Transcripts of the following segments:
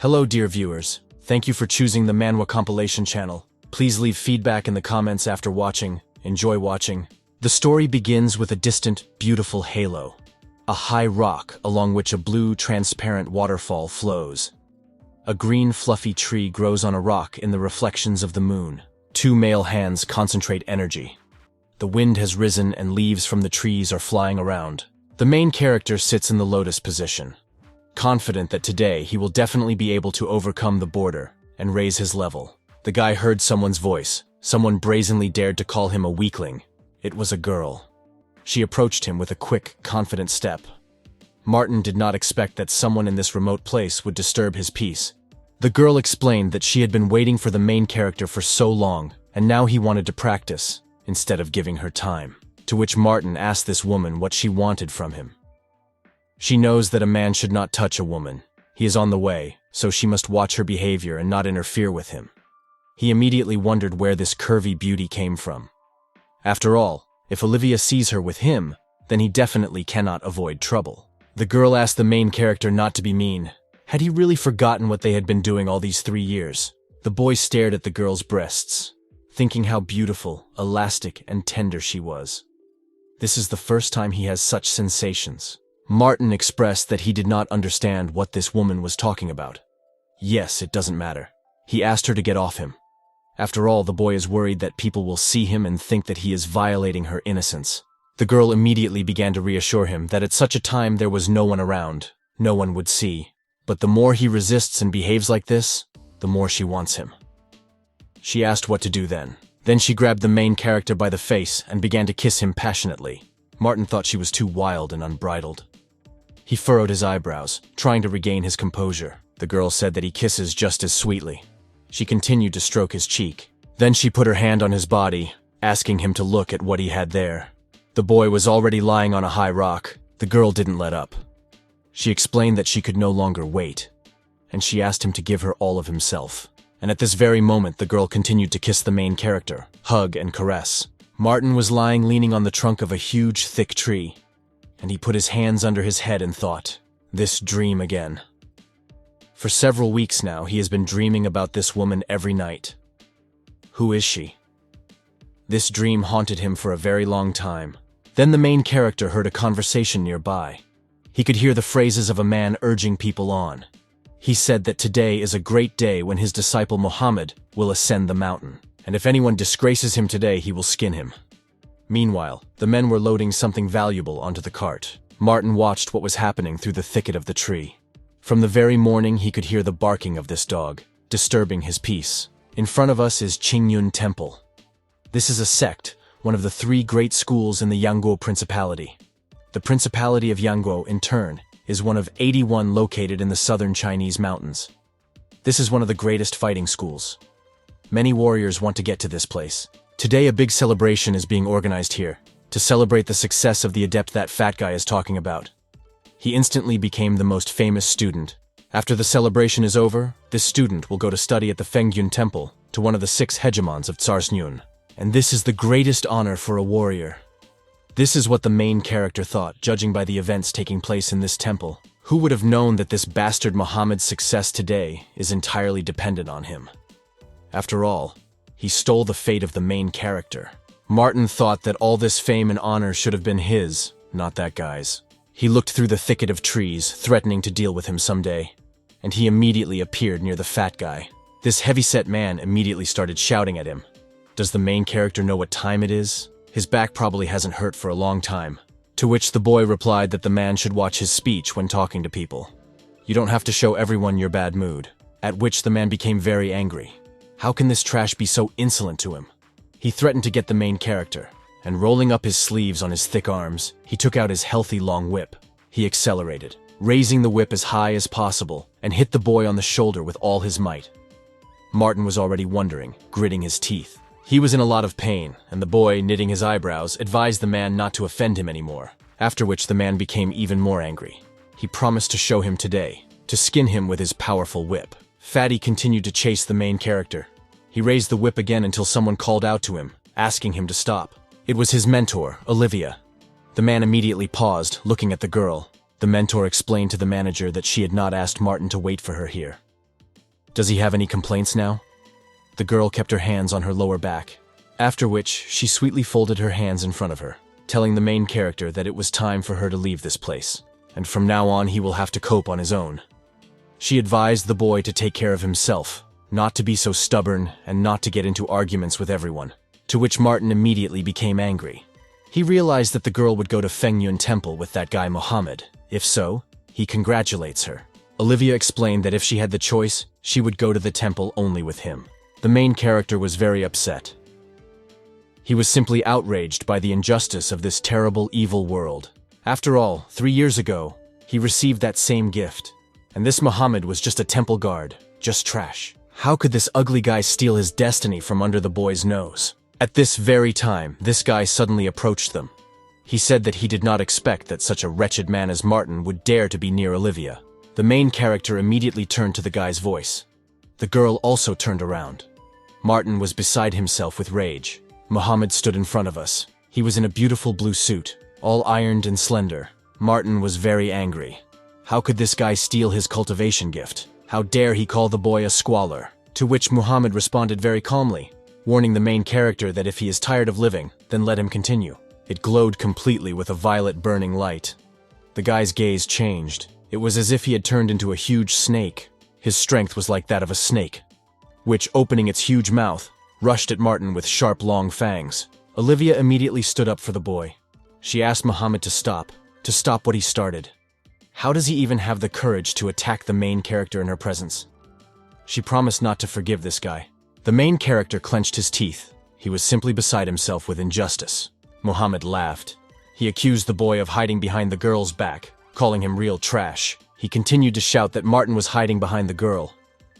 Hello dear viewers, thank you for choosing the Manhwa compilation channel. Please leave feedback in the comments after watching. Enjoy watching. The story begins with a distant, beautiful halo. A high rock along which a blue, transparent waterfall flows. A green, fluffy tree grows on a rock in the reflections of the moon. Two male hands concentrate energy. The wind has risen and leaves from the trees are flying around. The main character sits in the lotus position, confident that today he will definitely be able to overcome the border and raise his level. The guy heard someone's voice. Someone brazenly dared to call him a weakling. It was a girl. She approached him with a quick, confident step. Martin did not expect that someone in this remote place would disturb his peace. The girl explained that she had been waiting for the main character for so long, and now he wanted to practice, instead of giving her time. To which Martin asked this woman what she wanted from him. She knows that a man should not touch a woman. He is on the way, so she must watch her behavior and not interfere with him. He immediately wondered where this curvy beauty came from. After all, if Olivia sees her with him, then he definitely cannot avoid trouble. The girl asked the main character not to be mean. Had he really forgotten what they had been doing all these 3 years? The boy stared at the girl's breasts, thinking how beautiful, elastic, and tender she was. This is the first time he has such sensations. Martin expressed that he did not understand what this woman was talking about. Yes, it doesn't matter. He asked her to get off him. After all, the boy is worried that people will see him and think that he is violating her innocence. The girl immediately began to reassure him that at such a time there was no one around, no one would see. But the more he resists and behaves like this, the more she wants him. She asked what to do then. Then she grabbed the main character by the face and began to kiss him passionately. Martin thought she was too wild and unbridled. He furrowed his eyebrows, trying to regain his composure. The girl said that he kisses just as sweetly. She continued to stroke his cheek. Then she put her hand on his body, asking him to look at what he had there. The boy was already lying on a high rock. The girl didn't let up. She explained that she could no longer wait, and she asked him to give her all of himself. And at this very moment, the girl continued to kiss the main character, hug and caress. Martin was lying leaning on the trunk of a huge, thick tree, and he put his hands under his head and thought, this dream again. For several weeks now, he has been dreaming about this woman every night. Who is she? This dream haunted him for a very long time. Then the main character heard a conversation nearby. He could hear the phrases of a man urging people on. He said that today is a great day when his disciple Muhammad will ascend the mountain, and if anyone disgraces him today, he will skin him. Meanwhile, the men were loading something valuable onto the cart. Martin watched what was happening through the thicket of the tree. From the very morning, he could hear the barking of this dog, disturbing his peace. In front of us is Qingyun Temple. This is a sect, one of the 3 great schools in the Yangguo Principality. The Principality of Yangguo, in turn, is one of 81 located in the southern Chinese mountains. This is one of the greatest fighting schools. Many warriors want to get to this place. Today a big celebration is being organized here, to celebrate the success of the adept that fat guy is talking about. He instantly became the most famous student. After the celebration is over, this student will go to study at the Fengyun Temple, to one of the 6 hegemons of Tsarsnyun. And this is the greatest honor for a warrior. This is what the main character thought, judging by the events taking place in this temple. Who would have known that this bastard Muhammad's success today is entirely dependent on him? After all, he stole the fate of the main character. Martin thought that all this fame and honor should have been his, not that guy's. He looked through the thicket of trees, threatening to deal with him someday, and he immediately appeared near the fat guy. This heavyset man immediately started shouting at him. Does the main character know what time it is? His back probably hasn't hurt for a long time. To which the boy replied that the man should watch his speech when talking to people. You don't have to show everyone your bad mood. At which the man became very angry. How can this trash be so insolent to him? He threatened to get the main character, and rolling up his sleeves on his thick arms, he took out his healthy long whip. He accelerated, raising the whip as high as possible, and hit the boy on the shoulder with all his might. Martin was already wondering, gritting his teeth. He was in a lot of pain, and the boy, knitting his eyebrows, advised the man not to offend him anymore, after which the man became even more angry. He promised to show him today, to skin him with his powerful whip. Fatty continued to chase the main character. He raised the whip again until someone called out to him, asking him to stop. It was his mentor, Olivia. The man immediately paused, looking at the girl. The mentor explained to the manager that she had not asked Martin to wait for her here. Does he have any complaints now? The girl kept her hands on her lower back, after which she sweetly folded her hands in front of her, telling the main character that it was time for her to leave this place, and from now on he will have to cope on his own. She advised the boy to take care of himself, not to be so stubborn, and not to get into arguments with everyone, to which Martin immediately became angry. He realized that the girl would go to Fengyun Temple with that guy Mohammed. If so, he congratulates her. Olivia explained that if she had the choice, she would go to the temple only with him. The main character was very upset. He was simply outraged by the injustice of this terrible, evil world. After all, 3 years ago, he received that same gift. And this Mohammed was just a temple guard, just trash. How could this ugly guy steal his destiny from under the boy's nose? At this very time, this guy suddenly approached them. He said that he did not expect that such a wretched man as Martin would dare to be near Olivia. The main character immediately turned to the guy's voice. The girl also turned around. Martin was beside himself with rage. Mohammed stood in front of us. He was in a beautiful blue suit, all ironed and slender. Martin was very angry. How could this guy steal his cultivation gift? How dare he call the boy a squalor? To which Muhammad responded very calmly, warning the main character that if he is tired of living, then let him continue. It glowed completely with a violet burning light. The guy's gaze changed. It was as if he had turned into a huge snake. His strength was like that of a snake, which, opening its huge mouth, rushed at Martin with sharp, long fangs. Olivia immediately stood up for the boy. She asked Muhammad to stop what he started. How does he even have the courage to attack the main character in her presence? She promised not to forgive this guy. The main character clenched his teeth. He was simply beside himself with injustice. Muhammad laughed. He accused the boy of hiding behind the girl's back, calling him real trash. He continued to shout that Martin was hiding behind the girl,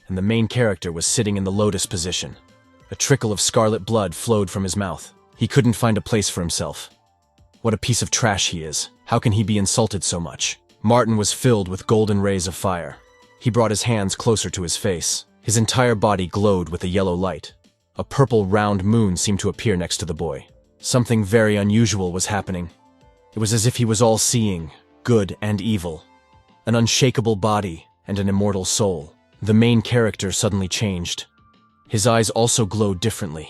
and the main character was sitting in the lotus position. A trickle of scarlet blood flowed from his mouth. He couldn't find a place for himself. What a piece of trash he is. How can he be insulted so much? Martin was filled with golden rays of fire. He brought his hands closer to his face. His entire body glowed with a yellow light. A purple round moon seemed to appear next to the boy. Something very unusual was happening. It was as if he was all-seeing, good and evil. An unshakable body and an immortal soul. The main character suddenly changed. His eyes also glowed differently.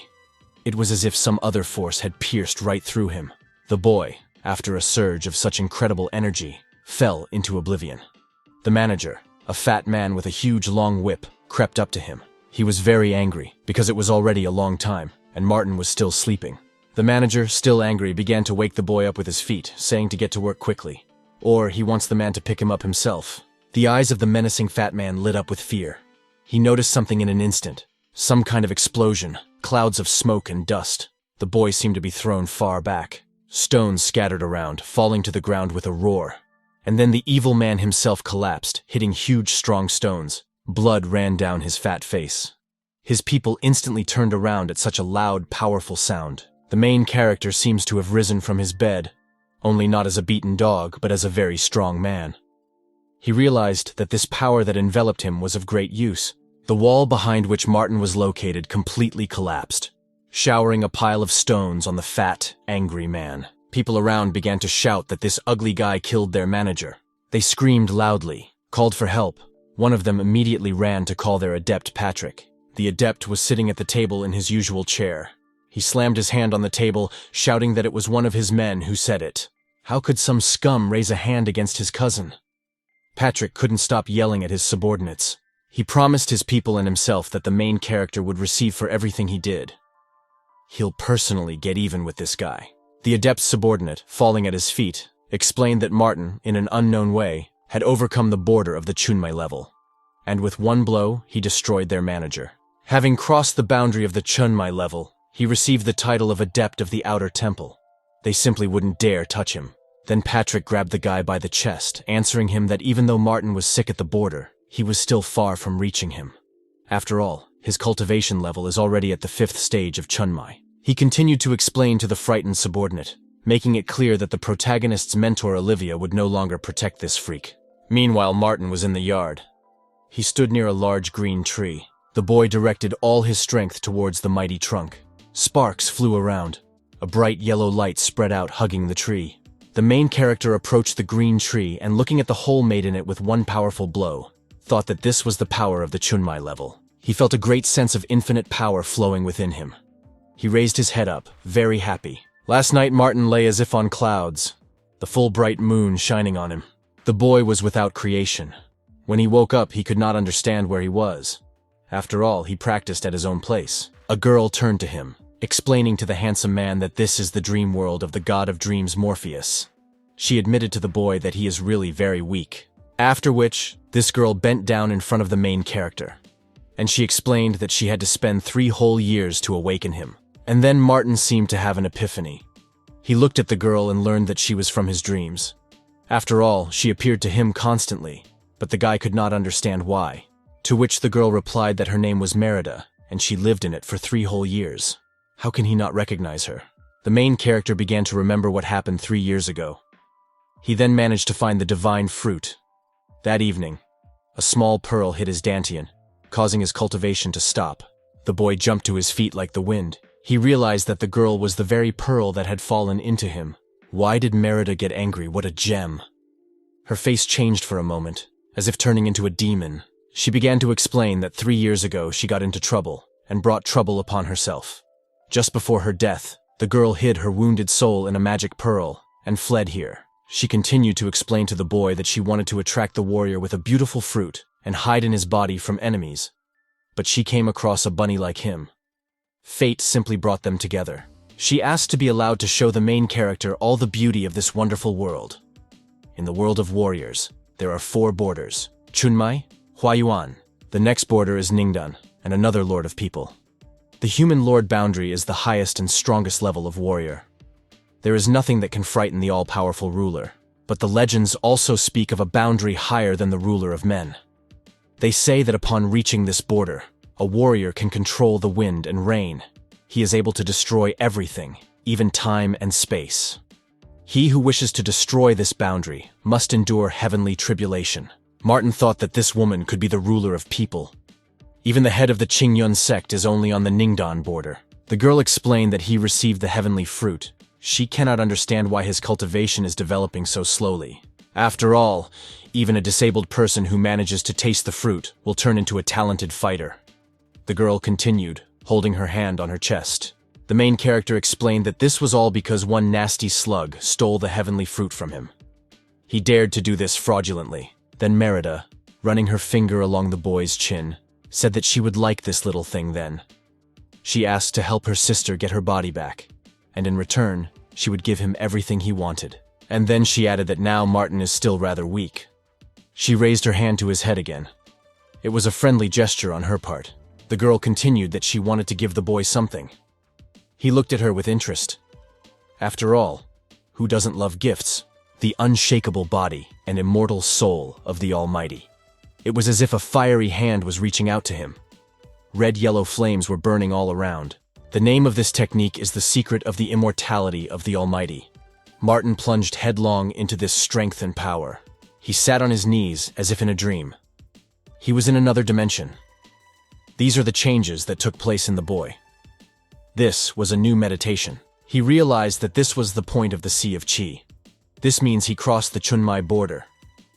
It was as if some other force had pierced right through him. The boy, after a surge of such incredible energy, fell into oblivion. The manager, a fat man with a huge long whip, crept up to him. He was very angry, because it was already a long time, and Martin was still sleeping. The manager, still angry, began to wake the boy up with his feet, saying to get to work quickly. Or he wants the man to pick him up himself. The eyes of the menacing fat man lit up with fear. He noticed something in an instant. Some kind of explosion, clouds of smoke and dust. The boy seemed to be thrown far back. Stones scattered around, falling to the ground with a roar. And then the evil man himself collapsed, hitting huge strong stones. Blood ran down his fat face. His people instantly turned around at such a loud, powerful sound. The main character seems to have risen from his bed, only not as a beaten dog, but as a very strong man. He realized that this power that enveloped him was of great use. The wall behind which Martin was located completely collapsed, showering a pile of stones on the fat, angry man. People around began to shout that this ugly guy killed their manager. They screamed loudly, called for help. One of them immediately ran to call their adept Patrick. The adept was sitting at the table in his usual chair. He slammed his hand on the table, shouting that it was one of his men who said it. How could some scum raise a hand against his cousin? Patrick couldn't stop yelling at his subordinates. He promised his people and himself that the main character would receive for everything he did. He'll personally get even with this guy. The adept's subordinate, falling at his feet, explained that Martin, in an unknown way, had overcome the border of the Chunmai level, and with one blow, he destroyed their manager. Having crossed the boundary of the Chunmai level, he received the title of Adept of the Outer Temple. They simply wouldn't dare touch him. Then Patrick grabbed the guy by the chest, answering him that even though Martin was sick at the border, he was still far from reaching him. After all, his cultivation level is already at the 5th stage of Chunmai. He continued to explain to the frightened subordinate, making it clear that the protagonist's mentor Olivia would no longer protect this freak. Meanwhile, Martin was in the yard. He stood near a large green tree. The boy directed all his strength towards the mighty trunk. Sparks flew around. A bright yellow light spread out, hugging the tree. The main character approached the green tree and, looking at the hole made in it with one powerful blow, thought that this was the power of the Chunmai level. He felt a great sense of infinite power flowing within him. He raised his head up, very happy. Last night Martin lay as if on clouds, the full bright moon shining on him. The boy was without creation. When he woke up, he could not understand where he was. After all, he practiced at his own place. A girl turned to him, explaining to the handsome man that this is the dream world of the god of dreams Morpheus. She admitted to the boy that he is really very weak. After which, this girl bent down in front of the main character, and she explained that she had to spend 3 whole years to awaken him. And then Martin seemed to have an epiphany. He looked at the girl and learned that she was from his dreams. After all, she appeared to him constantly, but the guy could not understand why. To which the girl replied that her name was Merida, and she lived in it for 3 whole years. How can he not recognize her? The main character began to remember what happened 3 years ago. He then managed to find the divine fruit. That evening, a small pearl hit his dantian, causing his cultivation to stop. The boy jumped to his feet like the wind. He realized that the girl was the very pearl that had fallen into him. Why did Merida get angry? What a gem! Her face changed for a moment, as if turning into a demon. She began to explain that 3 years ago she got into trouble, and brought trouble upon herself. Just before her death, the girl hid her wounded soul in a magic pearl, and fled here. She continued to explain to the boy that she wanted to attract the warrior with a beautiful fruit, and hide in his body from enemies. But she came across a bunny like him. Fate simply brought them together. She asked to be allowed to show the main character all the beauty of this wonderful world. In the world of warriors, there are 4 borders: Chunmai, Huayuan. The next border is Ningdan, and another lord of people. The human lord boundary is the highest and strongest level of warrior. There is nothing that can frighten the all-powerful ruler, but the legends also speak of a boundary higher than the ruler of men. They say that upon reaching this border, a warrior can control the wind and rain. He is able to destroy everything, even time and space. He who wishes to destroy this boundary must endure heavenly tribulation. Martin thought that this woman could be the ruler of people. Even the head of the Qingyun sect is only on the Ningdan border. The girl explained that he received the heavenly fruit. She cannot understand why his cultivation is developing so slowly. After all, even a disabled person who manages to taste the fruit will turn into a talented fighter. The girl continued, holding her hand on her chest. The main character explained that this was all because one nasty slug stole the heavenly fruit from him. He dared to do this fraudulently. Then Merida, running her finger along the boy's chin, said that she would like this little thing then. She asked to help her sister get her body back, and in return, she would give him everything he wanted. And then she added that now Martin is still rather weak. She raised her hand to his head again. It was a friendly gesture on her part. The girl continued that she wanted to give the boy something. He looked at her with interest. After all, who doesn't love gifts? The unshakable body and immortal soul of the Almighty. It was as if a fiery hand was reaching out to him. Red-yellow flames were burning all around. The name of this technique is the secret of the immortality of the Almighty. Martin plunged headlong into this strength and power. He sat on his knees as if in a dream. He was in another dimension. These are the changes that took place in the boy. This was a new meditation. He realized that this was the point of the Sea of Qi. This means he crossed the Chunmai border.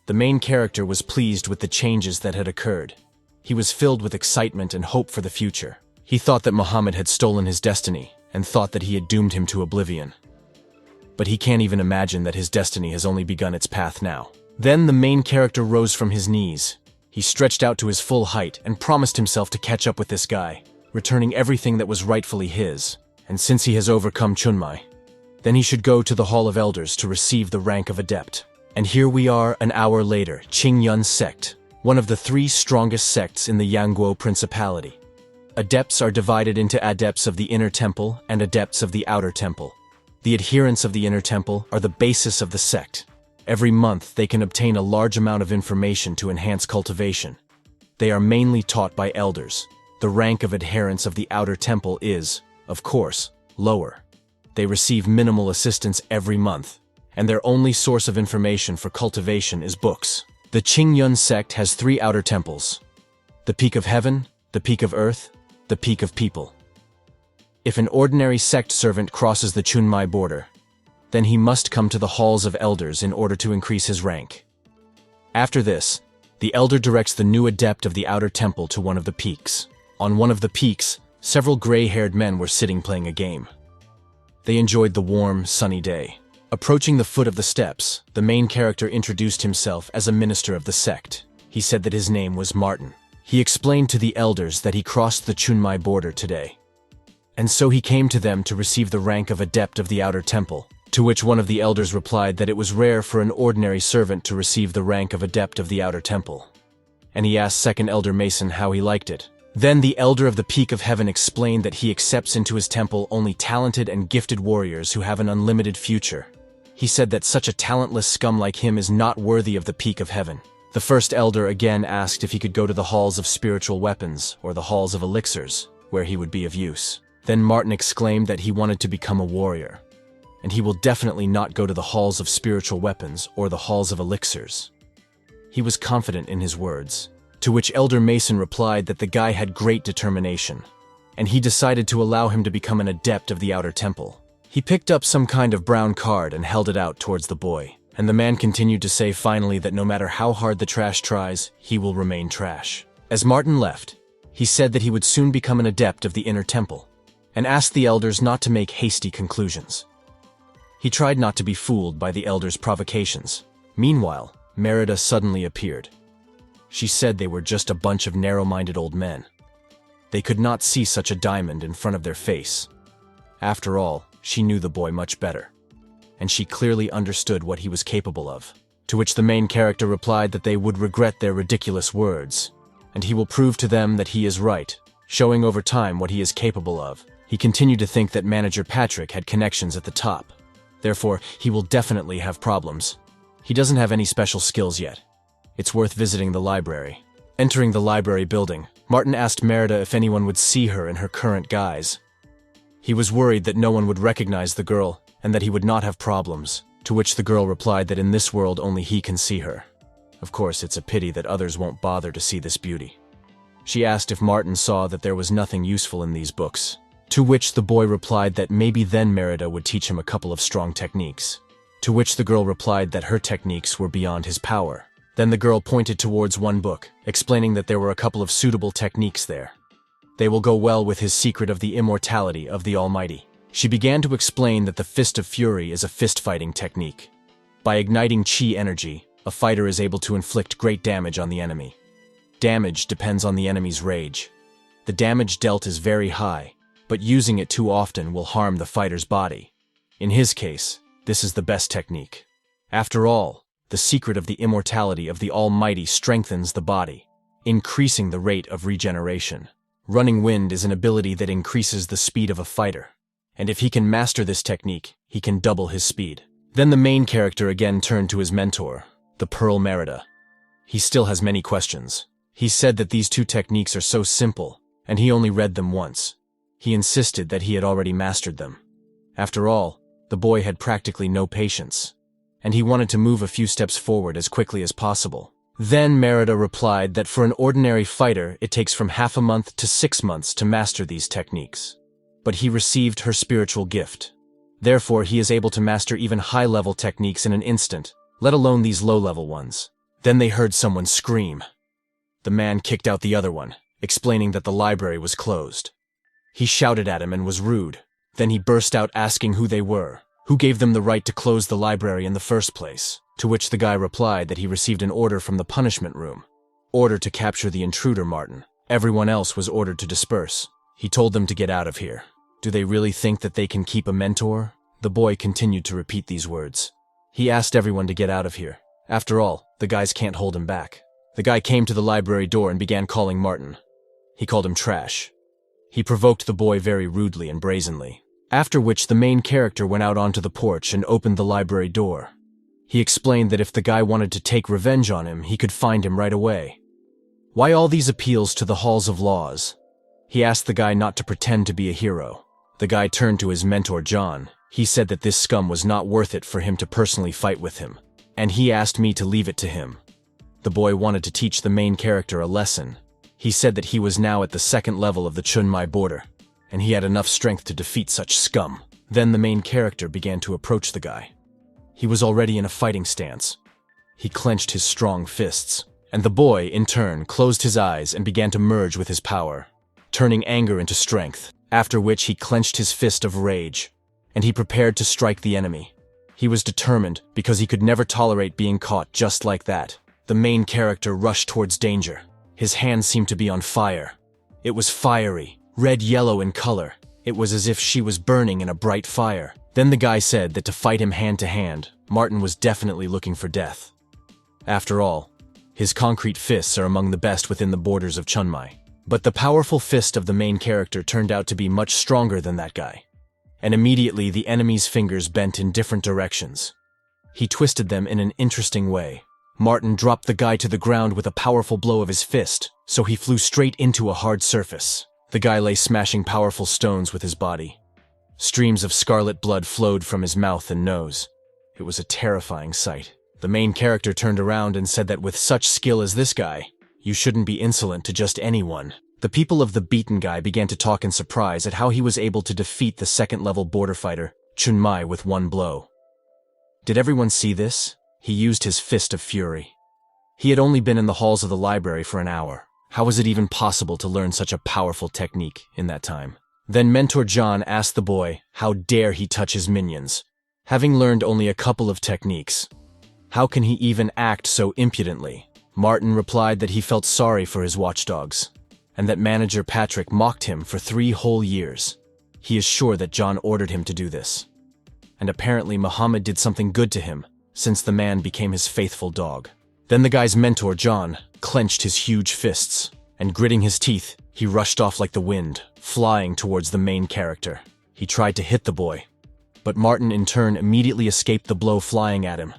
The main character was pleased with the changes that had occurred. He was filled with excitement and hope for the future. He thought that Muhammad had stolen his destiny, and thought that he had doomed him to oblivion. But he can't even imagine that his destiny has only begun its path now. Then the main character rose from his knees. He stretched out to his full height and promised himself to catch up with this guy, returning everything that was rightfully his. And since he has overcome Chunmai, then he should go to the Hall of Elders to receive the rank of adept. And here we are an hour later, Qingyun sect, one of the 3 strongest sects in the Yangguo Principality. Adepts are divided into adepts of the inner temple and adepts of the outer temple. The adherents of the inner temple are the basis of the sect. Every month they can obtain a large amount of information to enhance cultivation. They are mainly taught by elders. The rank of adherents of the outer temple is, of course, lower. They receive minimal assistance every month, and their only source of information for cultivation is books. The Qingyun sect has 3 outer temples: the Peak of Heaven, the Peak of Earth, the Peak of People. If an ordinary sect servant crosses the Chunmai border, then he must come to the halls of elders in order to increase his rank. After this, The elder directs the new adept of the outer temple to one of the peaks. On one of the peaks, several gray-haired men were sitting playing a game. They enjoyed the warm, sunny day. Approaching the foot of the steps, the main character introduced himself as a minister of the sect. He said that his name was Martin. He explained to the elders that he crossed the Chunmai border today. And so he came to them to receive the rank of adept of the outer temple, to which one of the elders replied that it was rare for an ordinary servant to receive the rank of adept of the outer temple. And he asked second elder Mason how he liked it. Then the elder of the Peak of Heaven explained that he accepts into his temple only talented and gifted warriors who have an unlimited future. He said that such a talentless scum like him is not worthy of the Peak of Heaven. The first elder again asked if he could go to the halls of spiritual weapons or the halls of elixirs, where he would be of use. Then Martin exclaimed that he wanted to become a warrior, and he will definitely not go to the halls of spiritual weapons or the halls of elixirs. He was confident in his words, to which Elder Mason replied that the guy had great determination, and he decided to allow him to become an adept of the outer temple. He picked up some kind of brown card and held it out towards the boy, and the man continued to say finally that no matter how hard the trash tries, he will remain trash. As Martin left, he said that he would soon become an adept of the inner temple, and asked the elders not to make hasty conclusions. He tried not to be fooled by the elders' provocations. Meanwhile, Merida suddenly appeared. She said they were just a bunch of narrow-minded old men. They could not see such a diamond in front of their face. After all, she knew the boy much better, and she clearly understood what he was capable of. To which the main character replied that they would regret their ridiculous words, and he will prove to them that he is right, showing over time what he is capable of. He continued to think that Manager Patrick had connections at the top. Therefore, he will definitely have problems. He doesn't have any special skills yet. It's worth visiting the library. Entering the library building, Martin asked Merida if anyone would see her in her current guise. He was worried that no one would recognize the girl and that he would not have problems, to which the girl replied that in this world only he can see her. Of course, it's a pity that others won't bother to see this beauty. She asked if Martin saw that there was nothing useful in these books, to which the boy replied that maybe then Merida would teach him a couple of strong techniques, to which the girl replied that her techniques were beyond his power. Then the girl pointed towards one book, explaining that there were a couple of suitable techniques there. They will go well with his secret of the immortality of the Almighty. She began to explain that the Fist of Fury is a fist-fighting technique. By igniting chi energy, a fighter is able to inflict great damage on the enemy. Damage depends on the enemy's rage. The damage dealt is very high, but using it too often will harm the fighter's body. In his case, this is the best technique. After all, the secret of the immortality of the Almighty strengthens the body, increasing the rate of regeneration. Running wind is an ability that increases the speed of a fighter, and if he can master this technique, he can double his speed. Then the main character again turned to his mentor, the Pearl Merida. He still has many questions. He said that these two techniques are so simple, and he only read them once. He insisted that he had already mastered them. After all, the boy had practically no patience, and he wanted to move a few steps forward as quickly as possible. Then Merida replied that for an ordinary fighter it takes from half a month to 6 months to master these techniques. But he received her spiritual gift. Therefore he is able to master even high-level techniques in an instant, let alone these low-level ones. Then they heard someone scream. The man kicked out the other one, explaining that the library was closed. He shouted at him and was rude. Then he burst out asking who they were, who gave them the right to close the library in the first place, to which the guy replied that he received an order from the punishment room. Order to capture the intruder, Martin. Everyone else was ordered to disperse. He told them to get out of here. Do they really think that they can keep a mentor? The boy continued to repeat these words. He asked everyone to get out of here. After all, the guys can't hold him back. The guy came to the library door and began calling Martin. He called him trash. He provoked the boy very rudely and brazenly, after which the main character went out onto the porch and opened the library door. He explained that if the guy wanted to take revenge on him, he could find him right away. Why all these appeals to the halls of laws? He asked the guy not to pretend to be a hero. The guy turned to his mentor John. He said that this scum was not worth it for him to personally fight with him, and he asked me to leave it to him. The boy wanted to teach the main character a lesson. He said that he was now at the 2nd level of the Chunmai border, and he had enough strength to defeat such scum. Then the main character began to approach the guy. He was already in a fighting stance. He clenched his strong fists, And the boy, in turn, closed his eyes and began to merge with his power, turning anger into strength, after which he clenched his fist of rage, and he prepared to strike the enemy. He was determined because he could never tolerate being caught just like that. The main character rushed towards danger. His hand seemed to be on fire. It was fiery, red-yellow in color. It was as if she was burning in a bright fire. Then the guy said that to fight him hand-to-hand, Martin was definitely looking for death. After all, his concrete fists are among the best within the borders of Chunmai. But the powerful fist of the main character turned out to be much stronger than that guy. And immediately the enemy's fingers bent in different directions. He twisted them in an interesting way. Martin dropped the guy to the ground with a powerful blow of his fist, so he flew straight into a hard surface. The guy lay smashing powerful stones with his body. Streams of scarlet blood flowed from his mouth and nose. It was a terrifying sight. The main character turned around and said that with such skill as this guy, you shouldn't be insolent to just anyone. The people of the beaten guy began to talk in surprise at how he was able to defeat the second-level border fighter, Chunmai, with one blow. Did everyone see this? He used his fist of fury. He had only been in the halls of the library for an hour. How was it even possible to learn such a powerful technique in that time? Then Mentor John asked the boy, how dare he touch his minions? Having learned only a couple of techniques, how can he even act so impudently? Martin replied that he felt sorry for his watchdogs, and that manager Patrick mocked him for 3 whole years. He is sure that John ordered him to do this. And apparently Muhammad did something good to him, since the man became his faithful dog. Then the guy's mentor, John, clenched his huge fists, and gritting his teeth, he rushed off like the wind, flying towards the main character. He tried to hit the boy, but Martin in turn immediately escaped the blow flying at him.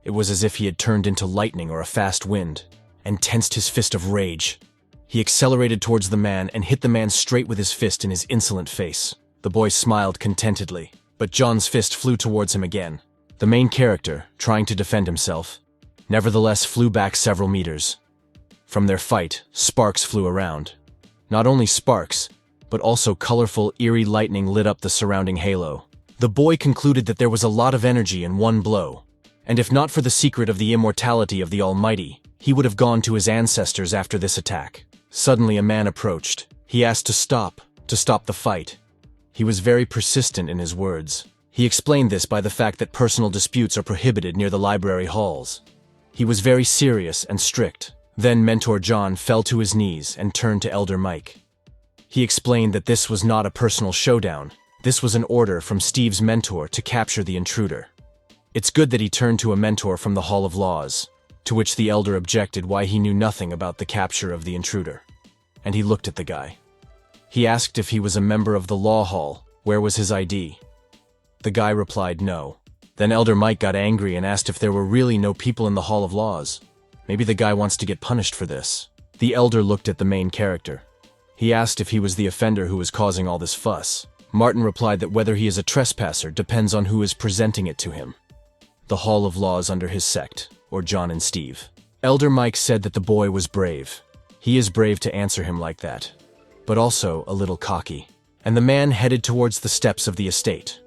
It was as if he had turned into lightning or a fast wind, and tensed his fist of rage. He accelerated towards the man and hit the man straight with his fist in his insolent face. The boy smiled contentedly, but John's fist flew towards him again. The main character, trying to defend himself, nevertheless flew back several meters. From their fight, sparks flew around. Not only sparks, but also colorful, eerie lightning lit up the surrounding halo. The boy concluded that there was a lot of energy in one blow, and if not for the secret of the immortality of the Almighty, he would have gone to his ancestors after this attack. Suddenly a man approached. He asked to stop the fight. He was very persistent in his words. He explained this by the fact that personal disputes are prohibited near the library halls. He was very serious and strict. Then Mentor John fell to his knees and turned to Elder Mike. He explained that this was not a personal showdown. This was an order from Steve's mentor to capture the intruder. It's good that he turned to a mentor from the Hall of Laws, to which the elder objected why he knew nothing about the capture of the intruder. And he looked at the guy. He asked if he was a member of the Law Hall. Where was his ID? The guy replied no. Then Elder Mike got angry and asked if there were really no people in the Hall of Laws. Maybe the guy wants to get punished for this. The elder looked at the main character. He asked if he was the offender who was causing all this fuss. Martin replied that whether he is a trespasser depends on who is presenting it to him. The Hall of Laws under his sect, or John and Steve. Elder Mike said that the boy was brave. He is brave to answer him like that, but also a little cocky. And the man headed towards the steps of the estate.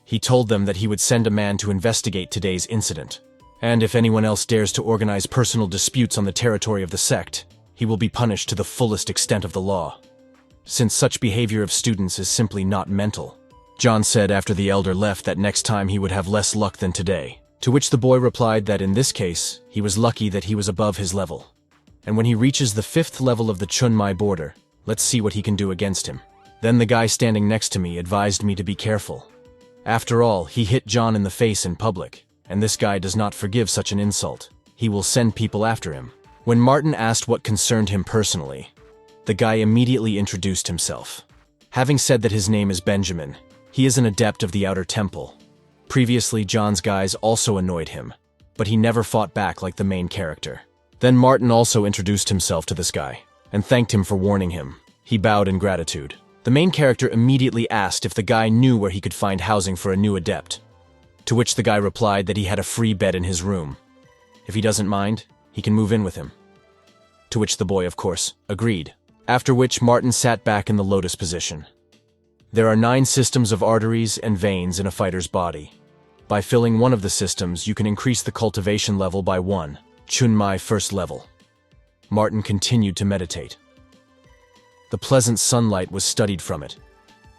He told them that he would send a man to investigate today's incident, and if anyone else dares to organize personal disputes on the territory of the sect, he will be punished to the fullest extent of the law, since such behavior of students is simply not mental. John said after the elder left that next time he would have less luck than today, to which the boy replied that in this case, he was lucky that he was above his level. And when he reaches the 5th level of the Chunmai border, let's see what he can do against him. Then the guy standing next to me advised me to be careful. After all, he hit John in the face in public, and this guy does not forgive such an insult. He will send people after him. When Martin asked what concerned him personally, the guy immediately introduced himself. Having said that his name is Benjamin, he is an adept of the Outer Temple. Previously, John's guys also annoyed him, but he never fought back like the main character. Then Martin also introduced himself to this guy, and thanked him for warning him. He bowed in gratitude. The main character immediately asked if the guy knew where he could find housing for a new adept, to which the guy replied that he had a free bed in his room. If he doesn't mind, he can move in with him. To which the boy, of course, agreed. After which Martin sat back in the lotus position. There are 9 systems of arteries and veins in a fighter's body. By filling one of the systems, you can increase the cultivation level by 1, Chunmai 1st level. Martin continued to meditate. The pleasant sunlight was studied from it.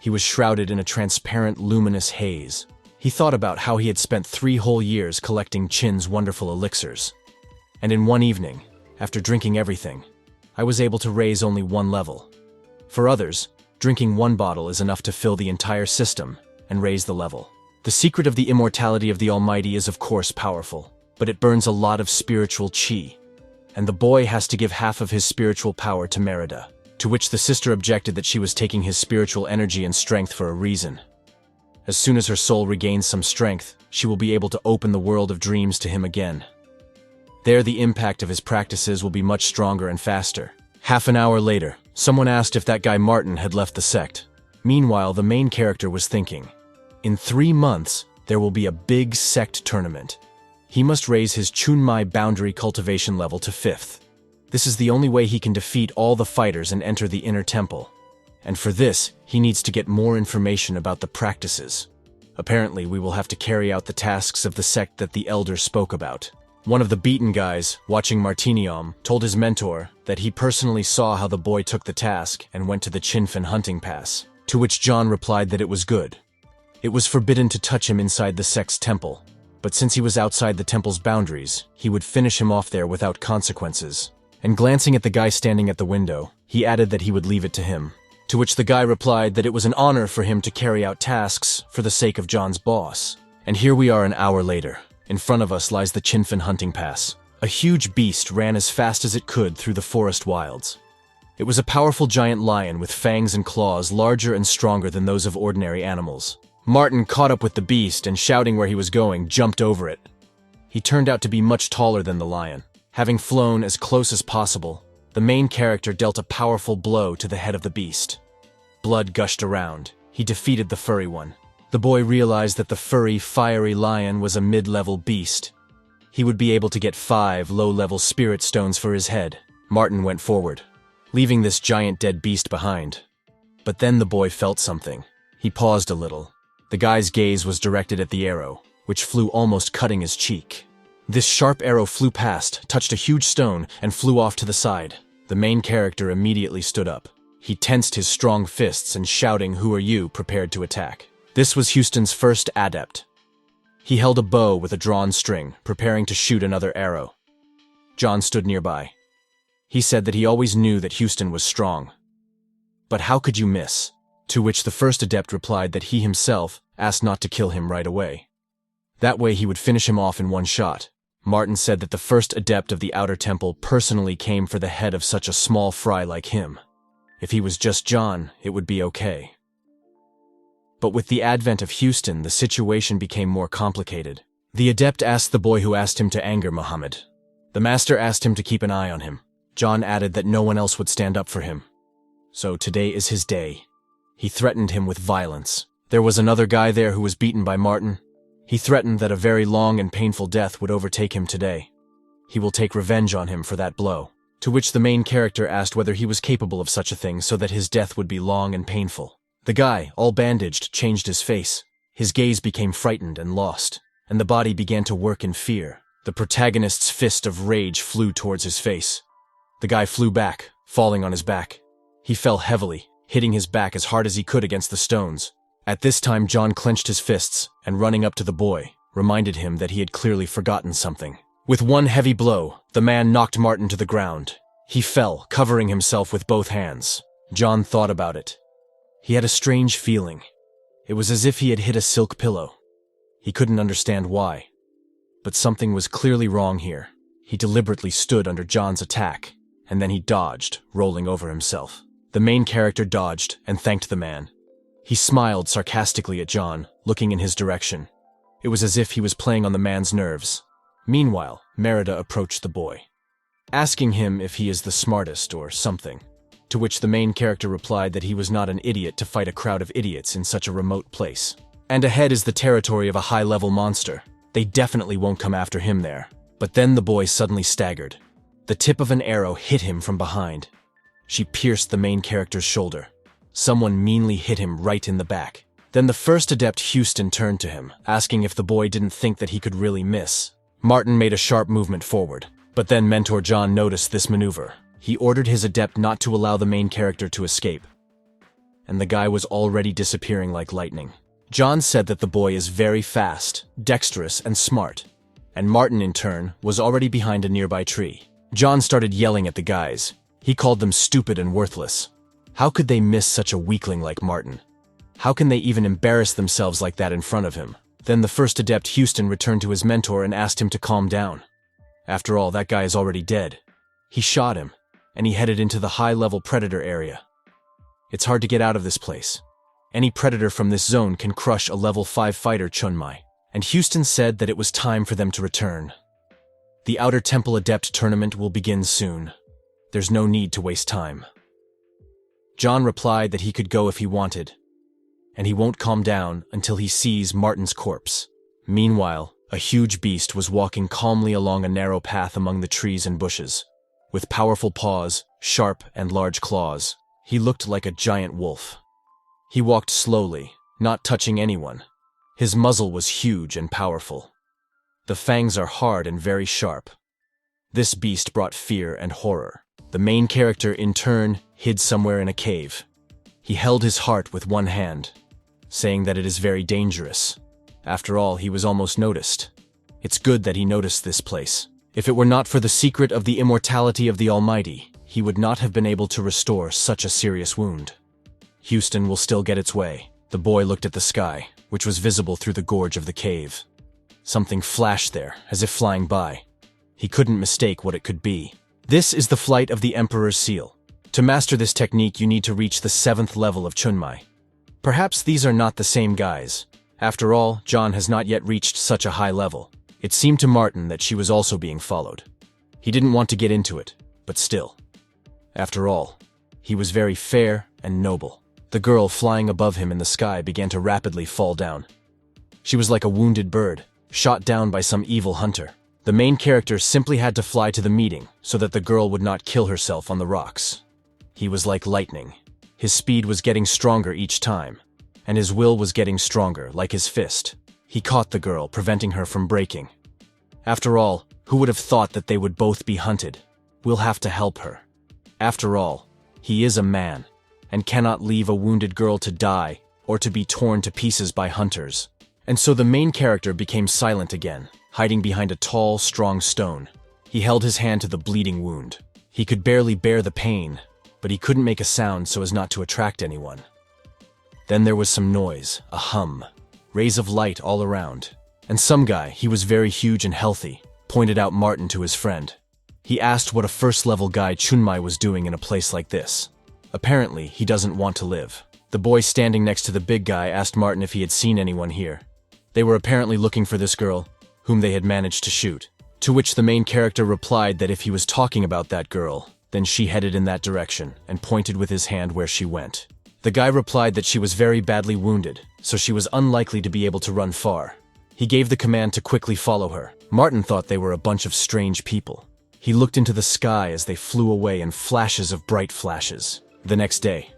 He was shrouded in a transparent, luminous haze. He thought about how he had spent 3 whole years collecting Qin's wonderful elixirs. And in one evening, after drinking everything, I was able to raise only 1 level. For others, drinking 1 bottle is enough to fill the entire system and raise the level. The secret of the immortality of the Almighty is of course powerful, but it burns a lot of spiritual qi. And the boy has to give half of his spiritual power to Merida, to which the sister objected that she was taking his spiritual energy and strength for a reason. As soon as her soul regains some strength, she will be able to open the world of dreams to him again. There, the impact of his practices will be much stronger and faster. Half an hour later, someone asked if that guy Martin had left the sect. Meanwhile, the main character was thinking, in 3 months, there will be a big sect tournament. He must raise his Chunmai boundary cultivation level to 5th. This is the only way he can defeat all the fighters and enter the inner temple. And for this, he needs to get more information about the practices. Apparently, we will have to carry out the tasks of the sect that the elder spoke about. One of the beaten guys, watching Martinium, told his mentor that he personally saw how the boy took the task and went to the Chinfen hunting pass, to which John replied that it was good. It was forbidden to touch him inside the sect's temple, but since he was outside the temple's boundaries, he would finish him off there without consequences. And glancing at the guy standing at the window, he added that he would leave it to him, to which the guy replied that it was an honor for him to carry out tasks for the sake of John's boss. And here we are an hour later. In front of us lies the Chinfen hunting pass. A huge beast ran as fast as it could through the forest wilds. It was a powerful giant lion with fangs and claws larger and stronger than those of ordinary animals. Martin caught up with the beast and, shouting where he was going, jumped over it. He turned out to be much taller than the lion. Having flown as close as possible, the main character dealt a powerful blow to the head of the beast. Blood gushed around. He defeated the furry one. The boy realized that the furry, fiery lion was a mid-level beast. He would be able to get 5 low-level spirit stones for his head. Martin went forward, leaving this giant dead beast behind. But then the boy felt something. He paused a little. The guy's gaze was directed at the arrow, which flew almost cutting his cheek. This sharp arrow flew past, touched a huge stone, and flew off to the side. The main character immediately stood up. He tensed his strong fists and, shouting, "Who are you?" prepared to attack. This was Houston's first adept. He held a bow with a drawn string, preparing to shoot another arrow. John stood nearby. He said that he always knew that Houston was strong. But how could you miss? To which the first adept replied that he himself asked not to kill him right away. That way he would finish him off in 1 shot. Martin said that the first adept of the outer temple personally came for the head of such a small fry like him. If he was just John, it would be okay. But with the advent of Houston, the situation became more complicated. The adept asked the boy who asked him to anger Muhammad. The master asked him to keep an eye on him. John added that no one else would stand up for him. So today is his day. He threatened him with violence. There was another guy there who was beaten by Martin. He threatened that a very long and painful death would overtake him today. He will take revenge on him for that blow. To which the main character asked whether he was capable of such a thing so that his death would be long and painful. The guy, all bandaged, changed his face. His gaze became frightened and lost, and the body began to work in fear. The protagonist's fist of rage flew towards his face. The guy flew back, falling on his back. He fell heavily, hitting his back as hard as he could against the stones. At this time, John clenched his fists and, running up to the boy, reminded him that he had clearly forgotten something. With one heavy blow, the man knocked Martin to the ground. He fell, covering himself with both hands. John thought about it. He had a strange feeling. It was as if he had hit a silk pillow. He couldn't understand why. But something was clearly wrong here. He deliberately stood under John's attack, and then he dodged, rolling over himself. The main character dodged and thanked the man. He smiled sarcastically at John, looking in his direction. It was as if he was playing on the man's nerves. Meanwhile, Merida approached the boy, asking him if he is the smartest or something, to which the main character replied that he was not an idiot to fight a crowd of idiots in such a remote place. And ahead is the territory of a high-level monster. They definitely won't come after him there. But then the boy suddenly staggered. The tip of an arrow hit him from behind. She pierced the main character's shoulder. Someone meanly hit him right in the back. Then the first adept, Houston, turned to him, asking if the boy didn't think that he could really miss. Martin made a sharp movement forward, but then Mentor John noticed this maneuver. He ordered his adept not to allow the main character to escape, and the guy was already disappearing like lightning. John said that the boy is very fast, dexterous, and smart, and Martin, in turn, was already behind a nearby tree. John started yelling at the guys. He called them stupid and worthless. How could they miss such a weakling like Martin? How can they even embarrass themselves like that in front of him? Then the first adept, Houston, returned to his mentor and asked him to calm down. After all, that guy is already dead. He shot him, and he headed into the high-level predator area. It's hard to get out of this place. Any predator from this zone can crush a level 5 fighter, Chunmai. And Houston said that it was time for them to return. The Outer Temple Adept tournament will begin soon. There's no need to waste time. John replied that he could go if he wanted, and he won't calm down until he sees Martin's corpse. Meanwhile, a huge beast was walking calmly along a narrow path among the trees and bushes. With powerful paws, sharp and large claws, he looked like a giant wolf. He walked slowly, not touching anyone. His muzzle was huge and powerful. The fangs are hard and very sharp. This beast brought fear and horror. The main character, in turn, hid somewhere in a cave. He held his heart with one hand, saying that it is very dangerous. After all, he was almost noticed. It's good that he noticed this place. If it were not for the secret of the immortality of the Almighty, he would not have been able to restore such a serious wound. Houston will still get its way. The boy looked at the sky, which was visible through the gorge of the cave. Something flashed there, as if flying by. He couldn't mistake what it could be. This is the flight of the Emperor's Seal. To master this technique, you need to reach the 7th level of Chunmai. Perhaps these are not the same guys. After all, John has not yet reached such a high level. It seemed to Martin that she was also being followed. He didn't want to get into it, but still. After all, he was very fair and noble. The girl flying above him in the sky began to rapidly fall down. She was like a wounded bird, shot down by some evil hunter. The main character simply had to fly to the meeting so that the girl would not kill herself on the rocks. He was like lightning. His speed was getting stronger each time, and his will was getting stronger, like his fist. He caught the girl, preventing her from breaking. After all, who would have thought that they would both be hunted? We'll have to help her. After all, he is a man, and cannot leave a wounded girl to die or to be torn to pieces by hunters. And so the main character became silent again, hiding behind a tall, strong stone. He held his hand to the bleeding wound. He could barely bear the pain, but he couldn't make a sound so as not to attract anyone. Then there was some noise, a hum, rays of light all around. And some guy, he was very huge and healthy, pointed out Martin to his friend. He asked what a first-level guy Chunmai was doing in a place like this. Apparently, he doesn't want to live. The boy standing next to the big guy asked Martin if he had seen anyone here. They were apparently looking for this girl, whom they had managed to shoot. To which the main character replied that if he was talking about that girl, then she headed in that direction and pointed with his hand where she went. The guy replied that she was very badly wounded, so she was unlikely to be able to run far. He gave the command to quickly follow her. Martin thought they were a bunch of strange people. He looked into the sky as they flew away in flashes of bright flashes. The next day,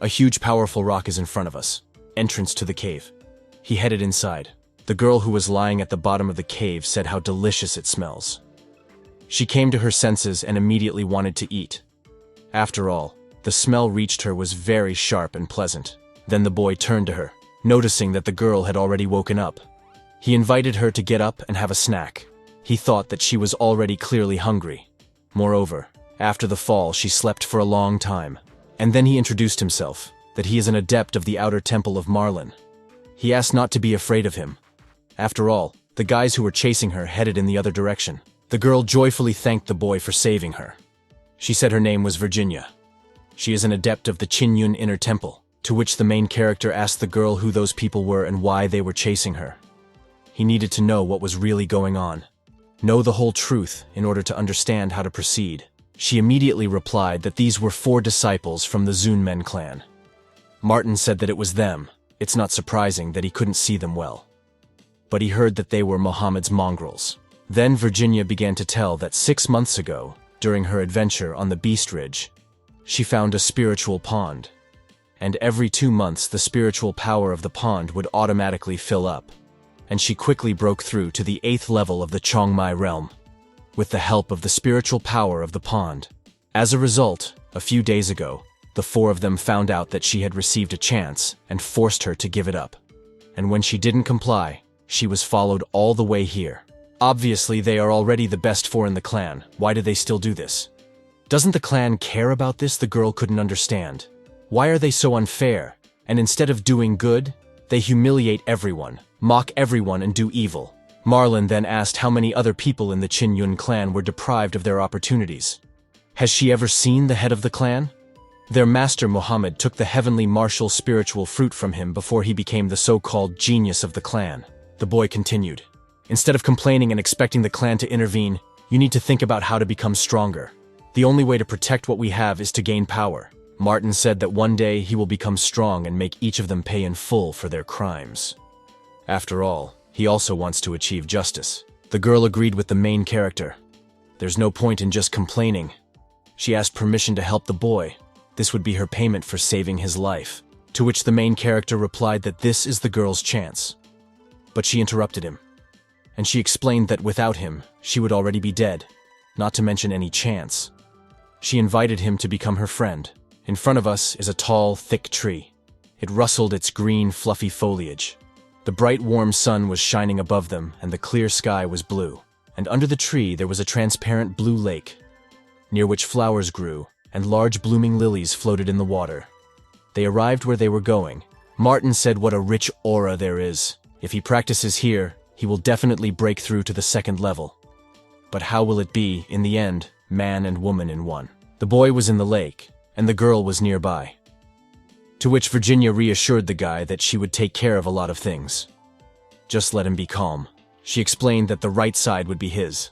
a huge powerful rock is in front of us. Entrance to the cave. He headed inside. The girl who was lying at the bottom of the cave said how delicious it smells. She came to her senses and immediately wanted to eat. After all, the smell reached her was very sharp and pleasant. Then the boy turned to her, noticing that the girl had already woken up. He invited her to get up and have a snack. He thought that she was already clearly hungry. Moreover, after the fall, she slept for a long time. And then he introduced himself, that he is an adept of the Outer Temple of Marlin. He asked not to be afraid of him. After all, the guys who were chasing her headed in the other direction. The girl joyfully thanked the boy for saving her. She said her name was Virginia. She is an adept of the Qinyun Inner Temple, to which the main character asked the girl who those people were and why they were chasing her. He needed to know what was really going on, know the whole truth in order to understand how to proceed. She immediately replied that these were 4 disciples from the Zunmen clan. Martin said that it was them. It's not surprising that he couldn't see them well. But he heard that they were Muhammad's mongrels. Then Virginia began to tell that 6 months ago, during her adventure on the Beast Ridge, she found a spiritual pond. And every 2 months the spiritual power of the pond would automatically fill up. And she quickly broke through to the 8th level of the Chongmai realm, with the help of the spiritual power of the pond. As a result, a few days ago, the four of them found out that she had received a chance and forced her to give it up. And when she didn't comply, she was followed all the way here. Obviously, they are already the best four in the clan. Why do they still do this? Doesn't the clan care about this? The girl couldn't understand. Why are they so unfair? And instead of doing good, they humiliate everyone, mock everyone, and do evil. Marlin then asked how many other people in the Qin Yun clan were deprived of their opportunities. Has she ever seen the head of the clan? Their master Muhammad took the heavenly martial spiritual fruit from him before he became the so-called genius of the clan. The boy continued. Instead of complaining and expecting the clan to intervene, you need to think about how to become stronger. The only way to protect what we have is to gain power. Martin said that one day he will become strong and make each of them pay in full for their crimes. After all, he also wants to achieve justice. The girl agreed with the main character. There's no point in just complaining. She asked permission to help the boy. This would be her payment for saving his life. To which the main character replied that this is the girl's chance. But she interrupted him. And she explained that without him, she would already be dead, not to mention any chance. She invited him to become her friend. In front of us is a tall, thick tree. It rustled its green, fluffy foliage. The bright, warm sun was shining above them, and the clear sky was blue. And under the tree there was a transparent blue lake, near which flowers grew, and large blooming lilies floated in the water. They arrived where they were going. Martin said what a rich aura there is. If he practices here, he will definitely break through to the second level. But how will it be, in the end, man and woman in one? The boy was in the lake, and the girl was nearby. To which Virginia reassured the guy that she would take care of a lot of things. Just let him be calm. She explained that the right side would be his.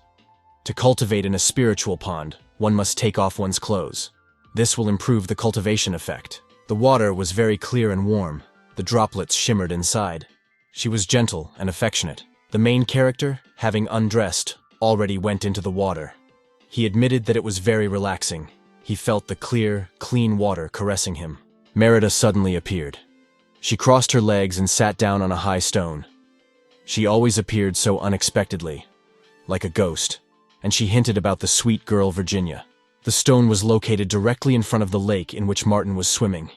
To cultivate in a spiritual pond, one must take off one's clothes. This will improve the cultivation effect. The water was very clear and warm. The droplets shimmered inside. She was gentle and affectionate. The main character, having undressed, already went into the water. He admitted that it was very relaxing. He felt the clear, clean water caressing him. Merida suddenly appeared. She crossed her legs and sat down on a high stone. She always appeared so unexpectedly, like a ghost, and she hinted about the sweet girl Virginia. The stone was located directly in front of the lake in which Martin was swimming.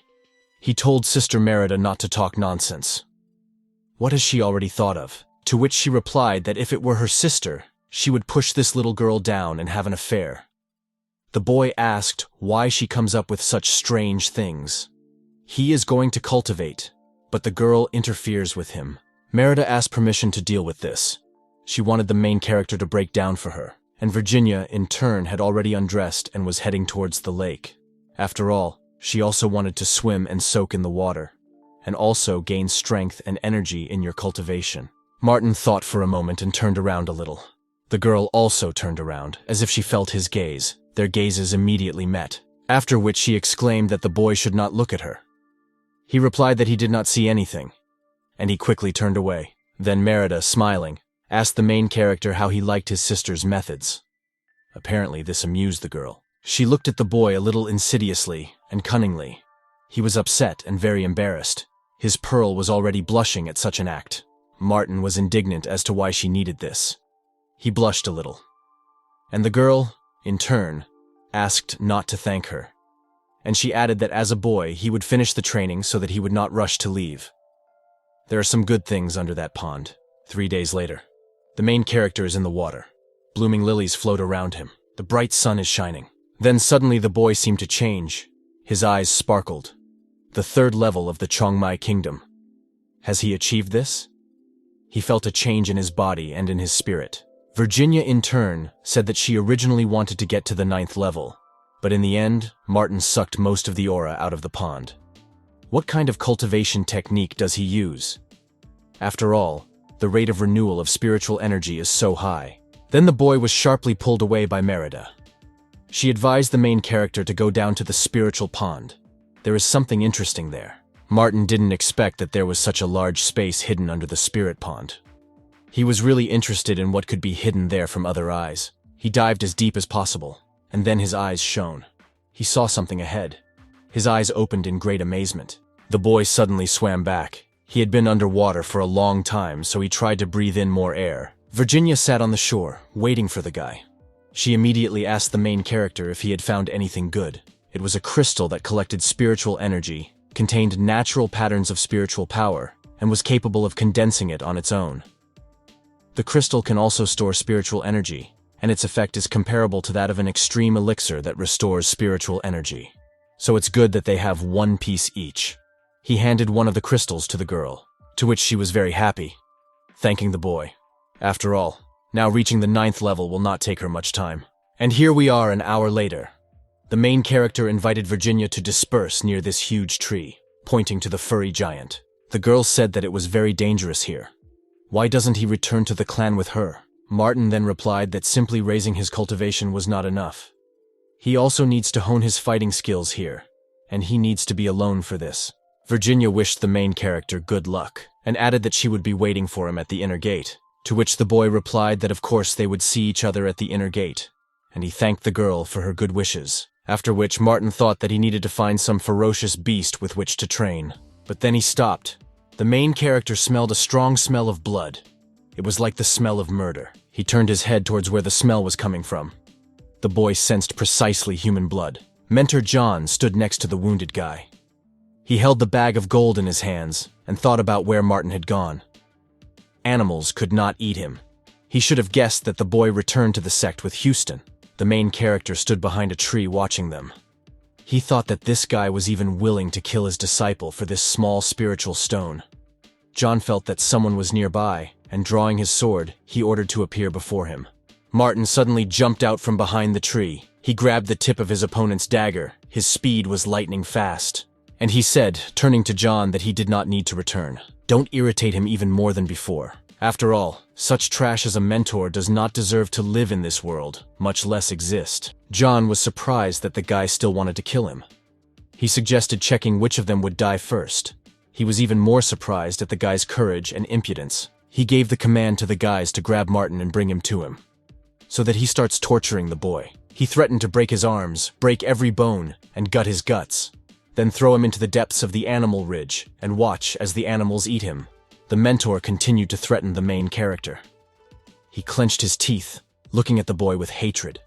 He told Sister Merida not to talk nonsense. What has she already thought of? To which she replied that if it were her sister, she would push this little girl down and have an affair. The boy asked why she comes up with such strange things. He is going to cultivate, but the girl interferes with him. Merida asked permission to deal with this. She wanted the main character to break down for her, and Virginia, in turn, had already undressed and was heading towards the lake. After all, she also wanted to swim and soak in the water, and also gain strength and energy in your cultivation. Martin thought for a moment and turned around a little. The girl also turned around, as if she felt his gaze. Their gazes immediately met, after which she exclaimed that the boy should not look at her. He replied that he did not see anything, and he quickly turned away. Then Merida, smiling, asked the main character how he liked his sister's methods. Apparently this amused the girl. She looked at the boy a little insidiously and cunningly. He was upset and very embarrassed. His pearl was already blushing at such an act. Martin was indignant as to why she needed this. He blushed a little. And the girl, in turn, asked not to thank her. And she added that as a boy, he would finish the training so that he would not rush to leave. There are some good things under that pond. 3 days later, the main character is in the water. Blooming lilies float around him. The bright sun is shining. Then suddenly the boy seemed to change. His eyes sparkled. The 3rd level of the Chongmai Kingdom. Has he achieved this? He felt a change in his body and in his spirit. Virginia, in turn, said that she originally wanted to get to the 9th level, but in the end, Martin sucked most of the aura out of the pond. What kind of cultivation technique does he use? After all, the rate of renewal of spiritual energy is so high. Then the boy was sharply pulled away by Merida. She advised the main character to go down to the spiritual pond. There is something interesting there. Martin didn't expect that there was such a large space hidden under the spirit pond. He was really interested in what could be hidden there from other eyes. He dived as deep as possible, and then his eyes shone. He saw something ahead. His eyes opened in great amazement. The boy suddenly swam back. He had been underwater for a long time, so he tried to breathe in more air. Virginia sat on the shore, waiting for the guy. She immediately asked the main character if he had found anything good. It was a crystal that collected spiritual energy, contained natural patterns of spiritual power, and was capable of condensing it on its own. The crystal can also store spiritual energy, and its effect is comparable to that of an extreme elixir that restores spiritual energy. So it's good that they have one piece each. He handed one of the crystals to the girl, to which she was very happy, thanking the boy. After all, now reaching the 9th level will not take her much time. And here we are an hour later. The main character invited Virginia to disperse near this huge tree, pointing to the furry giant. The girl said that it was very dangerous here. Why doesn't he return to the clan with her? Martin then replied that simply raising his cultivation was not enough. He also needs to hone his fighting skills here, and he needs to be alone for this. Virginia wished the main character good luck, and added that she would be waiting for him at the inner gate, to which the boy replied that of course they would see each other at the inner gate, and he thanked the girl for her good wishes, after which Martin thought that he needed to find some ferocious beast with which to train. But then he stopped. The main character smelled a strong smell of blood. It was like the smell of murder. He turned his head towards where the smell was coming from. The boy sensed precisely human blood. Mentor John stood next to the wounded guy. He held the bag of gold in his hands and thought about where Martin had gone. Animals could not eat him. He should have guessed that the boy returned to the sect with Houston. The main character stood behind a tree watching them. He thought that this guy was even willing to kill his disciple for this small spiritual stone. John felt that someone was nearby, and drawing his sword, he ordered to appear before him. Martin suddenly jumped out from behind the tree. He grabbed the tip of his opponent's dagger. His speed was lightning fast. And he said, turning to John, that he did not need to return. Don't irritate him even more than before. After all, such trash as a mentor does not deserve to live in this world, much less exist. John was surprised that the guy still wanted to kill him. He suggested checking which of them would die first. He was even more surprised at the guy's courage and impudence. He gave the command to the guys to grab Martin and bring him to him, so that he starts torturing the boy. He threatened to break his arms, break every bone, and gut his guts, then throw him into the depths of the animal ridge and watch as the animals eat him. The mentor continued to threaten the main character. He clenched his teeth, looking at the boy with hatred.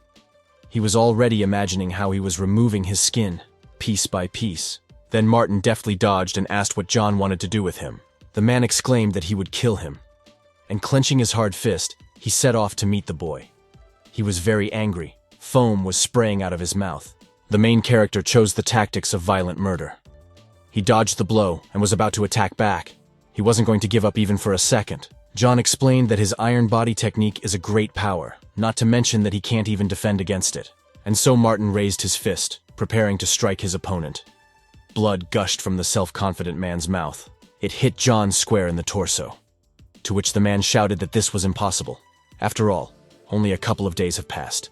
He was already imagining how he was removing his skin, piece by piece. Then Martin deftly dodged and asked what John wanted to do with him. The man exclaimed that he would kill him, and clenching his hard fist, he set off to meet the boy. He was very angry. Foam was spraying out of his mouth. The main character chose the tactics of violent murder. He dodged the blow and was about to attack back. He wasn't going to give up even for a second. John explained that his iron body technique is a great power, not to mention that he can't even defend against it. And so Martin raised his fist, preparing to strike his opponent. Blood gushed from the self-confident man's mouth. It hit John square in the torso, to which the man shouted that this was impossible. After all, only a couple of days have passed,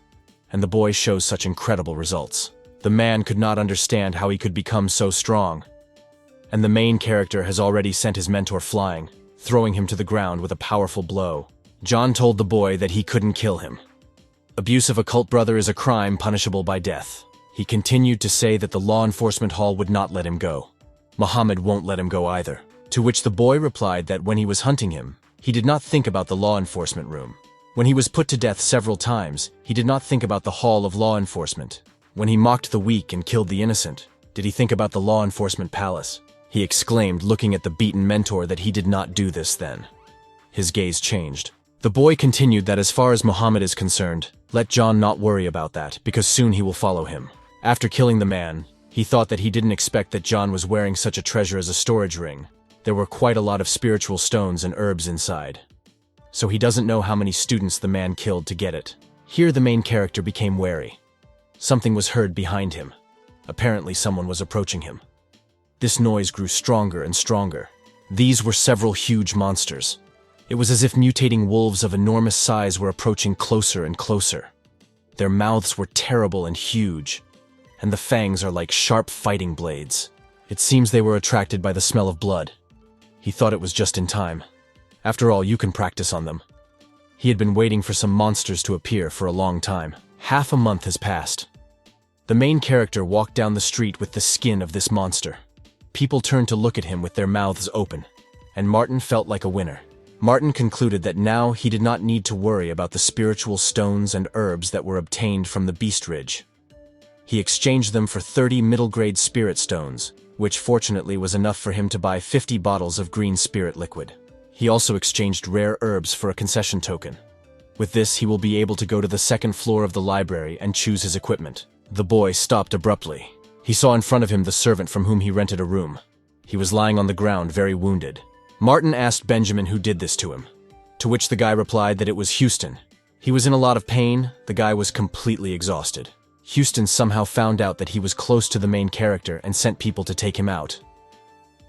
and the boy shows such incredible results. The man could not understand how he could become so strong, and the main character has already sent his mentor flying, throwing him to the ground with a powerful blow. John told the boy that he couldn't kill him. Abuse of a cult brother is a crime punishable by death. He continued to say that the law enforcement hall would not let him go. Muhammad won't let him go either. To which the boy replied that when he was hunting him, he did not think about the law enforcement room. When he was put to death several times, he did not think about the hall of law enforcement. When he mocked the weak and killed the innocent, did he think about the law enforcement palace? He exclaimed, looking at the beaten mentor, that he did not do this then. His gaze changed. The boy continued that as far as Muhammad is concerned, let John not worry about that, because soon he will follow him. After killing the man, he thought that he didn't expect that John was wearing such a treasure as a storage ring. There were quite a lot of spiritual stones and herbs inside. So he doesn't know how many students the man killed to get it. Here the main character became wary. Something was heard behind him. Apparently someone was approaching him. This noise grew stronger and stronger. These were several huge monsters. It was as if mutating wolves of enormous size were approaching closer and closer. Their mouths were terrible and huge, and the fangs are like sharp fighting blades. It seems they were attracted by the smell of blood. He thought it was just in time. After all, you can practice on them. He had been waiting for some monsters to appear for a long time. Half a month has passed. The main character walked down the street with the skin of this monster. People turned to look at him with their mouths open, and Martin felt like a winner. Martin concluded that now he did not need to worry about the spiritual stones and herbs that were obtained from the Beast Ridge. He exchanged them for 30 middle-grade spirit stones, which fortunately was enough for him to buy 50 bottles of green spirit liquid. He also exchanged rare herbs for a concession token. With this, he will be able to go to the second floor of the library and choose his equipment. The boy stopped abruptly. He saw in front of him the servant from whom he rented a room. He was lying on the ground, very wounded. Martin asked Benjamin who did this to him, to which the guy replied that it was Houston. He was in a lot of pain. The guy was completely exhausted. Houston somehow found out that he was close to the main character and sent people to take him out.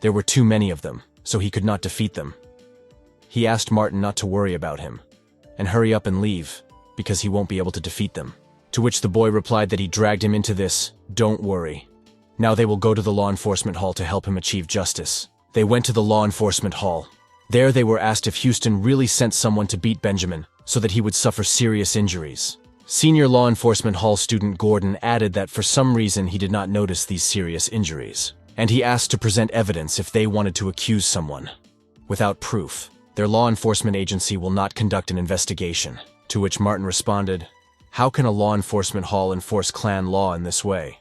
There were too many of them, so he could not defeat them. He asked Martin not to worry about him, and hurry up and leave, because he won't be able to defeat them. To which the boy replied that he dragged him into this. Don't worry. Now they will go to the law enforcement hall to help him achieve justice. They went to the law enforcement hall. There they were asked if Houston really sent someone to beat Benjamin so that he would suffer serious injuries. Senior law enforcement hall student Gordon added that for some reason he did not notice these serious injuries, and he asked to present evidence if they wanted to accuse someone. Without proof, their law enforcement agency will not conduct an investigation. To which Martin responded, "How can a law enforcement hall enforce clan law in this way?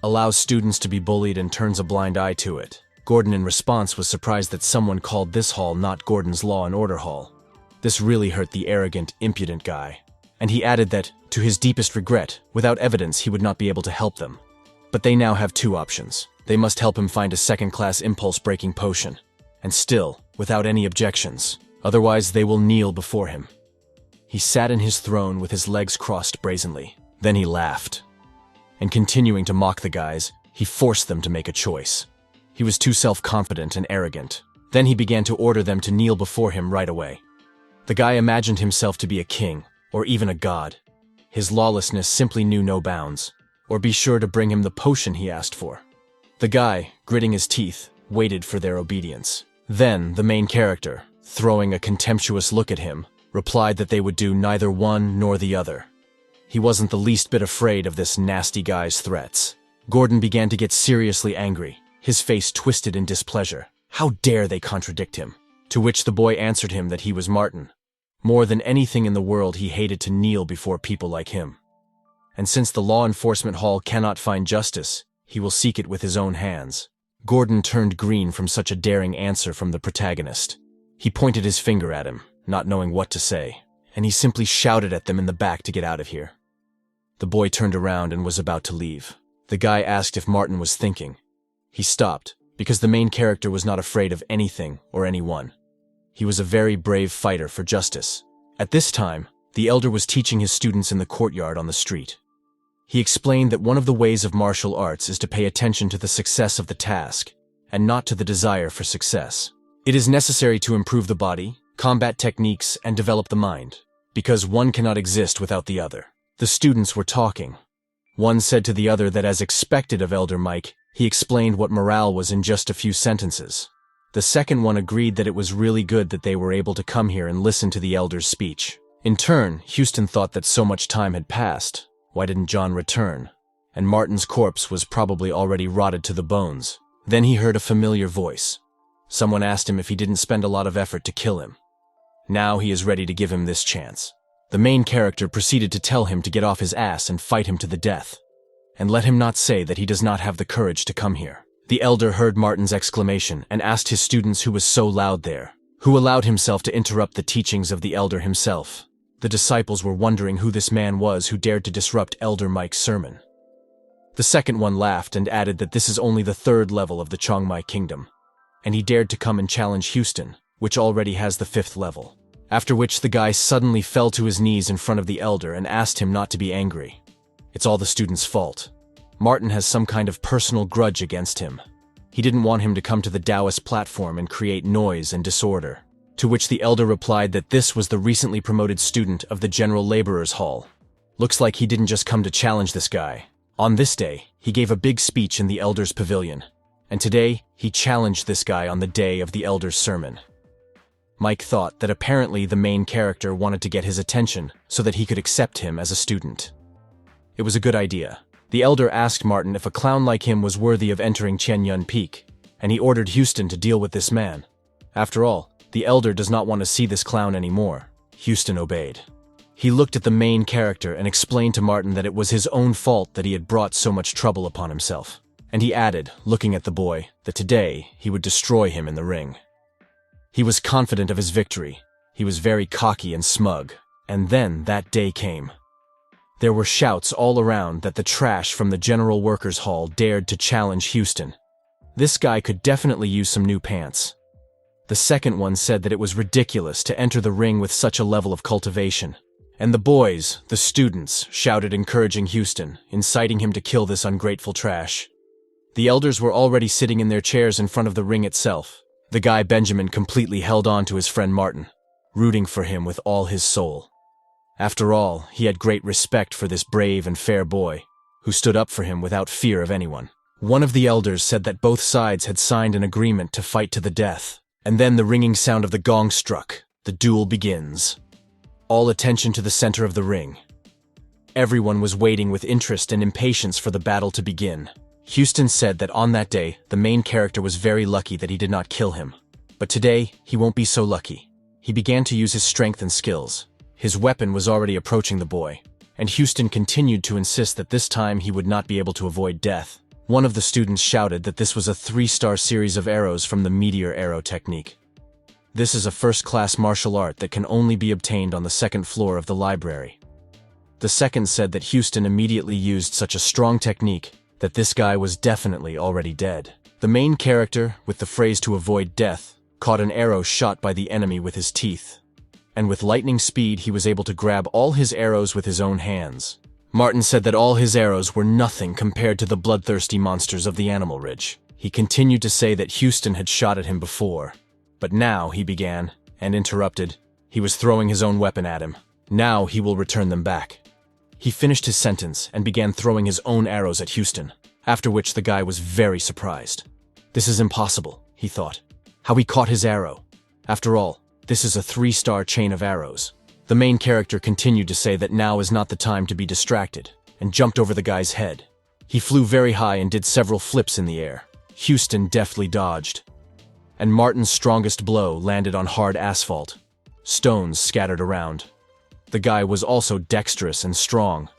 Allows students to be bullied and turns a blind eye to it." Gordon in response was surprised that someone called this hall not Gordon's Law and Order Hall. This really hurt the arrogant, impudent guy. And he added that, to his deepest regret, without evidence he would not be able to help them. But they now have two options. They must help him find a second-class impulse-breaking potion. And still, without any objections. Otherwise they will kneel before him. He sat in his throne with his legs crossed brazenly. Then he laughed. And continuing to mock the guys, he forced them to make a choice. He was too self-confident and arrogant. Then he began to order them to kneel before him right away. The guy imagined himself to be a king, or even a god. His lawlessness simply knew no bounds. Or be sure to bring him the potion he asked for. The guy, gritting his teeth, waited for their obedience. Then the main character, throwing a contemptuous look at him, replied that they would do neither one nor the other. He wasn't the least bit afraid of this nasty guy's threats. Gordon began to get seriously angry, his face twisted in displeasure. How dare they contradict him? To which the boy answered him that he was Martin. More than anything in the world, he hated to kneel before people like him. And since the law enforcement hall cannot find justice, he will seek it with his own hands. Gordon turned green from such a daring answer from the protagonist. He pointed his finger at him, not knowing what to say, and he simply shouted at them in the back to get out of here. The boy turned around and was about to leave. The guy asked if Martin was thinking. He stopped, because the main character was not afraid of anything or anyone. He was a very brave fighter for justice. At this time, the elder was teaching his students in the courtyard on the street. He explained that one of the ways of martial arts is to pay attention to the success of the task, and not to the desire for success. It is necessary to improve the body, combat techniques, and develop the mind, because one cannot exist without the other. The students were talking. One said to the other that as expected of Elder Mike, he explained what morale was in just a few sentences. The second one agreed that it was really good that they were able to come here and listen to the elder's speech. In turn, Houston thought that so much time had passed. Why didn't John return? And Martin's corpse was probably already rotted to the bones. Then he heard a familiar voice. Someone asked him if he didn't spend a lot of effort to kill him. Now he is ready to give him this chance. The main character proceeded to tell him to get off his ass and fight him to the death. And let him not say that he does not have the courage to come here. The elder heard Martin's exclamation and asked his students who was so loud there, who allowed himself to interrupt the teachings of the elder himself. The disciples were wondering who this man was who dared to disrupt Elder Mike's sermon. The second one laughed and added that this is only the third level of the Chongmai Kingdom, and he dared to come and challenge Houston, which already has the fifth level. After which the guy suddenly fell to his knees in front of the elder and asked him not to be angry. It's all the student's fault. Martin has some kind of personal grudge against him. He didn't want him to come to the Taoist platform and create noise and disorder. To which the elder replied that this was the recently promoted student of the General Laborers Hall. Looks like he didn't just come to challenge this guy. On this day, he gave a big speech in the elder's pavilion. And today, he challenged this guy on the day of the elder's sermon. Mike thought that apparently the main character wanted to get his attention so that he could accept him as a student. It was a good idea. The elder asked Martin if a clown like him was worthy of entering Qianyun Peak, and he ordered Houston to deal with this man. After all, The elder does not want to see this clown anymore. Houston obeyed. He looked at the main character and explained to Martin that it was his own fault that he had brought so much trouble upon himself. And he added, looking at the boy, that today he would destroy him in the ring. He was confident of his victory. He was very cocky and smug. And then that day came. There were shouts all around that the trash from the General Workers Hall dared to challenge Houston. This guy could definitely use some new pants. The second one said that it was ridiculous to enter the ring with such a level of cultivation. And the boys, the students, shouted encouraging Houston, inciting him to kill this ungrateful trash. The elders were already sitting in their chairs in front of the ring itself. The guy Benjamin completely held on to his friend Martin, rooting for him with all his soul. After all, he had great respect for this brave and fair boy, who stood up for him without fear of anyone. One of the elders said that both sides had signed an agreement to fight to the death. And then the ringing sound of the gong struck. The duel begins. All attention to the center of the ring. Everyone was waiting with interest and impatience for the battle to begin. Houston said that on that day, the main character was very lucky that he did not kill him. But today, he won't be so lucky. He began to use his strength and skills. His weapon was already approaching the boy, and Houston continued to insist that this time he would not be able to avoid death. One of the students shouted that this was a 3-star series of arrows from the meteor arrow technique. This is a first-class martial art that can only be obtained on the second floor of the library. The second said that Houston immediately used such a strong technique that this guy was definitely already dead. The main character, with the phrase to avoid death, caught an arrow shot by the enemy with his teeth. And with lightning speed he was able to grab all his arrows with his own hands. Martin said that all his arrows were nothing compared to the bloodthirsty monsters of the Animal Ridge. He continued to say that Houston had shot at him before. But now, he began, and interrupted. He was throwing his own weapon at him. Now he will return them back. He finished his sentence and began throwing his own arrows at Houston, after which the guy was very surprised. This is impossible, he thought. How he caught his arrow. After all, this is a 3-star chain of arrows. The main character continued to say that now is not the time to be distracted, and jumped over the guy's head. He flew very high and did several flips in the air. Houston deftly dodged. And Martin's strongest blow landed on hard asphalt. Stones scattered around. The guy was also dexterous and strong.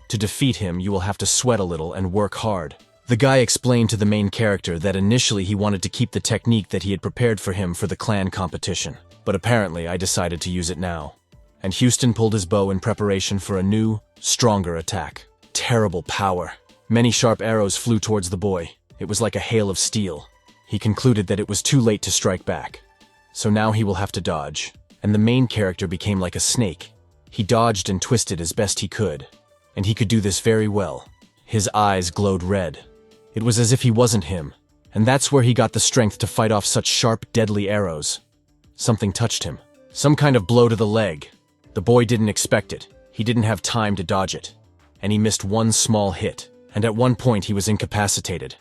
To defeat him, you will have to sweat a little and work hard. The guy explained to the main character that initially he wanted to keep the technique that he had prepared for him for the clan competition. But apparently I decided to use it now. And Houston pulled his bow in preparation for a new, stronger attack. Terrible power. Many sharp arrows flew towards the boy. It was like a hail of steel. He concluded that it was too late to strike back. So now he will have to dodge. And the main character became like a snake. He dodged and twisted as best he could. And he could do this very well. His eyes glowed red. It was as if he wasn't him. And that's where he got the strength to fight off such sharp, deadly arrows. Something touched him. Some kind of blow to the leg. The boy didn't expect it. He didn't have time to dodge it. And he missed one small hit. And at one point he was incapacitated.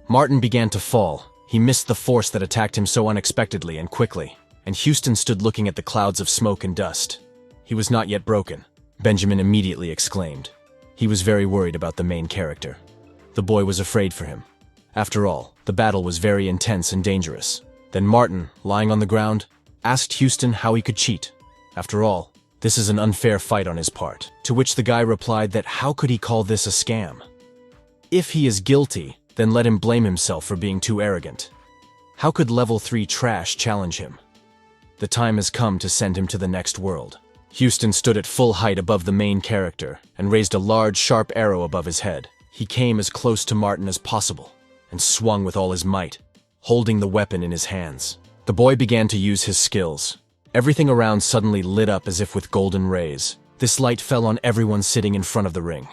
Martin began to fall. He missed the force that attacked him so unexpectedly and quickly. And Houston stood looking at the clouds of smoke and dust. He was not yet broken, Benjamin immediately exclaimed. He was very worried about the main character. The boy was afraid for him. After all, the battle was very intense and dangerous. Then Martin, lying on the ground, asked Houston how he could cheat. After all, this is an unfair fight on his part. To which the guy replied that how could he call this a scam? If he is guilty, then let him blame himself for being too arrogant. How could level 3 trash challenge him? The time has come to send him to the next world. Houston stood at full height above the main character and raised a large, sharp arrow above his head. He came as close to Martin as possible and swung with all his might, holding the weapon in his hands. The boy began to use his skills. Everything around suddenly lit up as if with golden rays. This light fell on everyone sitting in front of the ring.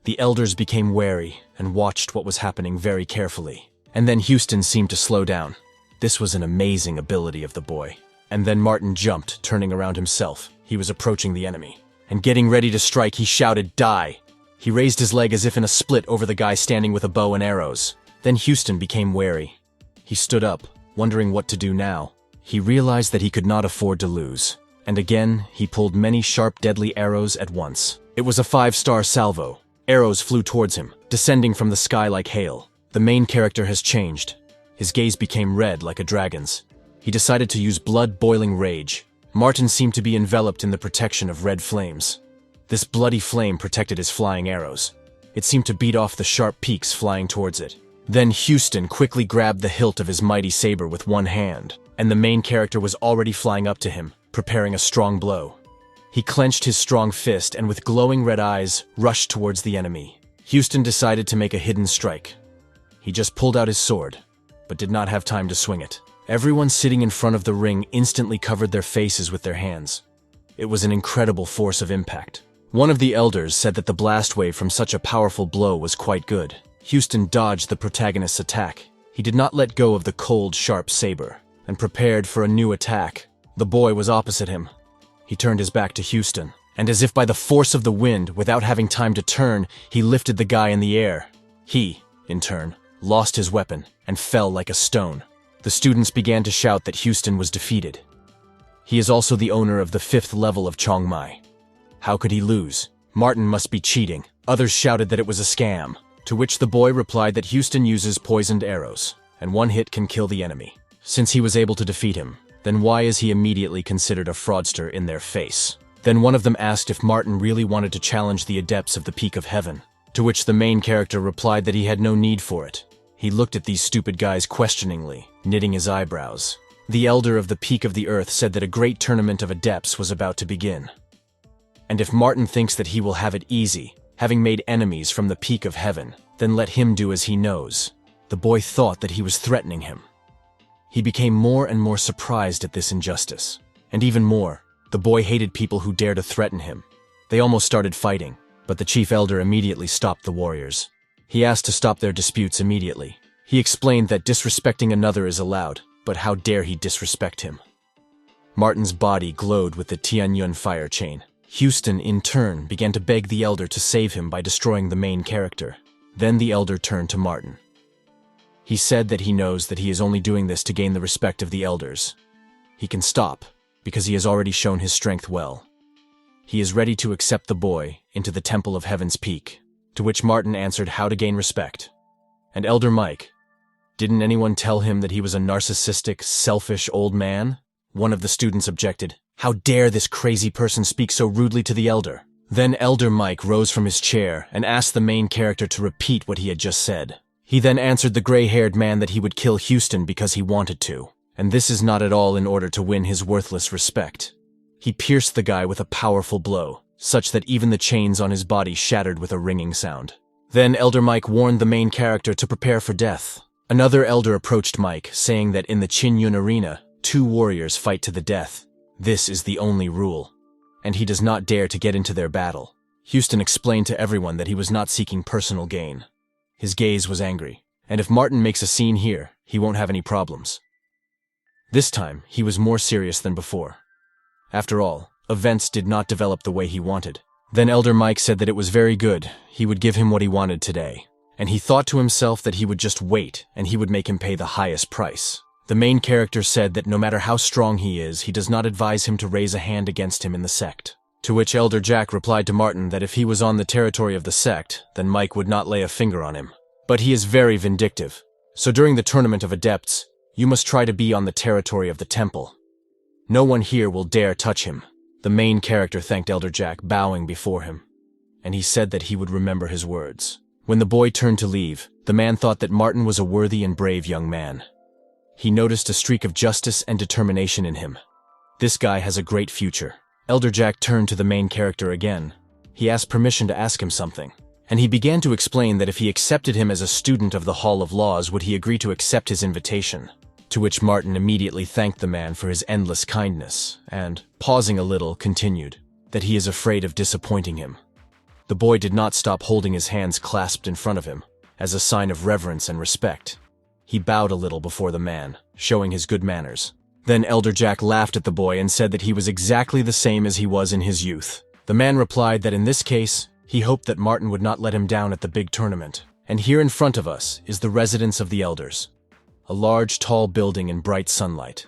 The elders became wary and watched what was happening very carefully. And then Houston seemed to slow down. This was an amazing ability of the boy. And then Martin jumped, turning around himself. He was approaching the enemy. And getting ready to strike, he shouted, "Die!" He raised his leg as if in a split over the guy standing with a bow and arrows. Then Houston became wary. He stood up, wondering what to do now. He realized that he could not afford to lose. And again, he pulled many sharp, deadly arrows at once. It was a 5-star salvo. Arrows flew towards him, descending from the sky like hail. The main character has changed. His gaze became red like a dragon's. He decided to use blood-boiling rage. Martin seemed to be enveloped in the protection of red flames. This bloody flame protected his flying arrows. It seemed to beat off the sharp peaks flying towards it. Then Houston quickly grabbed the hilt of his mighty saber with one hand, and the main character was already flying up to him, preparing a strong blow. He clenched his strong fist and with glowing red eyes, rushed towards the enemy. Houston decided to make a hidden strike. He just pulled out his sword, but did not have time to swing it. Everyone sitting in front of the ring instantly covered their faces with their hands. It was an incredible force of impact. One of the elders said that the blast wave from such a powerful blow was quite good. Houston dodged the protagonist's attack. He did not let go of the cold, sharp saber, and prepared for a new attack. The boy was opposite him. He turned his back to Houston, and as if by the force of the wind, without having time to turn, he lifted the guy in the air. He, in turn, lost his weapon and fell like a stone. The students began to shout that Houston was defeated. He is also the owner of the 5th level of Chiang Mai. How could he lose? Martin must be cheating. Others shouted that it was a scam, to which the boy replied that Houston uses poisoned arrows, and one hit can kill the enemy. Since he was able to defeat him, then why is he immediately considered a fraudster in their face? Then one of them asked if Martin really wanted to challenge the adepts of the Peak of Heaven, to which the main character replied that he had no need for it. He looked at these stupid guys questioningly, knitting his eyebrows. The elder of the Peak of the Earth said that a great tournament of adepts was about to begin. And if Martin thinks that he will have it easy, having made enemies from the Peak of Heaven, then let him do as he knows. The boy thought that he was threatening him. He became more and more surprised at this injustice. And even more, the boy hated people who dared to threaten him. They almost started fighting, but the chief elder immediately stopped the warriors. He asked to stop their disputes immediately. He explained that disrespecting another is allowed, but how dare he disrespect him? Martin's body glowed with the Tianyun fire chain. Houston, in turn, began to beg the elder to save him by destroying the main character. Then the elder turned to Martin. He said that he knows that he is only doing this to gain the respect of the elders. He can stop, because he has already shown his strength well. He is ready to accept the boy into the Temple of Heaven's Peak, to which Martin answered how to gain respect. And Elder Mike, didn't anyone tell him that he was a narcissistic, selfish old man? One of the students objected. How dare this crazy person speak so rudely to the elder? Then Elder Mike rose from his chair and asked the main character to repeat what he had just said. He then answered the gray-haired man that he would kill Houston because he wanted to, and this is not at all in order to win his worthless respect. He pierced the guy with a powerful blow, such that even the chains on his body shattered with a ringing sound. Then Elder Mike warned the main character to prepare for death. Another elder approached Mike, saying that in the Qinyun arena, 2 warriors fight to the death. This is the only rule, and he does not dare to get into their battle. Houston explained to everyone that he was not seeking personal gain. His gaze was angry, and if Martin makes a scene here, he won't have any problems. This time, he was more serious than before. After all, events did not develop the way he wanted. Then Elder Mike said that it was very good, he would give him what he wanted today. And he thought to himself that he would just wait, and he would make him pay the highest price. The main character said that no matter how strong he is, he does not advise him to raise a hand against him in the sect. To which Elder Jack replied to Martin that if he was on the territory of the sect, then Mike would not lay a finger on him. But he is very vindictive. So during the tournament of adepts, you must try to be on the territory of the temple. No one here will dare touch him. The main character thanked Elder Jack, bowing before him, and he said that he would remember his words. When the boy turned to leave, the man thought that Martin was a worthy and brave young man. He noticed a streak of justice and determination in him. This guy has a great future. Elder Jack turned to the main character again. He asked permission to ask him something, and he began to explain that if he accepted him as a student of the Hall of Laws, would he agree to accept his invitation? To which Martin immediately thanked the man for his endless kindness, and, pausing a little, continued that he is afraid of disappointing him. The boy did not stop holding his hands clasped in front of him, as a sign of reverence and respect. He bowed a little before the man, showing his good manners. Then Elder Jack laughed at the boy and said that he was exactly the same as he was in his youth. The man replied that in this case, he hoped that Martin would not let him down at the big tournament. And here in front of us is the residence of the elders. A large, tall building in bright sunlight.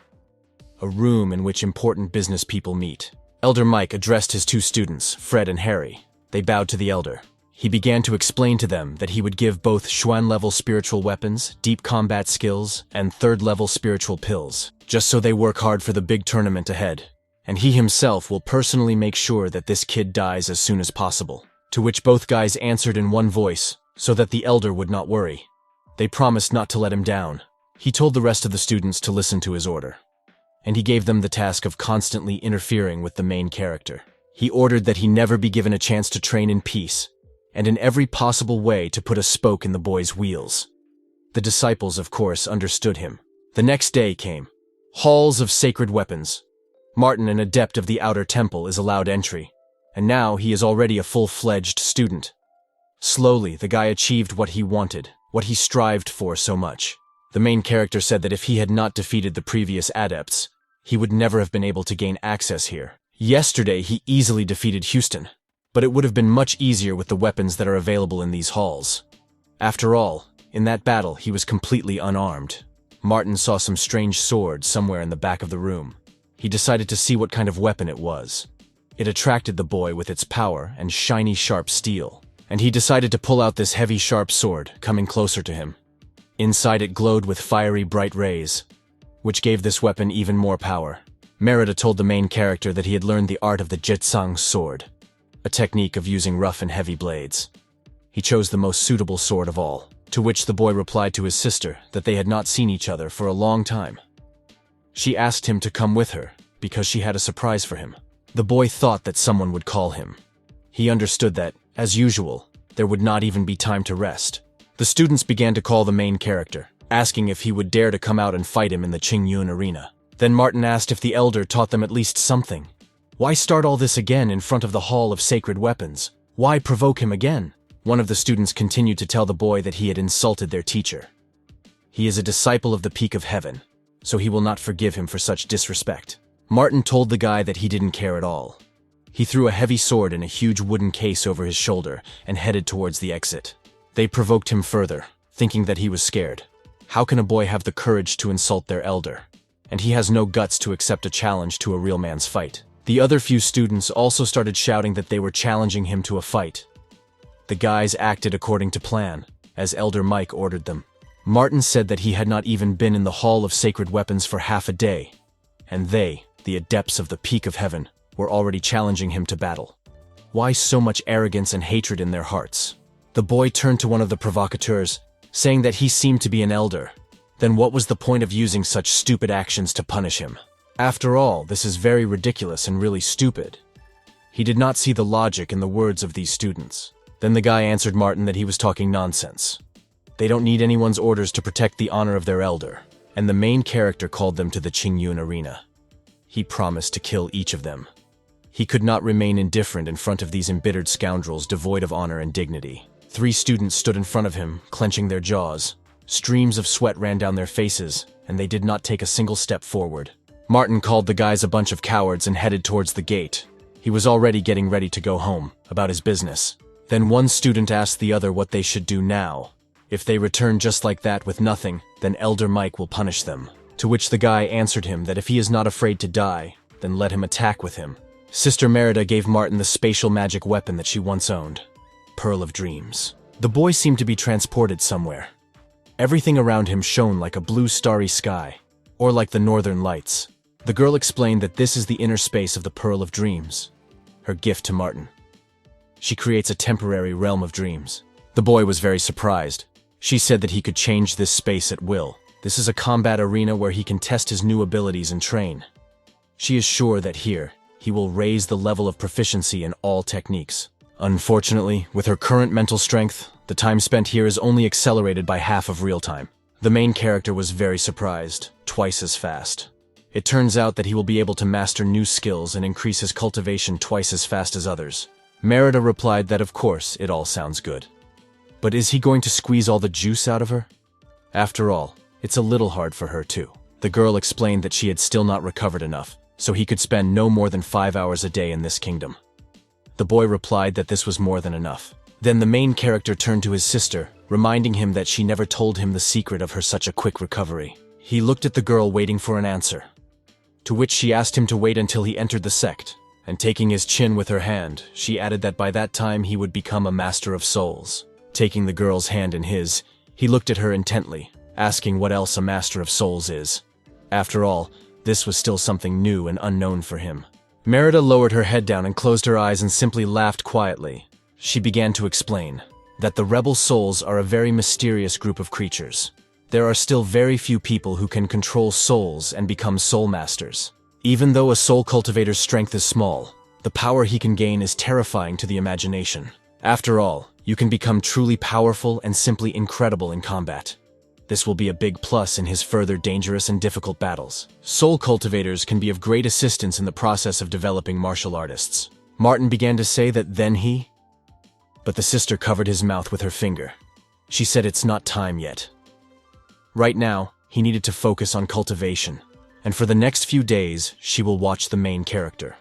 A room in which important business people meet. Elder Mike addressed his 2 students, Fred and Harry. They bowed to the elder. He began to explain to them that he would give both Xuan-level spiritual weapons, deep combat skills, and third-level spiritual pills, just so they work hard for the big tournament ahead. And he himself will personally make sure that this kid dies as soon as possible. To which both guys answered in one voice, so that the elder would not worry. They promised not to let him down. He told the rest of the students to listen to his order. And he gave them the task of constantly interfering with the main character. He ordered that he never be given a chance to train in peace, and in every possible way to put a spoke in the boy's wheels. The disciples, of course, understood him. The next day came. Halls of sacred weapons. Martin, an adept of the outer temple, is allowed entry, and now he is already a full-fledged student. Slowly, the guy achieved what he wanted, what he strived for so much. The main character said that if he had not defeated the previous adepts, he would never have been able to gain access here. Yesterday, he easily defeated Houston, but it would have been much easier with the weapons that are available in these halls. After all, in that battle, he was completely unarmed. Martin saw some strange sword somewhere in the back of the room. He decided to see what kind of weapon it was. It attracted the boy with its power and shiny sharp steel, and he decided to pull out this heavy sharp sword, coming closer to him. Inside it glowed with fiery bright rays, which gave this weapon even more power. Merida told the main character that he had learned the art of the Jitsang sword, a technique of using rough and heavy blades. He chose the most suitable sword of all, to which the boy replied to his sister that they had not seen each other for a long time. She asked him to come with her, because she had a surprise for him. The boy thought that someone would call him. He understood that, as usual, there would not even be time to rest. The students began to call the main character, asking if he would dare to come out and fight him in the Qingyun arena. Then Martin asked if the elder taught them at least something. Why start all this again in front of the Hall of Sacred Weapons? Why provoke him again? One of the students continued to tell the boy that he had insulted their teacher. He is a disciple of the Peak of Heaven, so he will not forgive him for such disrespect. Martin told the guy that he didn't care at all. He threw a heavy sword in a huge wooden case over his shoulder and headed towards the exit. They provoked him further, thinking that he was scared. How can a boy have the courage to insult their elder? And he has no guts to accept a challenge to a real man's fight. The other few students also started shouting that they were challenging him to a fight. The guys acted according to plan, as Elder Mike ordered them. Martin said that he had not even been in the Hall of Sacred Weapons for half a day, and they, the adepts of the Peak of Heaven, were already challenging him to battle. Why so much arrogance and hatred in their hearts? The boy turned to one of the provocateurs, saying that he seemed to be an elder. Then what was the point of using such stupid actions to punish him? After all, this is very ridiculous and really stupid. He did not see the logic in the words of these students. Then the guy answered Martin that he was talking nonsense. They don't need anyone's orders to protect the honor of their elder, and the main character called them to the Qingyun arena. He promised to kill each of them. He could not remain indifferent in front of these embittered scoundrels devoid of honor and dignity. 3 students stood in front of him, clenching their jaws. Streams of sweat ran down their faces, and they did not take a single step forward. Martin called the guys a bunch of cowards and headed towards the gate. He was already getting ready to go home, about his business. Then one student asked the other what they should do now. If they return just like that with nothing, then Elder Mike will punish them. To which the guy answered him that if he is not afraid to die, then let him attack with him. Sister Merida gave Martin the spatial magic weapon that she once owned. Pearl of Dreams. The boy seemed to be transported somewhere. Everything around him shone like a blue starry sky, or like the northern lights. The girl explained that this is the inner space of the Pearl of Dreams, her gift to Martin. She creates a temporary realm of dreams. The boy was very surprised. She said that he could change this space at will. This is a combat arena where he can test his new abilities and train. She is sure that here, he will raise the level of proficiency in all techniques. Unfortunately, with her current mental strength, the time spent here is only accelerated by half of real time. The main character was very surprised, twice as fast. It turns out that he will be able to master new skills and increase his cultivation twice as fast as others. Merida replied that of course it all sounds good. But is he going to squeeze all the juice out of her? After all, it's a little hard for her too. The girl explained that she had still not recovered enough, so he could spend no more than 5 hours a day in this kingdom. The boy replied that this was more than enough. Then the main character turned to his sister, reminding him that she never told him the secret of her such a quick recovery. He looked at the girl waiting for an answer, to which she asked him to wait until he entered the sect, And taking his chin with her hand, she added that by that time he would become a master of souls. Taking the girl's hand in his, he looked at her intently, asking what else a master of souls is. After all, this was still something new and unknown for him. Merida lowered her head down and closed her eyes and simply laughed quietly. She began to explain that the rebel souls are a very mysterious group of creatures. There are still very few people who can control souls and become soul masters. Even though a soul cultivator's strength is small, the power he can gain is terrifying to the imagination. After all, you can become truly powerful and simply incredible in combat. This will be a big plus in his further dangerous and difficult battles. Soul cultivators can be of great assistance in the process of developing martial artists. Martin began to say that then he... But the sister covered his mouth with her finger. She said it's not time yet. Right now, he needed to focus on cultivation, and for the next few days, she will watch the main character.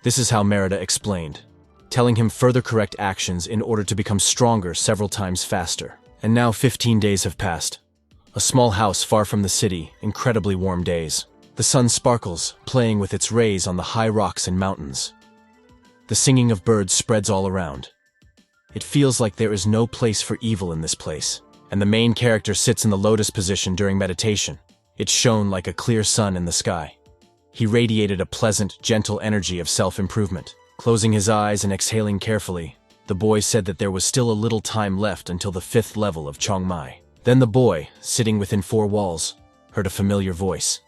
This is how Merida explained, telling him further correct actions in order to become stronger several times faster. And now 15 days have passed. A small house far from the city, incredibly warm days. The sun sparkles, playing with its rays on the high rocks and mountains. The singing of birds spreads all around. It feels like there is no place for evil in this place. And the main character sits in the lotus position during meditation. It shone like a clear sun in the sky. He radiated a pleasant, gentle energy of self-improvement. Closing his eyes and exhaling carefully, the boy said that there was still a little time left until the 5th level of Chong Mai. Then the boy, sitting within 4 walls, heard a familiar voice.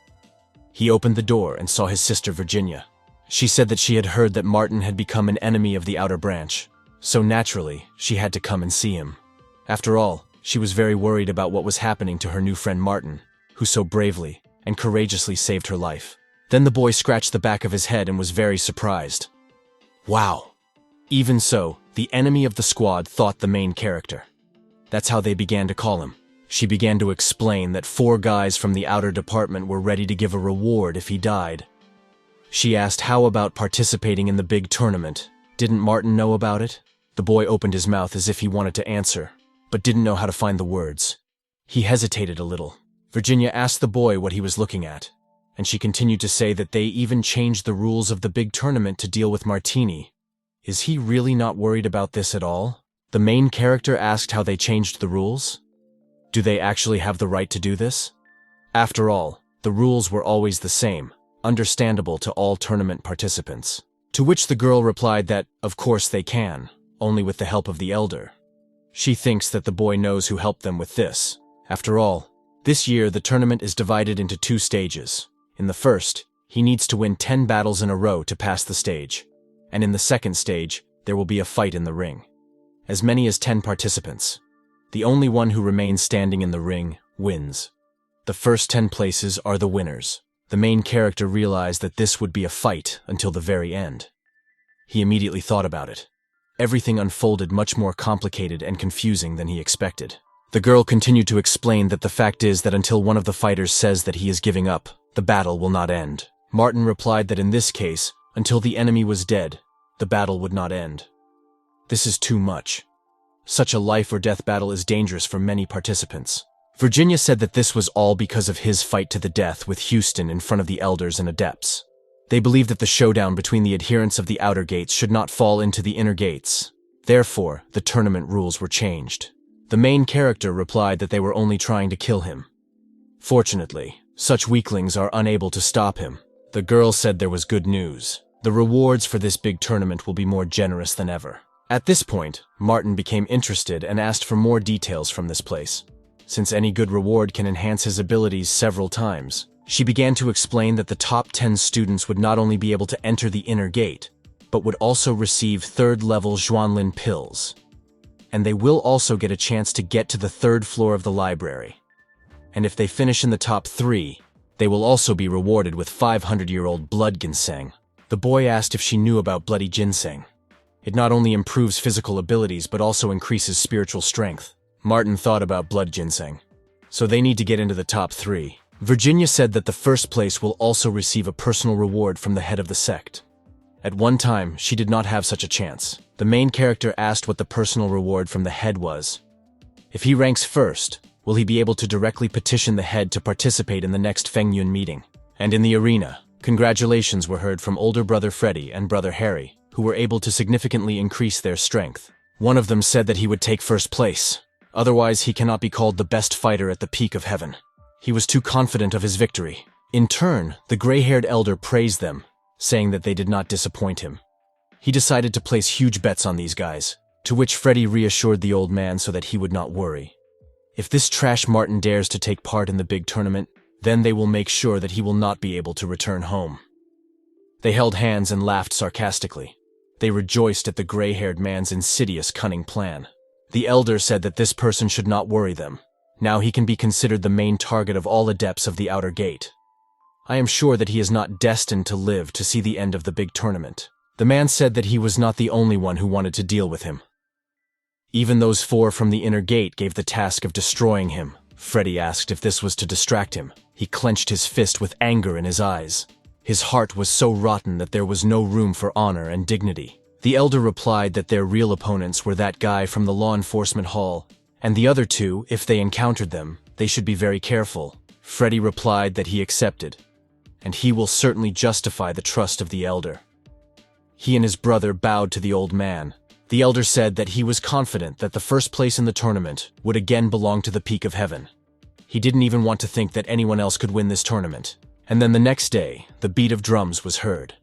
He opened the door and saw his sister Virginia. She said that she had heard that Martin had become an enemy of the outer branch, so naturally, she had to come and see him. After all, she was very worried about what was happening to her new friend Martin, who so bravely and courageously saved her life. Then the boy scratched the back of his head and was very surprised. Wow! Even so, the enemy of the squad thought the main character. That's how they began to call him. She began to explain that 4 guys from the outer department were ready to give a reward if he died. She asked how about participating in the big tournament. Didn't Martin know about it? The boy opened his mouth as if he wanted to answer, but didn't know how to find the words. He hesitated a little. Virginia asked the boy what he was looking at, and she continued to say that they even changed the rules of the big tournament to deal with Martini. Is he really not worried about this at all? The main character asked how they changed the rules. Do they actually have the right to do this? After all, the rules were always the same, understandable to all tournament participants. To which the girl replied that, of course they can, only with the help of the elder. She thinks that the boy knows who helped them with this. After all, this year the tournament is divided into 2 stages. In the first, he needs to win 10 battles in a row to pass the stage. And in the second stage, there will be a fight in the ring. As many as 10 participants. The only one who remains standing in the ring wins. The first 10 places are the winners. The main character realized that this would be a fight until the very end. He immediately thought about it. Everything unfolded much more complicated and confusing than he expected. The girl continued to explain that the fact is that until one of the fighters says that he is giving up, the battle will not end. Martin replied that in this case, until the enemy was dead, the battle would not end. This is too much. Such a life or death battle is dangerous for many participants. Virginia said that this was all because of his fight to the death with Houston in front of the elders and adepts. They believed that the showdown between the adherents of the outer gates should not fall into the inner gates. Therefore, the tournament rules were changed. The main character replied that they were only trying to kill him. Fortunately, such weaklings are unable to stop him. The girl said there was good news. The rewards for this big tournament will be more generous than ever. At this point, Martin became interested and asked for more details from this place. Since any good reward can enhance his abilities several times, she began to explain that the top 10 students would not only be able to enter the inner gate, but would also receive 3rd-level Xuanlin pills. And they will also get a chance to get to the 3rd floor of the library. And if they finish in the top 3, they will also be rewarded with 500-year-old blood ginseng. The boy asked if she knew about bloody ginseng. It not only improves physical abilities but also increases spiritual strength. Martin thought about blood ginseng. So they need to get into the top 3. Virginia said that the first place will also receive a personal reward from the head of the sect. At one time, she did not have such a chance. The main character asked what the personal reward from the head was. If he ranks first, will he be able to directly petition the head to participate in the next Fengyun meeting? And in the arena, Congratulations were heard from older brother Freddy and brother Harry, who were able to significantly increase their strength. One of them said that he would take first place. Otherwise, he cannot be called the best fighter at the peak of heaven. He was too confident of his victory. In turn, the gray-haired elder praised them, saying that they did not disappoint him. He decided to place huge bets on these guys, to which Freddy reassured the old man so that he would not worry. If this trash Martin dares to take part in the big tournament, then they will make sure that he will not be able to return home. They held hands and laughed sarcastically. They rejoiced at the gray-haired man's insidious, cunning plan. The elder said that this person should not worry them. Now he can be considered the main target of all adepts of the outer gate. I am sure that he is not destined to live to see the end of the big tournament. The man said that he was not the only one who wanted to deal with him. Even those 4 from the inner gate gave the task of destroying him. Freddy asked if this was to distract him. He clenched his fist with anger in his eyes. His heart was so rotten that there was no room for honor and dignity. The elder replied that their real opponents were that guy from the law enforcement hall, and the other 2, if they encountered them, they should be very careful. Freddy replied that he accepted, and he will certainly justify the trust of the elder. He and his brother bowed to the old man. The elder said that he was confident that the first place in the tournament would again belong to the peak of heaven. He didn't even want to think that anyone else could win this tournament. And then the next day, the beat of drums was heard.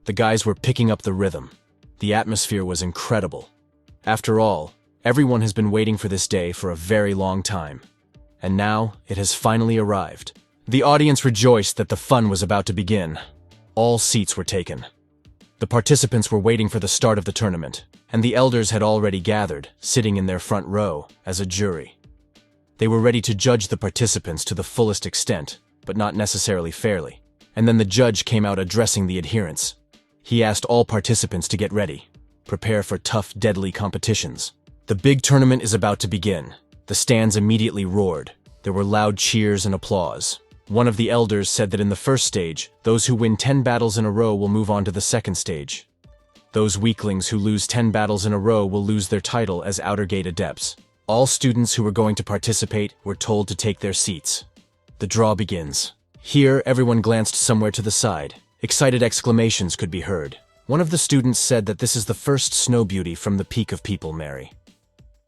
The guys were picking up the rhythm. The atmosphere was incredible. After all, everyone has been waiting for this day for a very long time. And now, it has finally arrived. The audience rejoiced that the fun was about to begin. All seats were taken. The participants were waiting for the start of the tournament, and the elders had already gathered, sitting in their front row, as a jury. They were ready to judge the participants to the fullest extent, but not necessarily fairly. And then the judge came out addressing the adherents. He asked all participants to get ready. Prepare for tough, deadly competitions. The big tournament is about to begin. The stands immediately roared. There were loud cheers and applause. One of the elders said that in the first stage, those who win 10 battles in a row will move on to the second stage. Those weaklings who lose 10 battles in a row will lose their title as Outer Gate Adepts. All students who were going to participate were told to take their seats. The draw begins. Here, everyone glanced somewhere to the side. Excited exclamations could be heard. One of the students said that this is the first snow beauty from the Peak of People, Mary.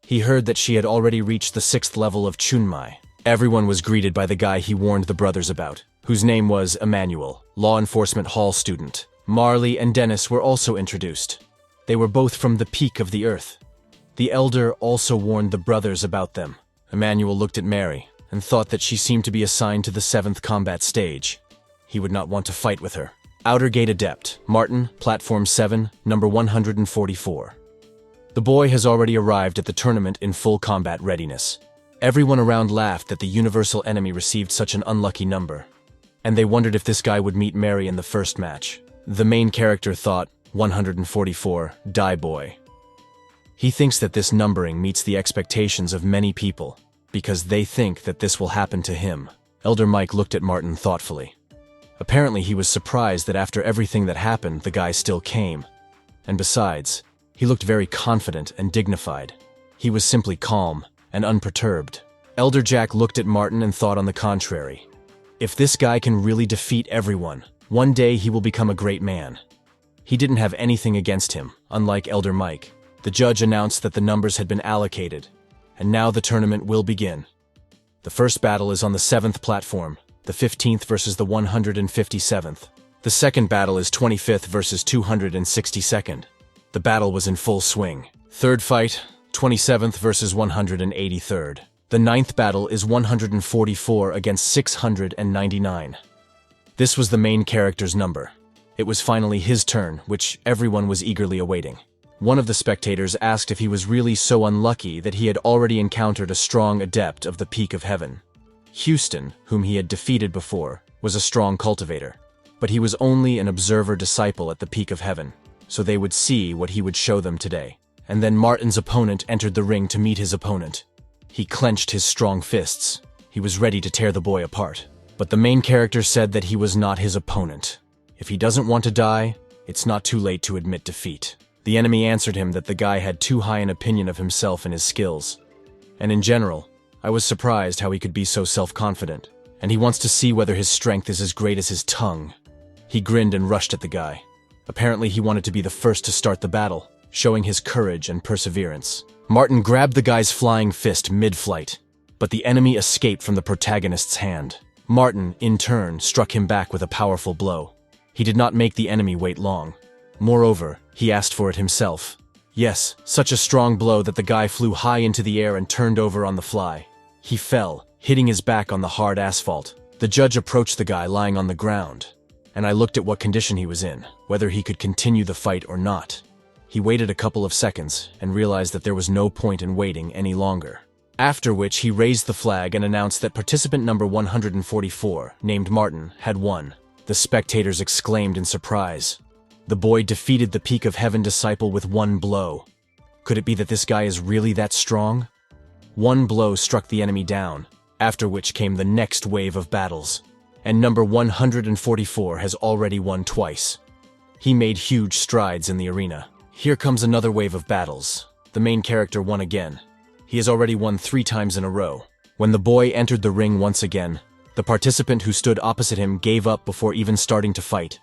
He heard that she had already reached the 6th level of Chunmai. Everyone was greeted by the guy he warned the brothers about, whose name was Emmanuel, law enforcement hall student. Marley and Dennis were also introduced. They were both from the peak of the earth. The elder also warned the brothers about them. Emmanuel looked at Mary and thought that she seemed to be assigned to the 7th combat stage. He would not want to fight with her. Outer Gate Adept, Martin, Platform 7, number 144. The boy has already arrived at the tournament in full combat readiness. Everyone around laughed that the universal enemy received such an unlucky number, and they wondered if this guy would meet Mary in the first match. The main character thought, 144, die boy. He thinks that this numbering meets the expectations of many people, because they think that this will happen to him. Elder Mike looked at Martin thoughtfully. Apparently he was surprised that after everything that happened, the guy still came. And besides, he looked very confident and dignified. He was simply calm and unperturbed. Elder Jack looked at Martin and thought on the contrary. If this guy can really defeat everyone, one day he will become a great man. He didn't have anything against him, unlike Elder Mike. The judge announced that the numbers had been allocated, and now the tournament will begin. The first battle is on the 7th platform, the 15th versus the 157th. The second battle is 25th versus 262nd. The battle was in full swing. Third fight, 27th versus 183rd. The 9th battle is 144 against 699. This was the main character's number. It was finally his turn, which everyone was eagerly awaiting. One of the spectators asked if he was really so unlucky that he had already encountered a strong adept of the Peak of Heaven. Houston, whom he had defeated before, was a strong cultivator, but he was only an observer disciple at the Peak of Heaven, so they would see what he would show them today. And then Martin's opponent entered the ring to meet his opponent. He clenched his strong fists. He was ready to tear the boy apart. But the main character said that he was not his opponent. If he doesn't want to die, it's not too late to admit defeat. The enemy answered him that the guy had too high an opinion of himself and his skills. And in general, I was surprised how he could be so self-confident. And he wants to see whether his strength is as great as his tongue. He grinned and rushed at the guy. Apparently he wanted to be the first to start the battle, showing his courage and perseverance. Martin grabbed the guy's flying fist mid-flight, but the enemy escaped from the protagonist's hand. Martin, in turn, struck him back with a powerful blow. He did not make the enemy wait long. Moreover, he asked for it himself. Yes, such a strong blow that the guy flew high into the air and turned over on the fly. He fell, hitting his back on the hard asphalt. The judge approached the guy lying on the ground, and I looked at what condition he was in, whether he could continue the fight or not. He waited a couple of seconds and realized that there was no point in waiting any longer. After which he raised the flag and announced that participant number 144, named Martin, had won. The spectators exclaimed in surprise. The boy defeated the Peak of Heaven disciple with one blow. Could it be that this guy is really that strong? One blow struck the enemy down, after which came the next wave of battles. And number 144 has already won twice. He made huge strides in the arena. Here comes another wave of battles. The main character won again. He has already won 3 times in a row. When the boy entered the ring once again, the participant who stood opposite him gave up before even starting to fight.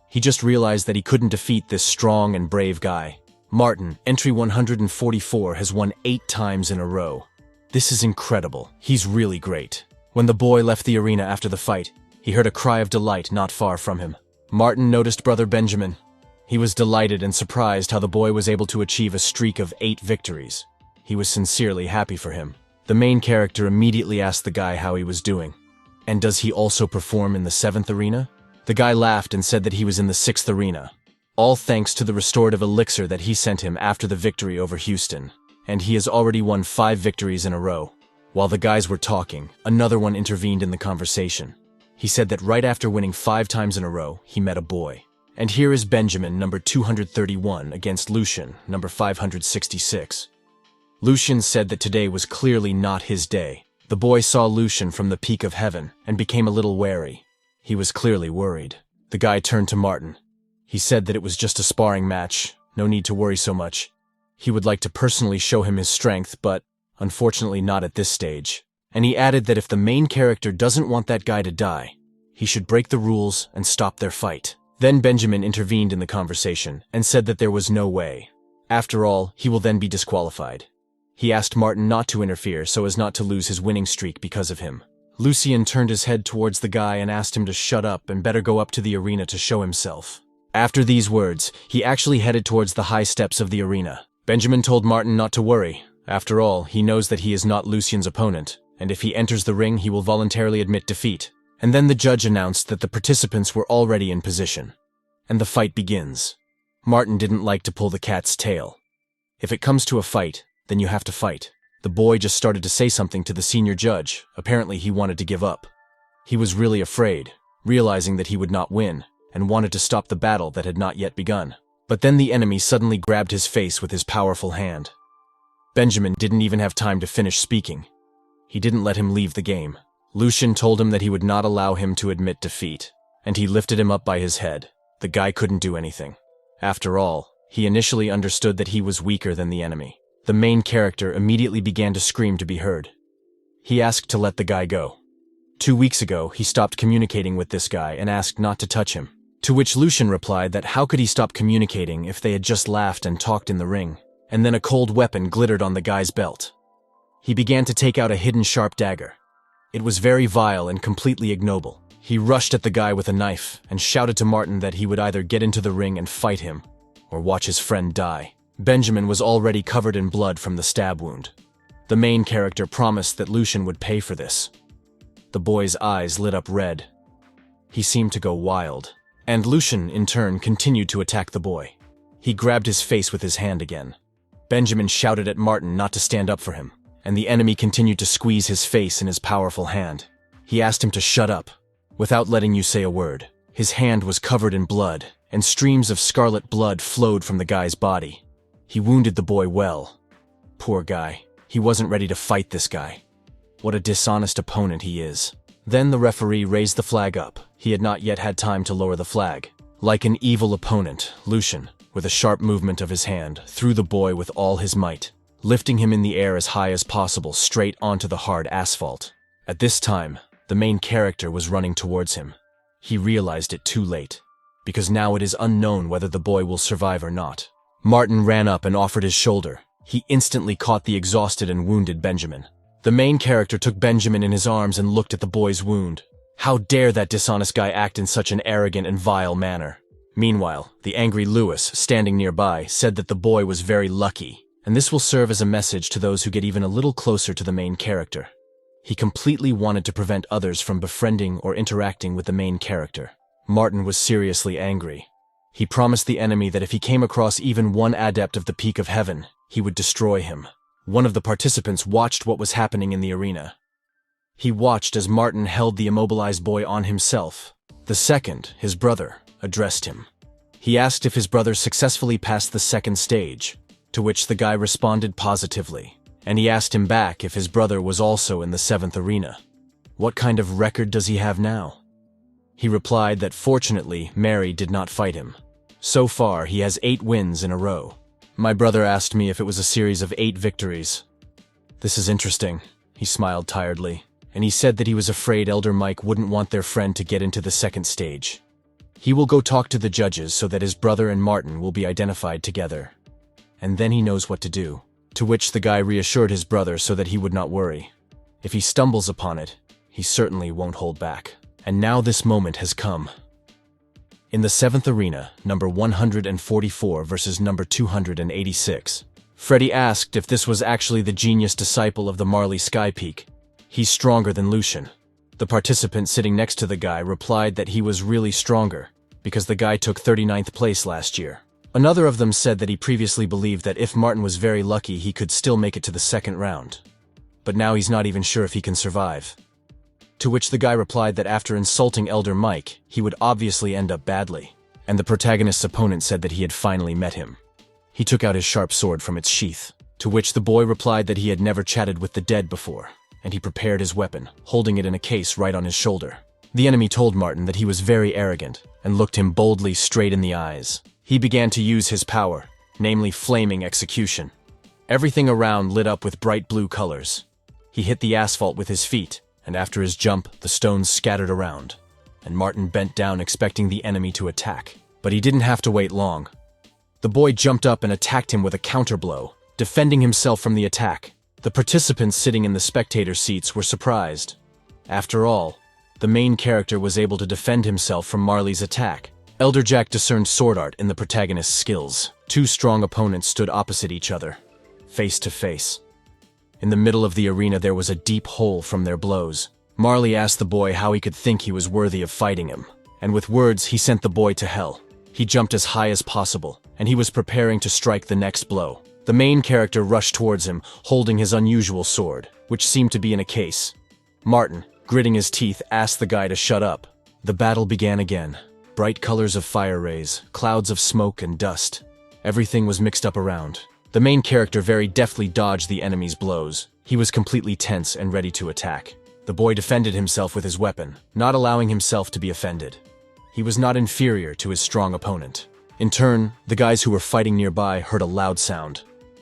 He just realized that he couldn't defeat this strong and brave guy. Martin, entry 144, has won 8 times in a row. This is incredible. He's really great. When the boy left the arena after the fight, he heard a cry of delight not far from him. Martin noticed brother Benjamin. He was delighted and surprised how the boy was able to achieve a streak of 8 victories. He was sincerely happy for him. The main character immediately asked the guy how he was doing. And does he also perform in the 7th arena? The guy laughed and said that he was in the 6th arena. All thanks to the restorative elixir that he sent him after the victory over Houston. And he has already won 5 victories in a row. While the guys were talking, another one intervened in the conversation. He said that right after winning 5 times in a row, he met a boy. And here is Benjamin, number 231, against Lucian, number 566. Lucian said that today was clearly not his day. The boy saw Lucian from the Peak of Heaven and became a little wary. He was clearly worried. The guy turned to Martin. He said that it was just a sparring match, no need to worry so much. He would like to personally show him his strength, but unfortunately not at this stage. And he added that if the main character doesn't want that guy to die, he should break the rules and stop their fight. Then Benjamin intervened in the conversation and said that there was no way. After all, he will then be disqualified. He asked Martin not to interfere so as not to lose his winning streak because of him. Lucian turned his head towards the guy and asked him to shut up and better go up to the arena to show himself. After these words, he actually headed towards the high steps of the arena. Benjamin told Martin not to worry. After all, he knows that he is not Lucian's opponent, and if he enters the ring, he will voluntarily admit defeat. And then the judge announced that the participants were already in position. And the fight begins. Martin didn't like to pull the cat's tail. If it comes to a fight, then you have to fight. The boy just started to say something to the senior judge. Apparently he wanted to give up. He was really afraid, realizing that he would not win, and wanted to stop the battle that had not yet begun. But then the enemy suddenly grabbed his face with his powerful hand. Benjamin didn't even have time to finish speaking. He didn't let him leave the game. Lucian told him that he would not allow him to admit defeat, and he lifted him up by his head. The guy couldn't do anything. After all, he initially understood that he was weaker than the enemy. The main character immediately began to scream to be heard. He asked to let the guy go. 2 weeks ago, he stopped communicating with this guy and asked not to touch him. To which Lucian replied that how could he stop communicating if they had just laughed and talked in the ring? And then a cold weapon glittered on the guy's belt. He began to take out a hidden sharp dagger. It was very vile and completely ignoble. He rushed at the guy with a knife and shouted to Martin that he would either get into the ring and fight him or watch his friend die. Benjamin was already covered in blood from the stab wound. The main character promised that Lucian would pay for this. The boy's eyes lit up red. He seemed to go wild. And Lucian, in turn, continued to attack the boy. He grabbed his face with his hand again. Benjamin shouted at Martin not to stand up for him, and the enemy continued to squeeze his face in his powerful hand. He asked him to shut up, without letting you say a word. His hand was covered in blood, and streams of scarlet blood flowed from the guy's body. He wounded the boy well. Poor guy. He wasn't ready to fight this guy. What a dishonest opponent he is. Then the referee raised the flag up. He had not yet had time to lower the flag. Like an evil opponent, Lucian, with a sharp movement of his hand, threw the boy with all his might, lifting him in the air as high as possible straight onto the hard asphalt. At this time, the main character was running towards him. He realized it too late. because now it is unknown whether the boy will survive or not. Martin ran up and offered his shoulder. He instantly caught the exhausted and wounded Benjamin. The main character took Benjamin in his arms and looked at the boy's wound. How dare that dishonest guy act in such an arrogant and vile manner? Meanwhile, the angry Lewis, standing nearby, said that the boy was very lucky, and this will serve as a message to those who get even a little closer to the main character. He completely wanted to prevent others from befriending or interacting with the main character. Martin was seriously angry. He promised the enemy that if he came across even one adept of the Peak of Heaven, he would destroy him. One of the participants watched what was happening in the arena. He watched as Martin held the immobilized boy on himself. The second, his brother, addressed him. He asked if his brother successfully passed the second stage, to which the guy responded positively, and he asked him back if his brother was also in the 7th arena. What kind of record does he have now? He replied that fortunately, Mary did not fight him. So far, he has 8 wins in a row. My brother asked me if it was a series of 8 victories. This is interesting, he smiled tiredly, and he said that he was afraid Elder Mike wouldn't want their friend to get into the second stage. He will go talk to the judges so that his brother and Martin will be identified together. And then he knows what to do. To which the guy reassured his brother so that he would not worry. If he stumbles upon it, he certainly won't hold back. And now this moment has come. In the 7th arena, number 144 versus number 286, Freddy asked if this was actually the genius disciple of the Marley Skypeak. He's stronger than Lucian. The participant sitting next to the guy replied that he was really stronger, because the guy took 39th place last year. Another of them said that he previously believed that if Martin was very lucky he could still make it to the second round. But now he's not even sure if he can survive. To which the guy replied that after insulting Elder Mike, he would obviously end up badly, and the protagonist's opponent said that he had finally met him. He took out his sharp sword from its sheath, to which the boy replied that he had never chatted with the dead before, and he prepared his weapon, holding it in a case right on his shoulder. The enemy told Martin that he was very arrogant, and looked him boldly straight in the eyes. He began to use his power, namely flaming execution. Everything around lit up with bright blue colors. He hit the asphalt with his feet, and after his jump, the stones scattered around, and Martin bent down expecting the enemy to attack. But he didn't have to wait long. The boy jumped up and attacked him with a counterblow, defending himself from the attack. The participants sitting in the spectator seats were surprised. After all, the main character was able to defend himself from Marley's attack. Elder Jack discerned sword art in the protagonist's skills. 2 strong opponents stood opposite each other, face to face. In the middle of the arena there was a deep hole from their blows. Marley asked the boy how he could think he was worthy of fighting him, and with words he sent the boy to hell. He jumped as high as possible, and he was preparing to strike the next blow. The main character rushed towards him, holding his unusual sword, which seemed to be in a case. Martin, gritting his teeth, asked the guy to shut up. The battle began again. Bright colors of fire rays, clouds of smoke and dust. Everything was mixed up around. The main character very deftly dodged the enemy's blows. He was completely tense and ready to attack. The boy defended himself with his weapon, not allowing himself to be offended. He was not inferior to his strong opponent. In turn, the guys who were fighting nearby heard a loud sound,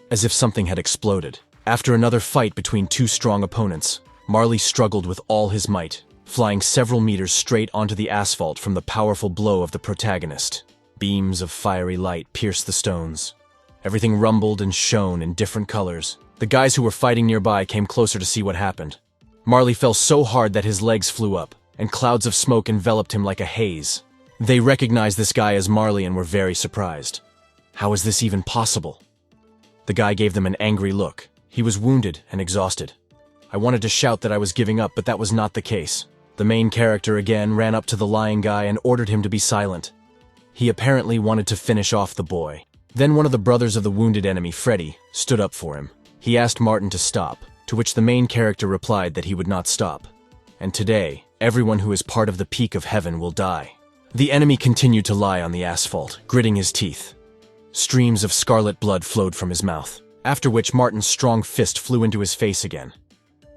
as if something had exploded. After another fight between 2 strong opponents, Marley struggled with all his might, flying several meters straight onto the asphalt from the powerful blow of the protagonist. Beams of fiery light pierced the stones. Everything rumbled and shone in different colors. The guys who were fighting nearby came closer to see what happened. Marley fell so hard that his legs flew up, and clouds of smoke enveloped him like a haze. They recognized this guy as Marley and were very surprised. How is this even possible? The guy gave them an angry look. He was wounded and exhausted. I wanted to shout that I was giving up, but that was not the case. The main character again ran up to the lying guy and ordered him to be silent. He apparently wanted to finish off the boy. Then one of the brothers of the wounded enemy, Freddy, stood up for him. He asked Martin to stop, to which the main character replied that he would not stop. And today, everyone who is part of the Peak of Heaven will die. The enemy continued to lie on the asphalt, gritting his teeth. Streams of scarlet blood flowed from his mouth, after which Martin's strong fist flew into his face again.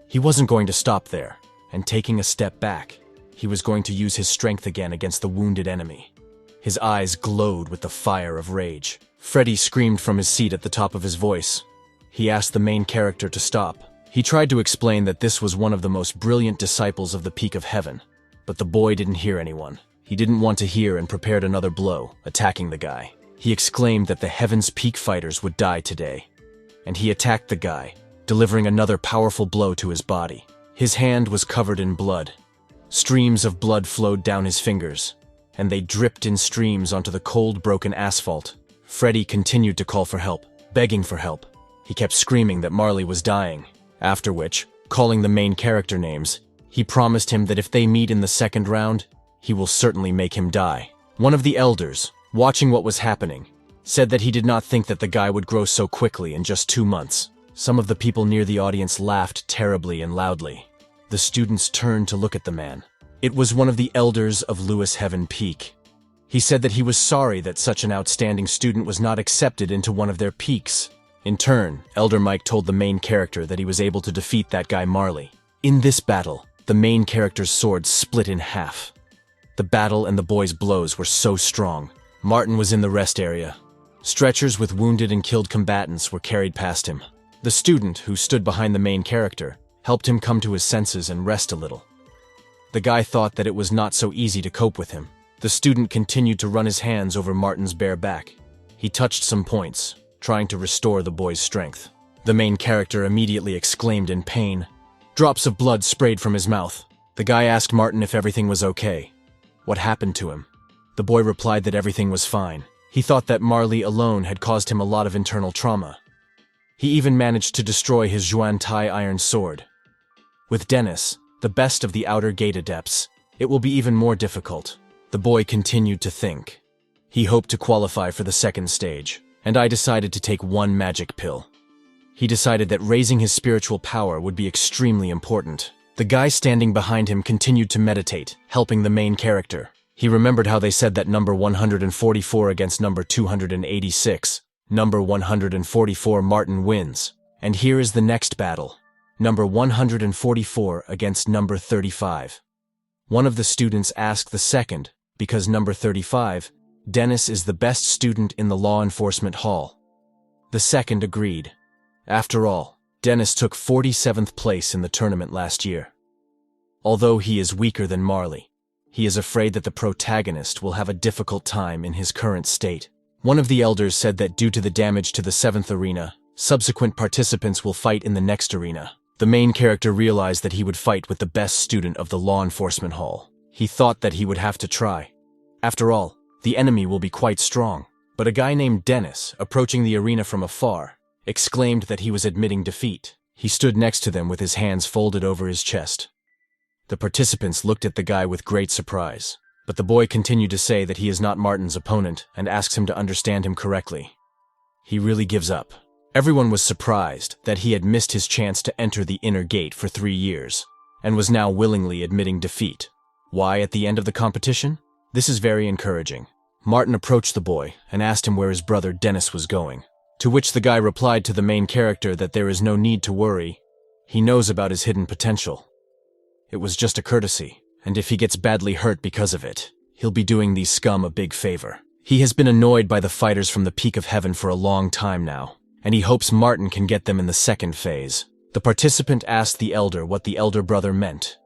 He wasn't going to stop there, and taking a step back, he was going to use his strength again against the wounded enemy. His eyes glowed with the fire of rage. Freddy screamed from his seat at the top of his voice. He asked the main character to stop. He tried to explain that this was one of the most brilliant disciples of the Peak of Heaven, but the boy didn't hear anyone. He didn't want to hear and prepared another blow, attacking the guy. He exclaimed that the Heaven's Peak fighters would die today. And he attacked the guy, delivering another powerful blow to his body. His hand was covered in blood. Streams of blood flowed down his fingers, and they dripped in streams onto the cold, broken asphalt. Freddy continued to call for help, begging for help. He kept screaming that Marley was dying, after which, calling the main character names, he promised him that if they meet in the second round, he will certainly make him die. One of the elders, watching what was happening, said that he did not think that the guy would grow so quickly in just 2 months. Some of the people near the audience laughed terribly and loudly. The students turned to look at the man. It was one of the elders of Lewis Heaven Peak. He said that he was sorry that such an outstanding student was not accepted into one of their peaks. In turn, Elder Mike told the main character that he was able to defeat that guy Marley. In this battle, the main character's sword split in half. The battle and the boy's blows were so strong. Martin was in the rest area. Stretchers with wounded and killed combatants were carried past him. The student, who stood behind the main character, helped him come to his senses and rest a little. The guy thought that it was not so easy to cope with him. The student continued to run his hands over Martin's bare back. He touched some points, trying to restore the boy's strength. The main character immediately exclaimed in pain. Drops of blood sprayed from his mouth. The guy asked Martin if everything was okay. What happened to him? The boy replied that everything was fine. He thought that Marley alone had caused him a lot of internal trauma. He even managed to destroy his Yuan Tai iron sword. With Dennis, the best of the outer gate adepts, it will be even more difficult. The boy continued to think. He hoped to qualify for the second stage, and I decided to take one magic pill. He decided that raising his spiritual power would be extremely important. The guy standing behind him continued to meditate, helping the main character. He remembered how they said that number 144 against number 286. Number 144 Martin wins. And here is the next battle. Number 144 against number 35. One of the students asked the second, because number 35, Dennis is the best student in the law enforcement hall. The second agreed. After all, Dennis took 47th place in the tournament last year. Although he is weaker than Marley, he is afraid that the protagonist will have a difficult time in his current state. One of the elders said that due to the damage to the 7th arena, subsequent participants will fight in the next arena. The main character realized that he would fight with the best student of the law enforcement hall. He thought that he would have to try. After all, the enemy will be quite strong. But a guy named Dennis, approaching the arena from afar, exclaimed that he was admitting defeat. He stood next to them with his hands folded over his chest. The participants looked at the guy with great surprise, but the boy continued to say that he is not Martin's opponent and asks him to understand him correctly. He really gives up. Everyone was surprised that he had missed his chance to enter the inner gate for 3 years, and was now willingly admitting defeat. Why at the end of the competition? This is very encouraging. Martin approached the boy and asked him where his brother Dennis was going, to which the guy replied to the main character that there is no need to worry. He knows about his hidden potential. It was just a courtesy, and if he gets badly hurt because of it, he'll be doing these scum a big favor. He has been annoyed by the fighters from the Peak of Heaven for a long time now, and he hopes Martin can get them in the second phase. The participant asked the elder what the elder brother meant.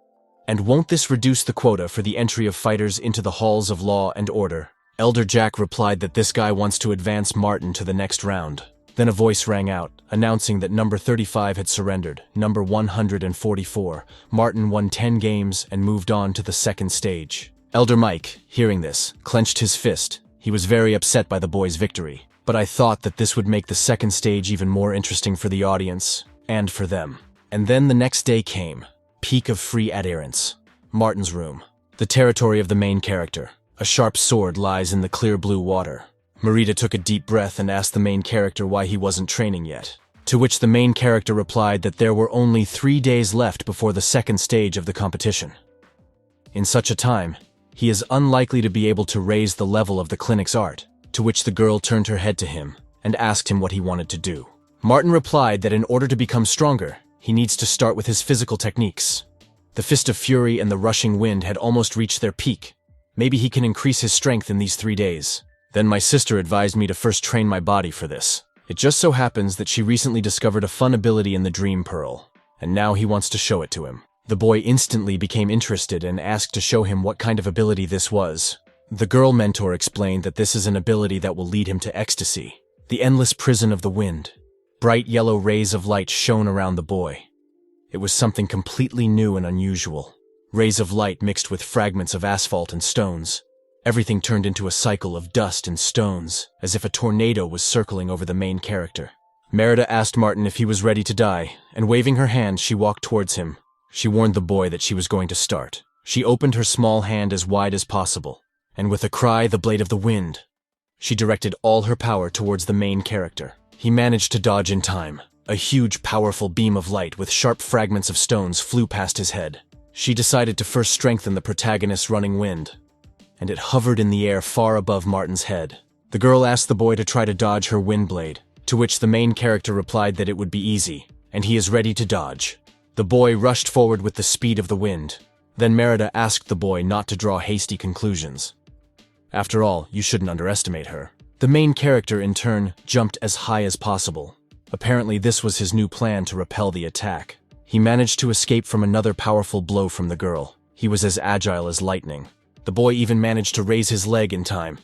And won't this reduce the quota for the entry of fighters into the halls of law and order? Elder Jack replied that this guy wants to advance Martin to the next round. Then a voice rang out, announcing that number 35 had surrendered, number 144. Martin won 10 games and moved on to the second stage. Elder Mike, hearing this, clenched his fist. He was very upset by the boy's victory. But I thought that this would make the second stage even more interesting for the audience, and for them. And then the next day came. Peak of Free Adherence. Martin's room. The territory of the main character. A sharp sword lies in the clear blue water. Marita took a deep breath and asked the main character why he wasn't training yet. To which the main character replied that there were only 3 days left before the second stage of the competition. In such a time, he is unlikely to be able to raise the level of the clinic's art. To which the girl turned her head to him and asked him what he wanted to do. Martin replied that in order to become stronger, he needs to start with his physical techniques. The Fist of Fury and the Rushing Wind had almost reached their peak. Maybe he can increase his strength in these 3 days. Then my sister advised me to first train my body for this. It just so happens that she recently discovered a fun ability in the Dream Pearl, and now he wants to show it to him. The boy instantly became interested and asked to show him what kind of ability this was. The girl mentor explained that this is an ability that will lead him to ecstasy, the endless prison of the wind. Bright yellow rays of light shone around the boy. It was something completely new and unusual. Rays of light mixed with fragments of asphalt and stones. Everything turned into a cycle of dust and stones, as if a tornado was circling over the main character. Merida asked Martin if he was ready to die, and waving her hand, she walked towards him. She warned the boy that she was going to start. She opened her small hand as wide as possible, and with a cry, the blade of the wind, she directed all her power towards the main character. He managed to dodge in time. A huge, powerful beam of light with sharp fragments of stones flew past his head. She decided to first strengthen the protagonist's running wind, and it hovered in the air far above Martin's head. The girl asked the boy to try to dodge her wind blade, to which the main character replied that it would be easy, and he is ready to dodge. The boy rushed forward with the speed of the wind. Then Merida asked the boy not to draw hasty conclusions. After all, you shouldn't underestimate her. The main character, in turn, jumped as high as possible. Apparently, this was his new plan to repel the attack. He managed to escape from another powerful blow from the girl. He was as agile as lightning. The boy even managed to raise his leg in time.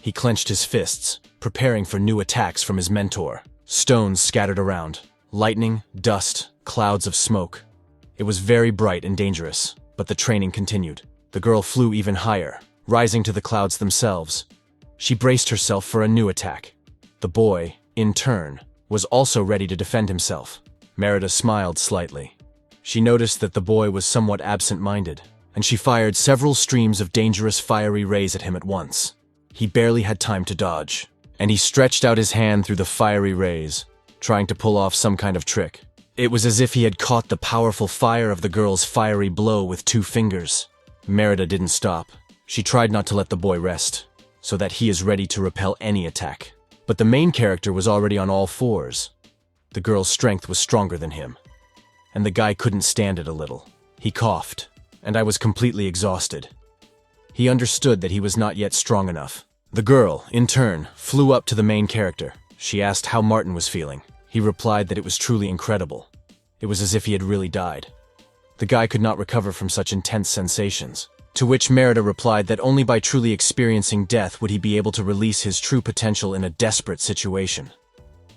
He clenched his fists, preparing for new attacks from his mentor. Stones scattered around. Lightning, dust, clouds of smoke. It was very bright and dangerous, but the training continued. The girl flew even higher, rising to the clouds themselves. She braced herself for a new attack. The boy, in turn, was also ready to defend himself. Merida smiled slightly. She noticed that the boy was somewhat absent-minded, and she fired several streams of dangerous fiery rays at him at once. He barely had time to dodge, and he stretched out his hand through the fiery rays, trying to pull off some kind of trick. It was as if he had caught the powerful fire of the girl's fiery blow with 2 fingers. Merida didn't stop. She tried not to let the boy rest, so that he is ready to repel any attack. But the main character was already on all fours. The girl's strength was stronger than him, and the guy couldn't stand it a little. He coughed, and I was completely exhausted. He understood that he was not yet strong enough. The girl, in turn, flew up to the main character. She asked how Martin was feeling. He replied that it was truly incredible. It was as if he had really died. The guy could not recover from such intense sensations. To which Merida replied that only by truly experiencing death would he be able to release his true potential in a desperate situation.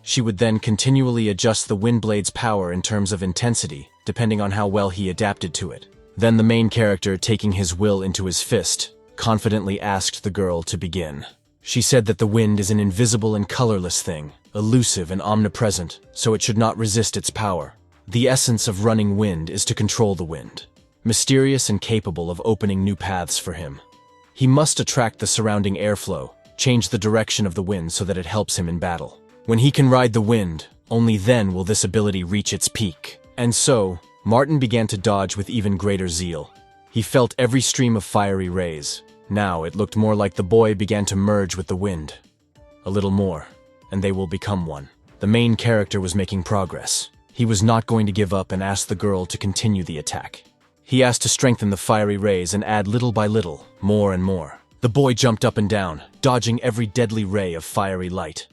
She would then continually adjust the wind blade's power in terms of intensity, depending on how well he adapted to it. Then the main character, taking his will into his fist, confidently asked the girl to begin. She said that the wind is an invisible and colorless thing, elusive and omnipresent, so it should not resist its power. The essence of running wind is to control the wind, mysterious and capable of opening new paths for him. He must attract the surrounding airflow, change the direction of the wind so that it helps him in battle. When he can ride the wind, only then will this ability reach its peak. And so, Martin began to dodge with even greater zeal. He felt every stream of fiery rays. Now it looked more like the boy began to merge with the wind. A little more, and they will become one. The main character was making progress. He was not going to give up and asked the girl to continue the attack. He asked to strengthen the fiery rays and add little by little, more and more. The boy jumped up and down, dodging every deadly ray of fiery light.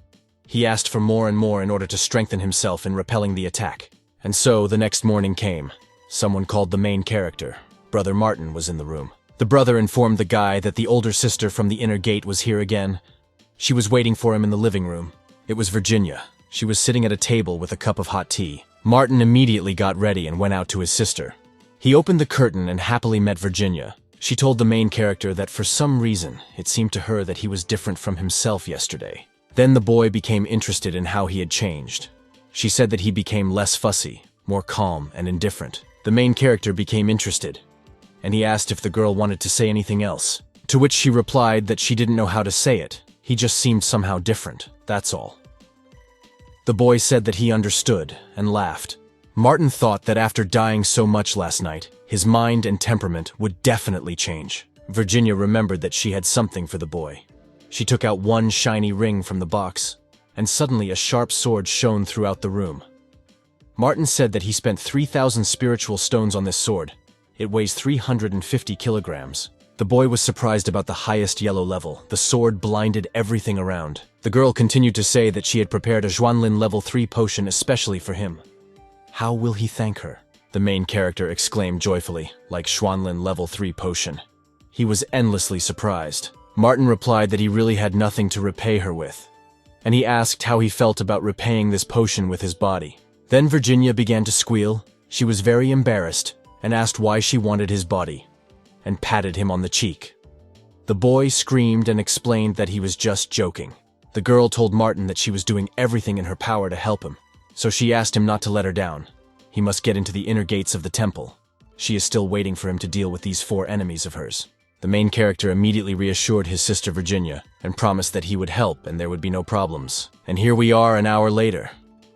He asked for more and more in order to strengthen himself in repelling the attack. And so the next morning came. Someone called the main character. Brother Martin was in the room. The brother informed the guy that the older sister from the inner gate was here again. She was waiting for him in the living room. It was Virginia. She was sitting at a table with a cup of hot tea. Martin immediately got ready and went out to his sister. He opened the curtain and happily met Virginia. She told the main character that for some reason, it seemed to her that he was different from himself yesterday. Then the boy became interested in how he had changed. She said that he became less fussy, more calm and indifferent. The main character became interested, and he asked if the girl wanted to say anything else, to which she replied that she didn't know how to say it. He just seemed somehow different, that's all. The boy said that he understood and laughed. Martin thought that after dying so much last night, his mind and temperament would definitely change. Virginia remembered that she had something for the boy. She took out one shiny ring from the box, and suddenly a sharp sword shone throughout the room. Martin said that he spent 3,000 spiritual stones on this sword. It weighs 350 kilograms. The boy was surprised about the highest yellow level. The sword blinded everything around. The girl continued to say that she had prepared a Xuanlin level 3 potion especially for him. How will he thank her? the main character exclaimed joyfully, like Xuanlin level 3 potion. He was endlessly surprised. Martin replied that he really had nothing to repay her with, and he asked how he felt about repaying this potion with his body. Then Virginia began to squeal. She was very embarrassed and asked why she wanted his body, and patted him on the cheek. The boy screamed and explained that he was just joking. The girl told Martin that she was doing everything in her power to help him, so she asked him not to let her down. He must get into the inner gates of the temple. She is still waiting for him to deal with these 4 enemies of hers. The main character immediately reassured his sister Virginia and promised that he would help and there would be no problems. And here we are an hour later.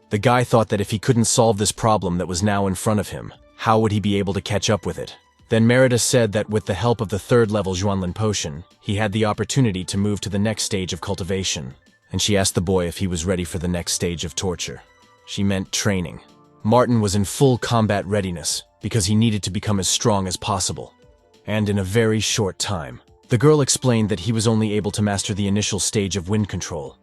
The guy thought that if he couldn't solve this problem that was now in front of him, how would he be able to catch up with it? Then Merida said that with the help of the 3rd level Xuanlin potion, he had the opportunity to move to the next stage of cultivation. And she asked the boy if he was ready for the next stage of torture. She meant training. Martin was in full combat readiness because he needed to become as strong as possible, and in a very short time. The girl explained that he was only able to master the initial stage of wind control.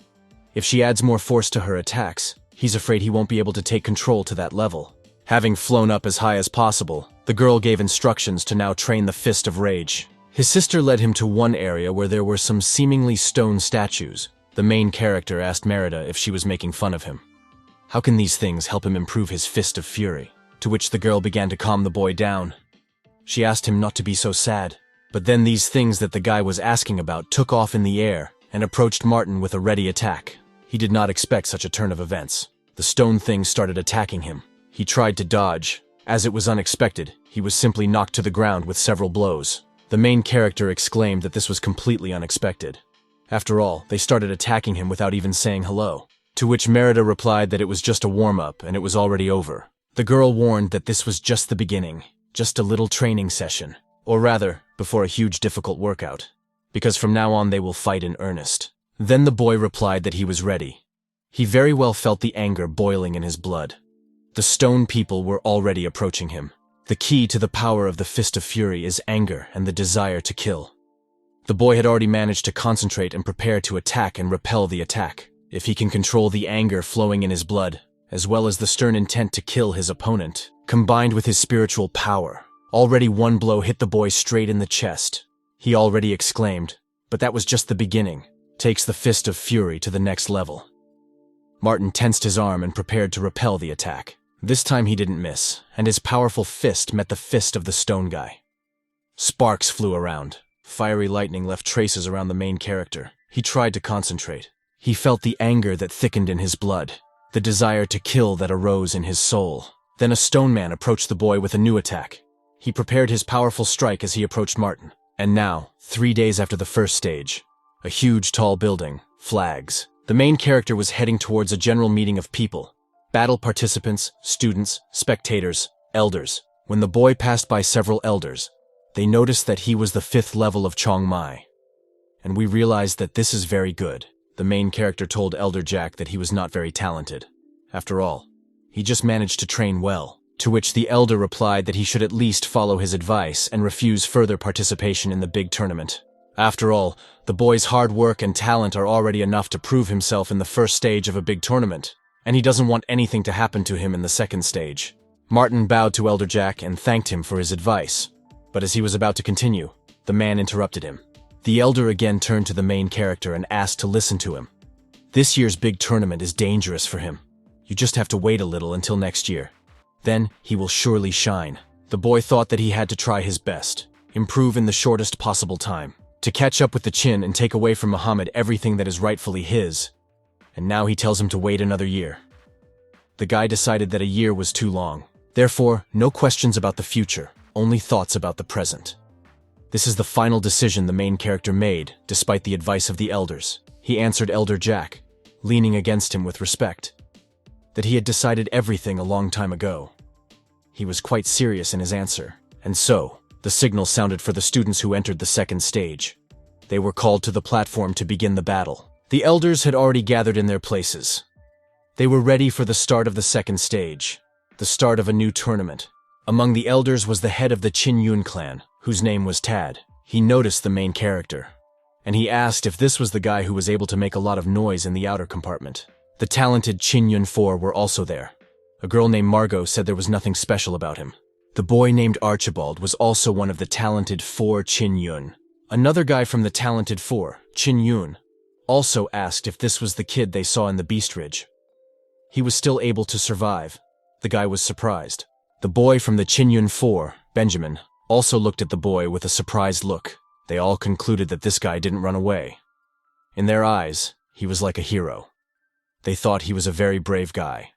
If she adds more force to her attacks, he's afraid he won't be able to take control to that level. Having flown up as high as possible, the girl gave instructions to now train the Fist of Rage. His sister led him to one area where there were some seemingly stone statues. The main character asked Merida if she was making fun of him. How can these things help him improve his Fist of Fury? To which the girl began to calm the boy down. She asked him not to be so sad. But then these things that the guy was asking about took off in the air and approached Martin with a ready attack. He did not expect such a turn of events. The stone things started attacking him. He tried to dodge. As it was unexpected, he was simply knocked to the ground with several blows. The main character exclaimed that this was completely unexpected. After all, they started attacking him without even saying hello. To which Merida replied that it was just a warm-up and it was already over. The girl warned that this was just the beginning, just a little training session. Or rather, before a huge difficult workout. Because from now on they will fight in earnest. Then the boy replied that he was ready. He very well felt the anger boiling in his blood. The stone people were already approaching him. The key to the power of the Fist of Fury is anger and the desire to kill. The boy had already managed to concentrate and prepare to attack and repel the attack. If he can control the anger flowing in his blood, as well as the stern intent to kill his opponent, combined with his spiritual power, already one blow hit the boy straight in the chest. He already exclaimed, but that was just the beginning. Takes the Fist of Fury to the next level. Martin tensed his arm and prepared to repel the attack. This time he didn't miss, and his powerful fist met the fist of the stone guy. Sparks flew around. Fiery lightning left traces around the main character. He tried to concentrate. He felt the anger that thickened in his blood, the desire to kill that arose in his soul. Then a stone man approached the boy with a new attack. He prepared his powerful strike as he approached Martin. And now, 3 days after the first stage, a huge tall building, flags. The main character was heading towards a general meeting of people. Battle participants, students, spectators, elders. When the boy passed by several elders, they noticed that he was the 5th level of Chong Mai. And we realized that this is very good. The main character told Elder Jack that he was not very talented. After all, he just managed to train well. To which the elder replied that he should at least follow his advice and refuse further participation in the big tournament. After all, the boy's hard work and talent are already enough to prove himself in the first stage of a big tournament, and he doesn't want anything to happen to him in the second stage. Martin bowed to Elder Jack and thanked him for his advice, but as he was about to continue, the man interrupted him. The elder again turned to the main character and asked to listen to him. This year's big tournament is dangerous for him. You just have to wait a little until next year. Then he will surely shine. The boy thought that he had to try his best, improve in the shortest possible time, to catch up with the Qin and take away from Muhammad everything that is rightfully his. And now he tells him to wait another year. The guy decided that a year was too long. Therefore, no questions about the future, only thoughts about the present. This is the final decision the main character made, despite the advice of the elders. He answered Elder Jack, leaning against him with respect, that he had decided everything a long time ago. He was quite serious in his answer, and so, the signal sounded for the students who entered the second stage. They were called to the platform to begin the battle. The elders had already gathered in their places. They were ready for the start of the second stage, the start of a new tournament. Among the elders was the head of the Qin Yun clan, whose name was Tad. He noticed the main character, and he asked if this was the guy who was able to make a lot of noise in the outer compartment. The talented Qin Yun 4 were also there. A girl named Margot said there was nothing special about him. The boy named Archibald was also one of the talented 4 Chin Yun. Another guy from the talented 4, Chin Yun, also asked if this was the kid they saw in the Beast Ridge. He was still able to survive. The guy was surprised. The boy from the Chin Yun 4, Benjamin, also looked at the boy with a surprised look. They all concluded that this guy didn't run away. In their eyes, he was like a hero. They thought he was a very brave guy,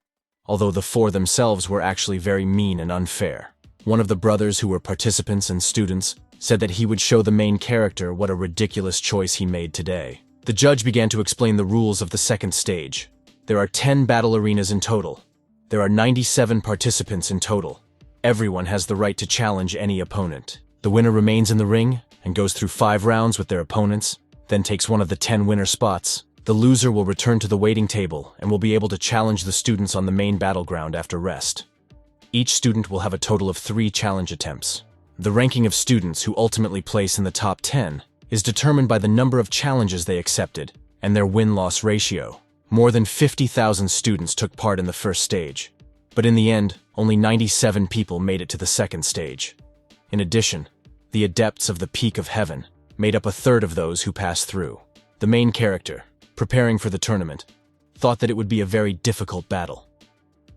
although the 4 themselves were actually very mean and unfair. One of the brothers who were participants and students said that he would show the main character what a ridiculous choice he made today. The judge began to explain the rules of the second stage. There are 10 battle arenas in total. There are 97 participants in total. Everyone has the right to challenge any opponent. The winner remains in the ring and goes through 5 rounds with their opponents, then takes one of the 10 winner spots. The loser will return to the waiting table and will be able to challenge the students on the main battleground after rest. Each student will have a total of 3 challenge attempts. The ranking of students who ultimately place in the top 10 is determined by the number of challenges they accepted and their win-loss ratio. More than 50,000 students took part in the first stage, but in the end, only 97 people made it to the second stage. In addition, the adepts of the Peak of Heaven made up a third of those who passed through. The main character, preparing for the tournament, thought that it would be a very difficult battle,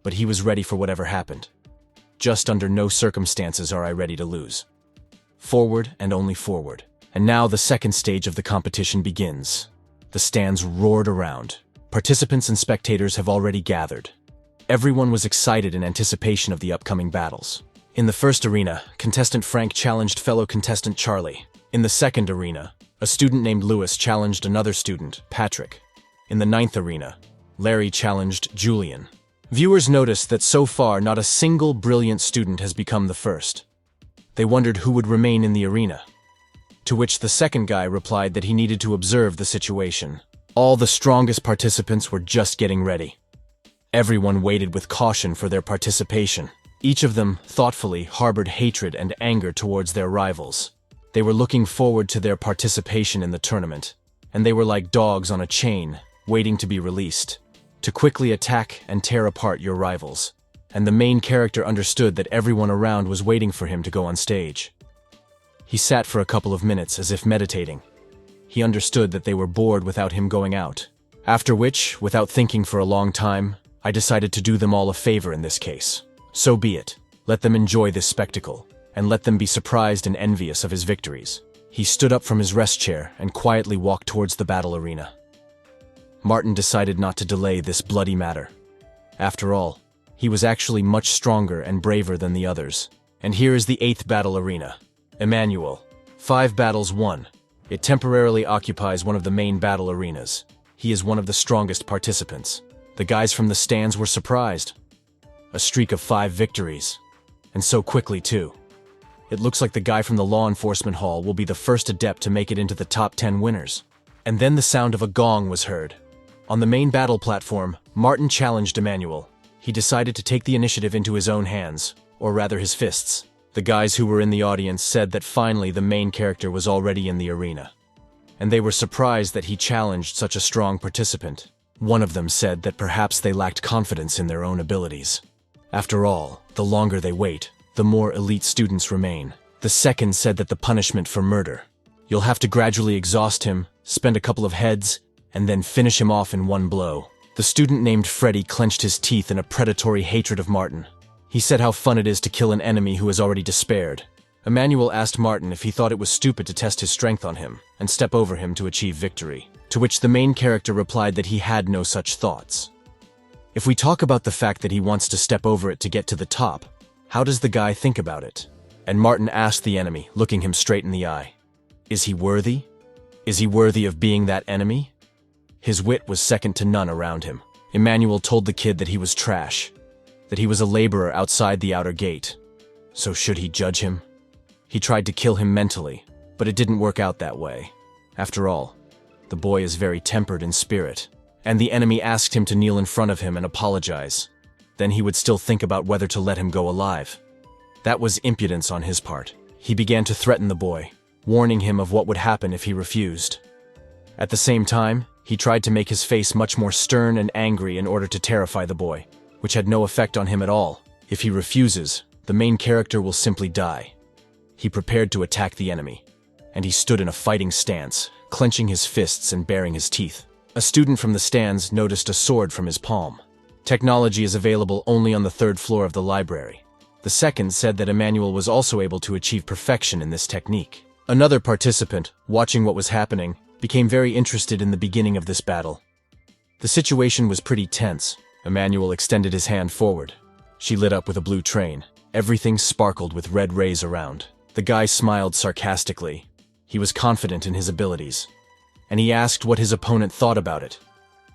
but he was ready for whatever happened. Just under no circumstances are I ready to lose. Forward and only forward. And now the second stage of the competition begins. The stands roared around. Participants and spectators have already gathered. Everyone was excited in anticipation of the upcoming battles. In the first arena, contestant Frank challenged fellow contestant Charlie. In the second arena, a student named Lewis challenged another student, Patrick. In the 9th arena, Larry challenged Julian. Viewers noticed that so far not a single brilliant student has become the first. They wondered who would remain in the arena. To which the second guy replied that he needed to observe the situation. All the strongest participants were just getting ready. Everyone waited with caution for their participation. Each of them thoughtfully harbored hatred and anger towards their rivals. They were looking forward to their participation in the tournament, and they were like dogs on a chain, waiting to be released, to quickly attack and tear apart your rivals. And the main character understood that everyone around was waiting for him to go on stage. He sat for a couple of minutes as if meditating. He understood that they were bored without him going out. After which, without thinking for a long time, I decided to do them all a favor in this case. So be it. Let them enjoy this spectacle, and let them be surprised and envious of his victories. He stood up from his rest chair and quietly walked towards the battle arena. Martin decided not to delay this bloody matter. After all, he was actually much stronger and braver than the others. And here is the 8th battle arena. Emmanuel. 5 battles won. It temporarily occupies one of the main battle arenas. He is one of the strongest participants. The guys from the stands were surprised. A streak of 5 victories. And so quickly too. It looks like the guy from the law enforcement hall will be the first adept to make it into the top 10 winners. And then the sound of a gong was heard. On the main battle platform, Martin challenged Emmanuel. He decided to take the initiative into his own hands, or rather his fists. The guys who were in the audience said that finally the main character was already in the arena. And they were surprised that he challenged such a strong participant. One of them said that perhaps they lacked confidence in their own abilities. After all, the longer they wait, the more elite students remain. The second said that the punishment for murder. You'll have to gradually exhaust him, spend a couple of heads, and then finish him off in one blow. The student named Freddy clenched his teeth in a predatory hatred of Martin. He said how fun it is to kill an enemy who has already despaired. Emmanuel asked Martin if he thought it was stupid to test his strength on him and step over him to achieve victory, to which the main character replied that he had no such thoughts. If we talk about the fact that he wants to step over it to get to the top, how does the guy think about it? And Martin asked the enemy, looking him straight in the eye, is he worthy? Is he worthy of being that enemy? His wit was second to none around him. Emmanuel told the kid that he was trash, that he was a laborer outside the outer gate. So should he judge him? He tried to kill him mentally, but it didn't work out that way. After all, the boy is very tempered in spirit, and the enemy asked him to kneel in front of him and apologize. Then he would still think about whether to let him go alive. That was impudence on his part. He began to threaten the boy, warning him of what would happen if he refused. At the same time, he tried to make his face much more stern and angry in order to terrify the boy, which had no effect on him at all. If he refuses, the main character will simply die. He prepared to attack the enemy, and he stood in a fighting stance, clenching his fists and baring his teeth. A student from the stands noticed a sword from his palm. Technology is available only on the 3rd floor of the library. The second said that Emmanuel was also able to achieve perfection in this technique. Another participant, watching what was happening, became very interested in the beginning of this battle. The situation was pretty tense. Emmanuel extended his hand forward. She lit up with a blue train. Everything sparkled with red rays around. The guy smiled sarcastically. He was confident in his abilities, and he asked what his opponent thought about it.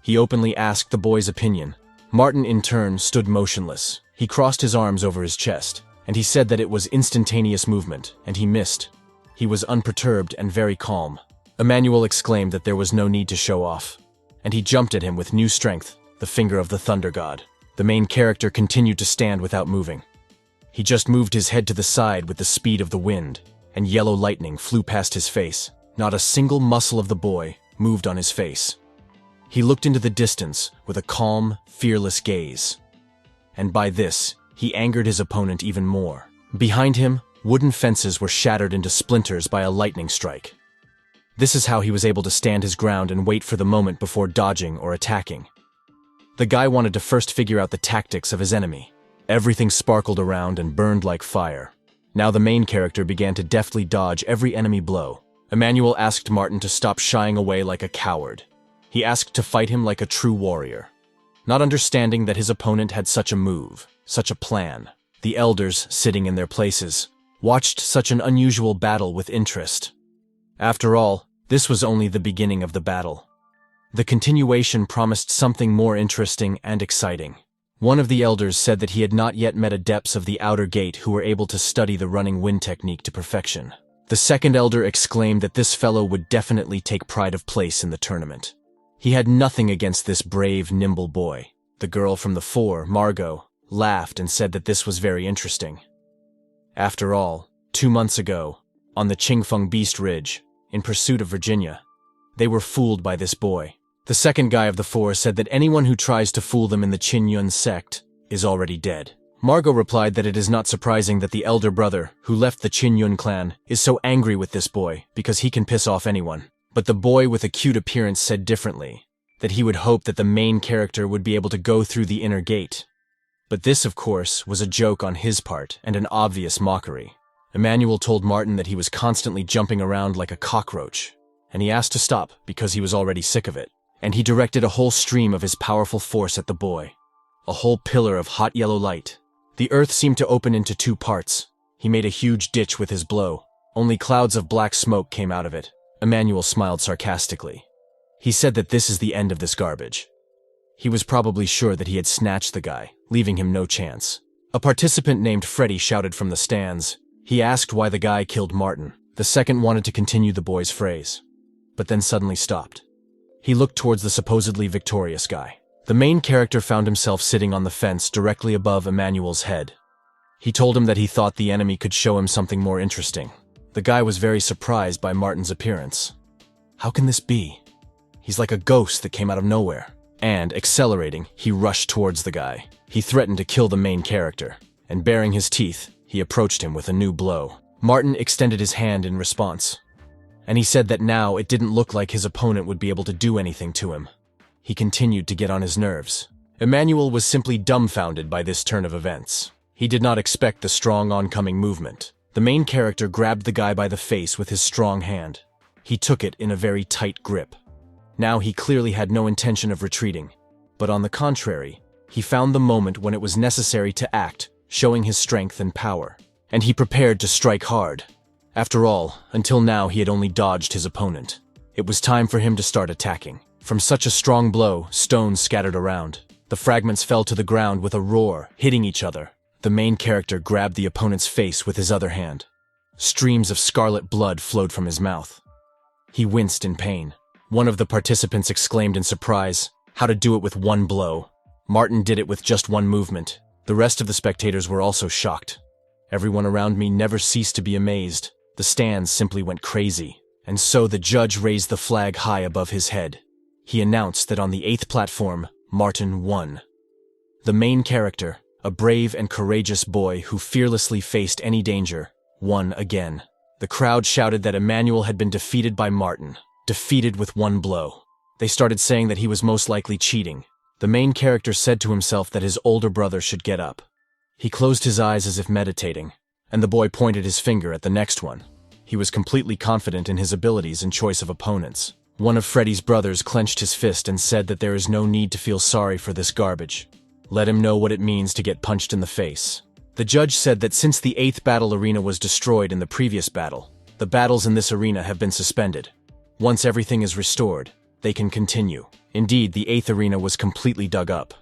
He openly asked the boy's opinion. Martin, in turn, stood motionless. He crossed his arms over his chest, and he said that it was instantaneous movement, and he missed. He was unperturbed and very calm. Emmanuel exclaimed that there was no need to show off, and he jumped at him with new strength, the finger of the thunder god. The main character continued to stand without moving. He just moved his head to the side with the speed of the wind, and yellow lightning flew past his face. Not a single muscle of the boy moved on his face. He looked into the distance with a calm, fearless gaze. And by this, he angered his opponent even more. Behind him, wooden fences were shattered into splinters by a lightning strike. This is how he was able to stand his ground and wait for the moment before dodging or attacking. The guy wanted to first figure out the tactics of his enemy. Everything sparkled around and burned like fire. Now the main character began to deftly dodge every enemy blow. Emmanuel asked Martin to stop shying away like a coward. He asked to fight him like a true warrior. Not understanding that his opponent had such a move, such a plan. The elders, sitting in their places, watched such an unusual battle with interest. After all, this was only the beginning of the battle. The continuation promised something more interesting and exciting. One of the elders said that he had not yet met adepts of the outer gate who were able to study the running wind technique to perfection. The second elder exclaimed that this fellow would definitely take pride of place in the tournament. He had nothing against this brave, nimble boy. The girl from the 4, Margot, laughed and said that this was very interesting. After all, 2 months ago, on the Qingfeng Beast Ridge, in pursuit of Virginia, they were fooled by this boy. The second guy of the 4 said that anyone who tries to fool them in the Qin Yun sect is already dead. Margot replied that it is not surprising that the elder brother, who left the Qin Yun clan, is so angry with this boy because he can piss off anyone. But the boy with a cute appearance said differently, that he would hope that the main character would be able to go through the inner gate. But this, of course, was a joke on his part and an obvious mockery. Emmanuel told Martin that he was constantly jumping around like a cockroach, and he asked to stop because he was already sick of it. And he directed a whole stream of his powerful force at the boy. A whole pillar of hot yellow light. The earth seemed to open into 2 parts. He made a huge ditch with his blow. Only clouds of black smoke came out of it. Emmanuel smiled sarcastically. He said that this is the end of this garbage. He was probably sure that he had snatched the guy, leaving him no chance. A participant named Freddy shouted from the stands. He asked why the guy killed Martin. The second wanted to continue the boy's phrase, but then suddenly stopped. He looked towards the supposedly victorious guy. The main character found himself sitting on the fence directly above Emmanuel's head. He told him that he thought the enemy could show him something more interesting. The guy was very surprised by Martin's appearance. How can this be? He's like a ghost that came out of nowhere. And, accelerating, he rushed towards the guy. He threatened to kill the main character, and baring his teeth, he approached him with a new blow. Martin extended his hand in response, and he said that now it didn't look like his opponent would be able to do anything to him. He continued to get on his nerves. Emmanuel was simply dumbfounded by this turn of events. He did not expect the strong oncoming movement. The main character grabbed the guy by the face with his strong hand. He took it in a very tight grip. Now he clearly had no intention of retreating, but on the contrary, he found the moment when it was necessary to act, showing his strength and power. And he prepared to strike hard. After all, until now he had only dodged his opponent. It was time for him to start attacking. From such a strong blow, stones scattered around. The fragments fell to the ground with a roar, hitting each other. The main character grabbed the opponent's face with his other hand. Streams of scarlet blood flowed from his mouth. He winced in pain. One of the participants exclaimed in surprise, "How to do it with one blow?" Martin did it with just one movement. The rest of the spectators were also shocked. Everyone around me never ceased to be amazed. The stands simply went crazy. And so the judge raised the flag high above his head. He announced that on the 8th platform, Martin won. The main character, A brave and courageous boy who fearlessly faced any danger, won again. The crowd shouted that Emmanuel had been defeated by Martin, defeated with one blow. They started saying that he was most likely cheating. The main character said to himself that his older brother should get up. He closed his eyes as if meditating, and the boy pointed his finger at the next one. He was completely confident in his abilities and choice of opponents. One of Freddy's brothers clenched his fist and said that there is no need to feel sorry for this garbage. Let him know what it means to get punched in the face. The judge said that since the 8th battle arena was destroyed in the previous battle, the battles in this arena have been suspended. Once everything is restored, they can continue. Indeed, the 8th arena was completely dug up.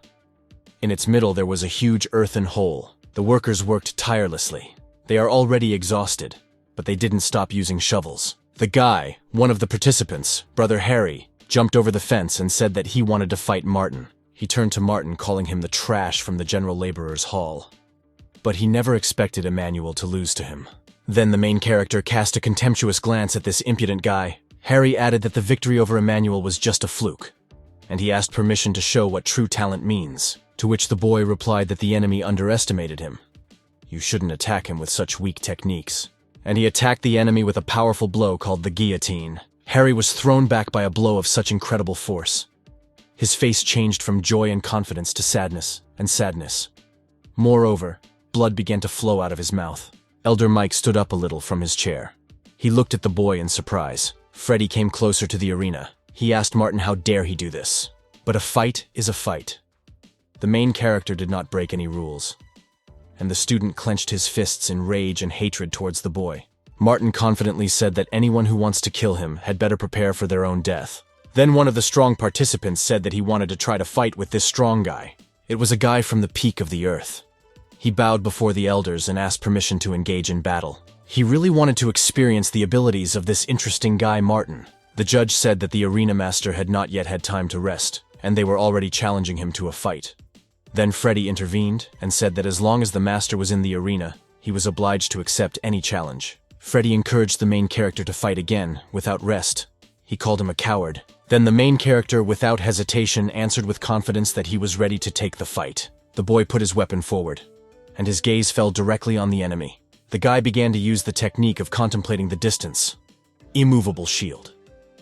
In its middle there was a huge earthen hole. The workers worked tirelessly. They are already exhausted, but they didn't stop using shovels. The guy, one of the participants, Brother Harry, jumped over the fence and said that he wanted to fight Martin. He turned to Martin, calling him the trash from the general laborer's hall. But he never expected Emmanuel to lose to him. Then the main character cast a contemptuous glance at this impudent guy. Harry added that the victory over Emmanuel was just a fluke, and he asked permission to show what true talent means, to which the boy replied that the enemy underestimated him. You shouldn't attack him with such weak techniques. And he attacked the enemy with a powerful blow called the guillotine. Harry was thrown back by a blow of such incredible force. His face changed from joy and confidence to sadness and sadness. Moreover, blood began to flow out of his mouth. Elder Mike stood up a little from his chair. He looked at the boy in surprise. Freddy came closer to the arena. He asked Martin how dare he do this. But a fight is a fight. The main character did not break any rules, and the student clenched his fists in rage and hatred towards the boy. Martin confidently said that anyone who wants to kill him had better prepare for their own death. Then one of the strong participants said that he wanted to try to fight with this strong guy. It was a guy from the peak of the earth. He bowed before the elders and asked permission to engage in battle. He really wanted to experience the abilities of this interesting guy Martin. The judge said that the arena master had not yet had time to rest, and they were already challenging him to a fight. Then Freddy intervened and said that as long as the master was in the arena, he was obliged to accept any challenge. Freddy encouraged the main character to fight again, without rest. He called him a coward. Then the main character, without hesitation, answered with confidence that he was ready to take the fight. The boy put his weapon forward, and his gaze fell directly on the enemy. The guy began to use the technique of contemplating the distance. Immovable shield.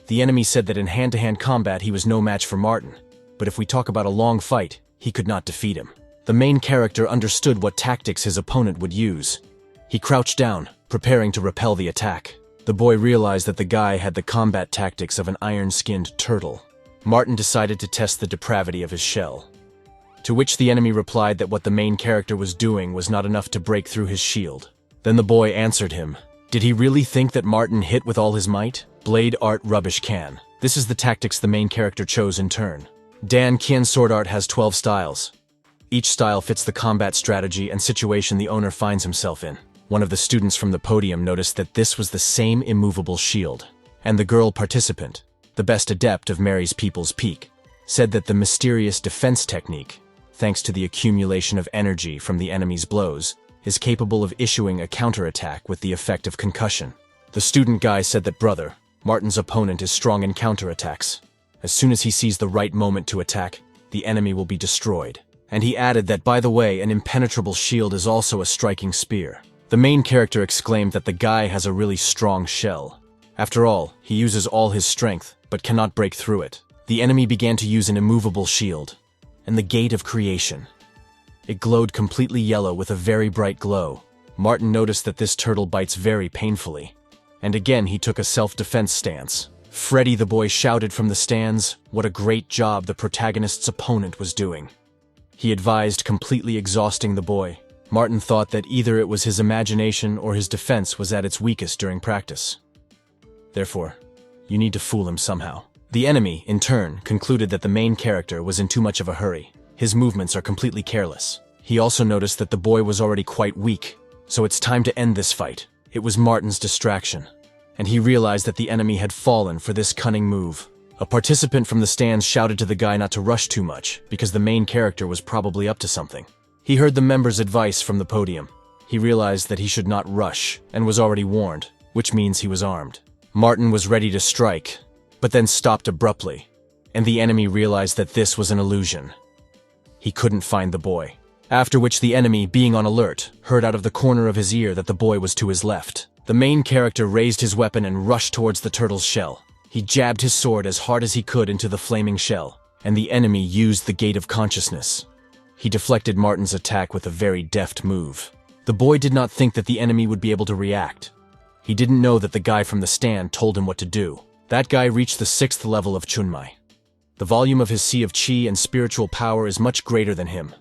The enemy said that in hand-to-hand combat he was no match for Martin, but if we talk about a long fight, he could not defeat him. The main character understood what tactics his opponent would use. He crouched down, preparing to repel the attack. The boy realized that the guy had the combat tactics of an iron-skinned turtle. Martin decided to test the depravity of his shell, to which the enemy replied that what the main character was doing was not enough to break through his shield. Then the boy answered him. Did he really think that Martin hit with all his might? Blade art rubbish can. This is the tactics the main character chose in turn. Dan Kien sword art has 12 styles. Each style fits the combat strategy and situation the owner finds himself in. One of the students from the podium noticed that this was the same immovable shield. And the girl participant, the best adept of Mary's People's Peak, said that the mysterious defense technique, thanks to the accumulation of energy from the enemy's blows, is capable of issuing a counterattack with the effect of concussion. The student guy said that Brother, Martin's opponent, is strong in counterattacks. As soon as he sees the right moment to attack, the enemy will be destroyed. And he added that, by the way, an impenetrable shield is also a striking spear. The main character exclaimed that the guy has a really strong shell. After all, he uses all his strength, but cannot break through it. The enemy began to use an immovable shield, and the gate of creation. It glowed completely yellow with a very bright glow. Martin noticed that this turtle bites very painfully, and again he took a self-defense stance. Freddy the boy shouted from the stands what a great job the protagonist's opponent was doing. He advised completely exhausting the boy. Martin thought that either it was his imagination or his defense was at its weakest during practice. Therefore, you need to fool him somehow. The enemy, in turn, concluded that the main character was in too much of a hurry. His movements are completely careless. He also noticed that the boy was already quite weak, so it's time to end this fight. It was Martin's distraction, and he realized that the enemy had fallen for this cunning move. A participant from the stands shouted to the guy not to rush too much, because the main character was probably up to something. He heard the member's advice from the podium. He realized that he should not rush, and was already warned, which means he was armed. Martin was ready to strike, but then stopped abruptly, and the enemy realized that this was an illusion. He couldn't find the boy. After which the enemy, being on alert, heard out of the corner of his ear that the boy was to his left. The main character raised his weapon and rushed towards the turtle's shell. He jabbed his sword as hard as he could into the flaming shell, and the enemy used the Gate of Consciousness. He deflected Martin's attack with a very deft move. The boy did not think that the enemy would be able to react. He didn't know that the guy from the stand told him what to do. That guy reached the 6th level of Chunmai. The volume of his sea of chi and spiritual power is much greater than him.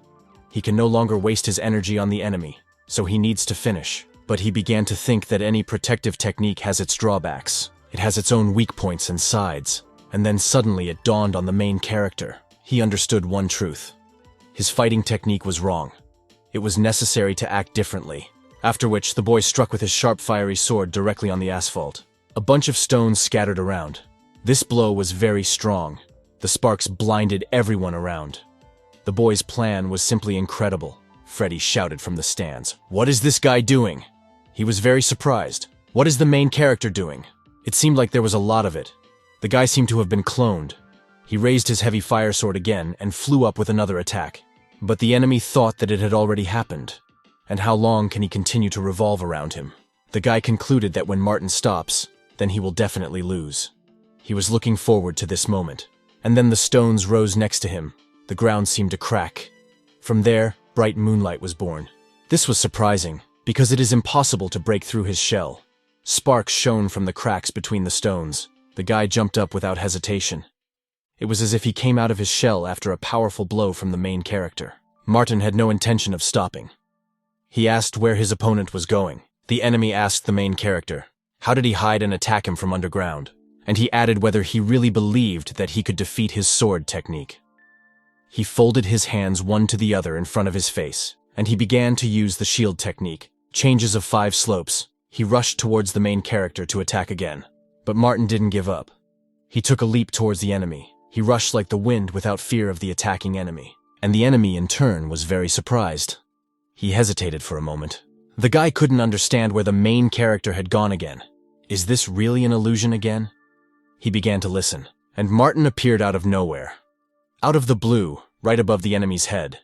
He can no longer waste his energy on the enemy, so he needs to finish. But he began to think that any protective technique has its drawbacks. It has its own weak points and sides. And then suddenly it dawned on the main character. He understood one truth. His fighting technique was wrong. It was necessary to act differently. After which, the boy struck with his sharp, fiery sword directly on the asphalt. A bunch of stones scattered around. This blow was very strong. The sparks blinded everyone around. The boy's plan was simply incredible. Freddy shouted from the stands, "What is this guy doing?" He was very surprised. What is the main character doing? It seemed like there was a lot of it. The guy seemed to have been cloned. He raised his heavy fire sword again and flew up with another attack. But the enemy thought that it had already happened. And how long can he continue to revolve around him? The guy concluded that when Martin stops, then he will definitely lose. He was looking forward to this moment. And then the stones rose next to him. The ground seemed to crack. From there, bright moonlight was born. This was surprising, because it is impossible to break through his shell. Sparks shone from the cracks between the stones. The guy jumped up without hesitation. It was as if he came out of his shell after a powerful blow from the main character. Martin had no intention of stopping. He asked where his opponent was going. The enemy asked the main character, how did he hide and attack him from underground? And he added whether he really believed that he could defeat his sword technique. He folded his hands one to the other in front of his face, and he began to use the shield technique, changes of 5 slopes. He rushed towards the main character to attack again. But Martin didn't give up. He took a leap towards the enemy. He rushed like the wind without fear of the attacking enemy. And the enemy, in turn, was very surprised. He hesitated for a moment. The guy couldn't understand where the main character had gone again. Is this really an illusion again? He began to listen, and Martin appeared out of nowhere. Out of the blue, right above the enemy's head.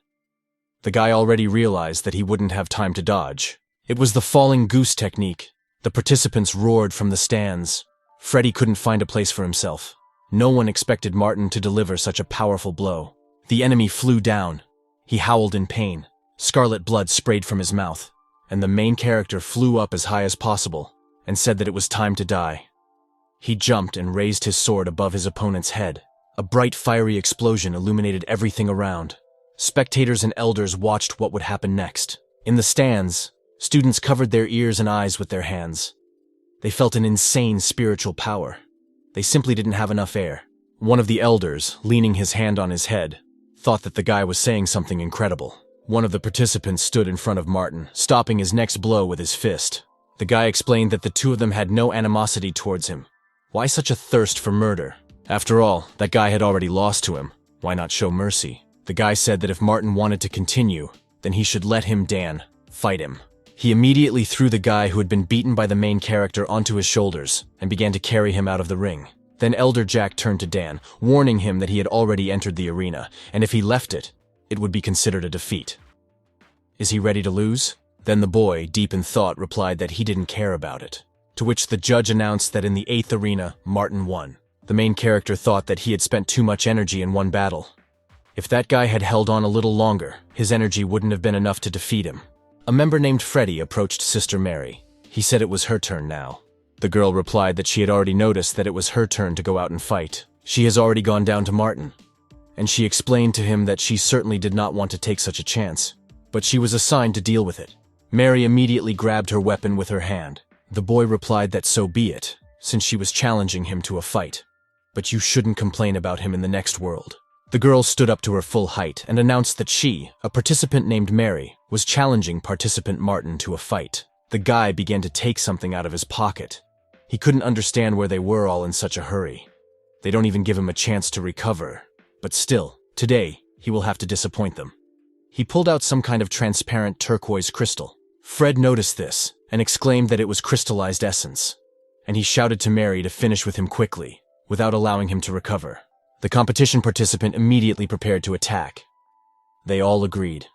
The guy already realized that he wouldn't have time to dodge. It was the falling goose technique. The participants roared from the stands. Freddy couldn't find a place for himself. No one expected Martin to deliver such a powerful blow. The enemy flew down. He howled in pain. Scarlet blood sprayed from his mouth. And the main character flew up as high as possible and said that it was time to die. He jumped and raised his sword above his opponent's head. A bright, fiery explosion illuminated everything around. Spectators and elders watched what would happen next. In the stands, students covered their ears and eyes with their hands. They felt an insane spiritual power. They simply didn't have enough air. One of the elders, leaning his hand on his head, thought that the guy was saying something incredible. One of the participants stood in front of Martin, stopping his next blow with his fist. The guy explained that the two of them had no animosity towards him. Why such a thirst for murder? After all, that guy had already lost to him. Why not show mercy? The guy said that if Martin wanted to continue, then he should let him, Dan, fight him. He immediately threw the guy who had been beaten by the main character onto his shoulders and began to carry him out of the ring. Then Elder Jack turned to Dan, warning him that he had already entered the arena, and if he left it, it would be considered a defeat. Is he ready to lose? Then the boy, deep in thought, replied that he didn't care about it. To which the judge announced that in the 8th arena, Martin won. The main character thought that he had spent too much energy in one battle. If that guy had held on a little longer, his energy wouldn't have been enough to defeat him. A member named Freddy approached Sister Mary. He said it was her turn now. The girl replied that she had already noticed that it was her turn to go out and fight. She has already gone down to Martin. And she explained to him that she certainly did not want to take such a chance. But she was assigned to deal with it. Mary immediately grabbed her weapon with her hand. The boy replied that so be it, since she was challenging him to a fight. But you shouldn't complain about him in the next world. The girl stood up to her full height and announced that she, a participant named Mary, was challenging participant Martin to a fight. The guy began to take something out of his pocket. He couldn't understand where they were all in such a hurry. They don't even give him a chance to recover. But still, today, he will have to disappoint them. He pulled out some kind of transparent turquoise crystal. Fred noticed this and exclaimed that it was crystallized essence. And he shouted to Mary to finish with him quickly, without allowing him to recover. The competition participant immediately prepared to attack. They all agreed.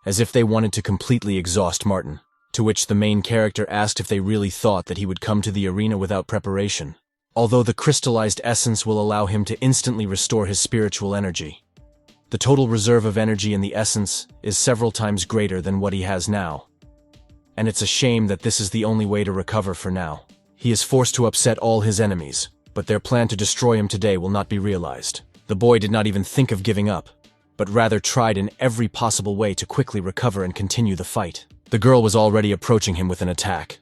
as if they wanted to completely exhaust Martin, to which the main character asked if they really thought that he would come to the arena without preparation, although the crystallized essence will allow him to instantly restore his spiritual energy. The total reserve of energy in the essence is several times greater than what he has now, and it's a shame that this is the only way to recover for now. He is forced to upset all his enemies, but their plan to destroy him today will not be realized. The boy did not even think of giving up, but rather tried in every possible way to quickly recover and continue the fight. The girl was already approaching him with an attack,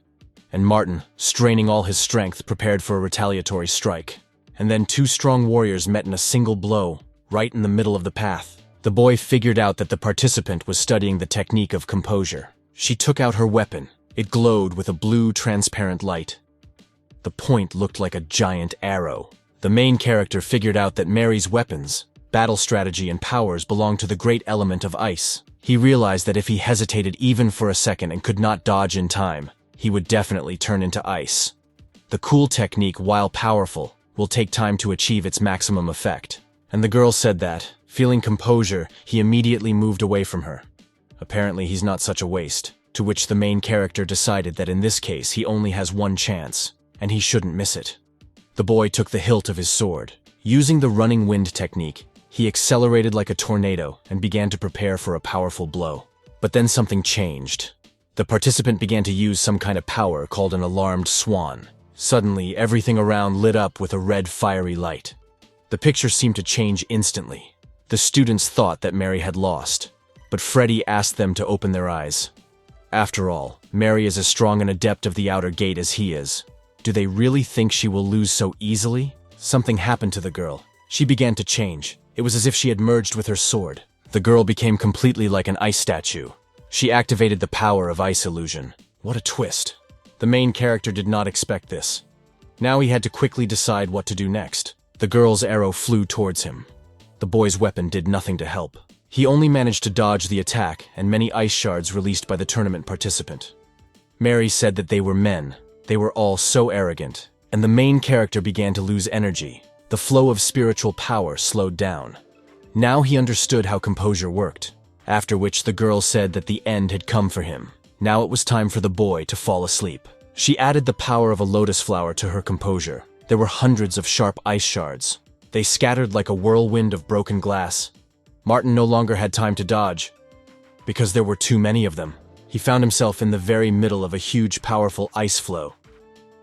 and Martin, straining all his strength, prepared for a retaliatory strike. And then two strong warriors met in a single blow, right in the middle of the path. The boy figured out that the participant was studying the technique of composure. She took out her weapon. It glowed with a blue, transparent light. The point looked like a giant arrow. The main character figured out that Mary's weapons, battle strategy, and powers belong to the great element of ice. He realized that if he hesitated even for a second and could not dodge in time, he would definitely turn into ice. The cool technique, while powerful, will take time to achieve its maximum effect. And the girl said that, feeling composure, he immediately moved away from her. Apparently he's not such a waste, to which the main character decided that in this case he only has one chance, and he shouldn't miss it. The boy took the hilt of his sword. Using the running wind technique, he accelerated like a tornado and began to prepare for a powerful blow. But then something changed. The participant began to use some kind of power called an alarmed swan. Suddenly, everything around lit up with a red fiery light. The picture seemed to change instantly. The students thought that Mary had lost, but Freddy asked them to open their eyes. After all, Mary is as strong and adept of the outer gate as he is. Do they really think she will lose so easily? Something happened to the girl. She began to change. It was as if she had merged with her sword. The girl became completely like an ice statue. She activated the power of ice illusion. What a twist. The main character did not expect this. Now he had to quickly decide what to do next. The girl's arrow flew towards him. The boy's weapon did nothing to help. He only managed to dodge the attack and many ice shards released by the tournament participant. Mary said that they were men. They were all so arrogant, and the main character began to lose energy. The flow of spiritual power slowed down. Now he understood how composure worked, after which the girl said that the end had come for him. Now it was time for the boy to fall asleep. She added the power of a lotus flower to her composure. There were hundreds of sharp ice shards. They scattered like a whirlwind of broken glass. Martin no longer had time to dodge, because there were too many of them. He found himself in the very middle of a huge, powerful ice flow,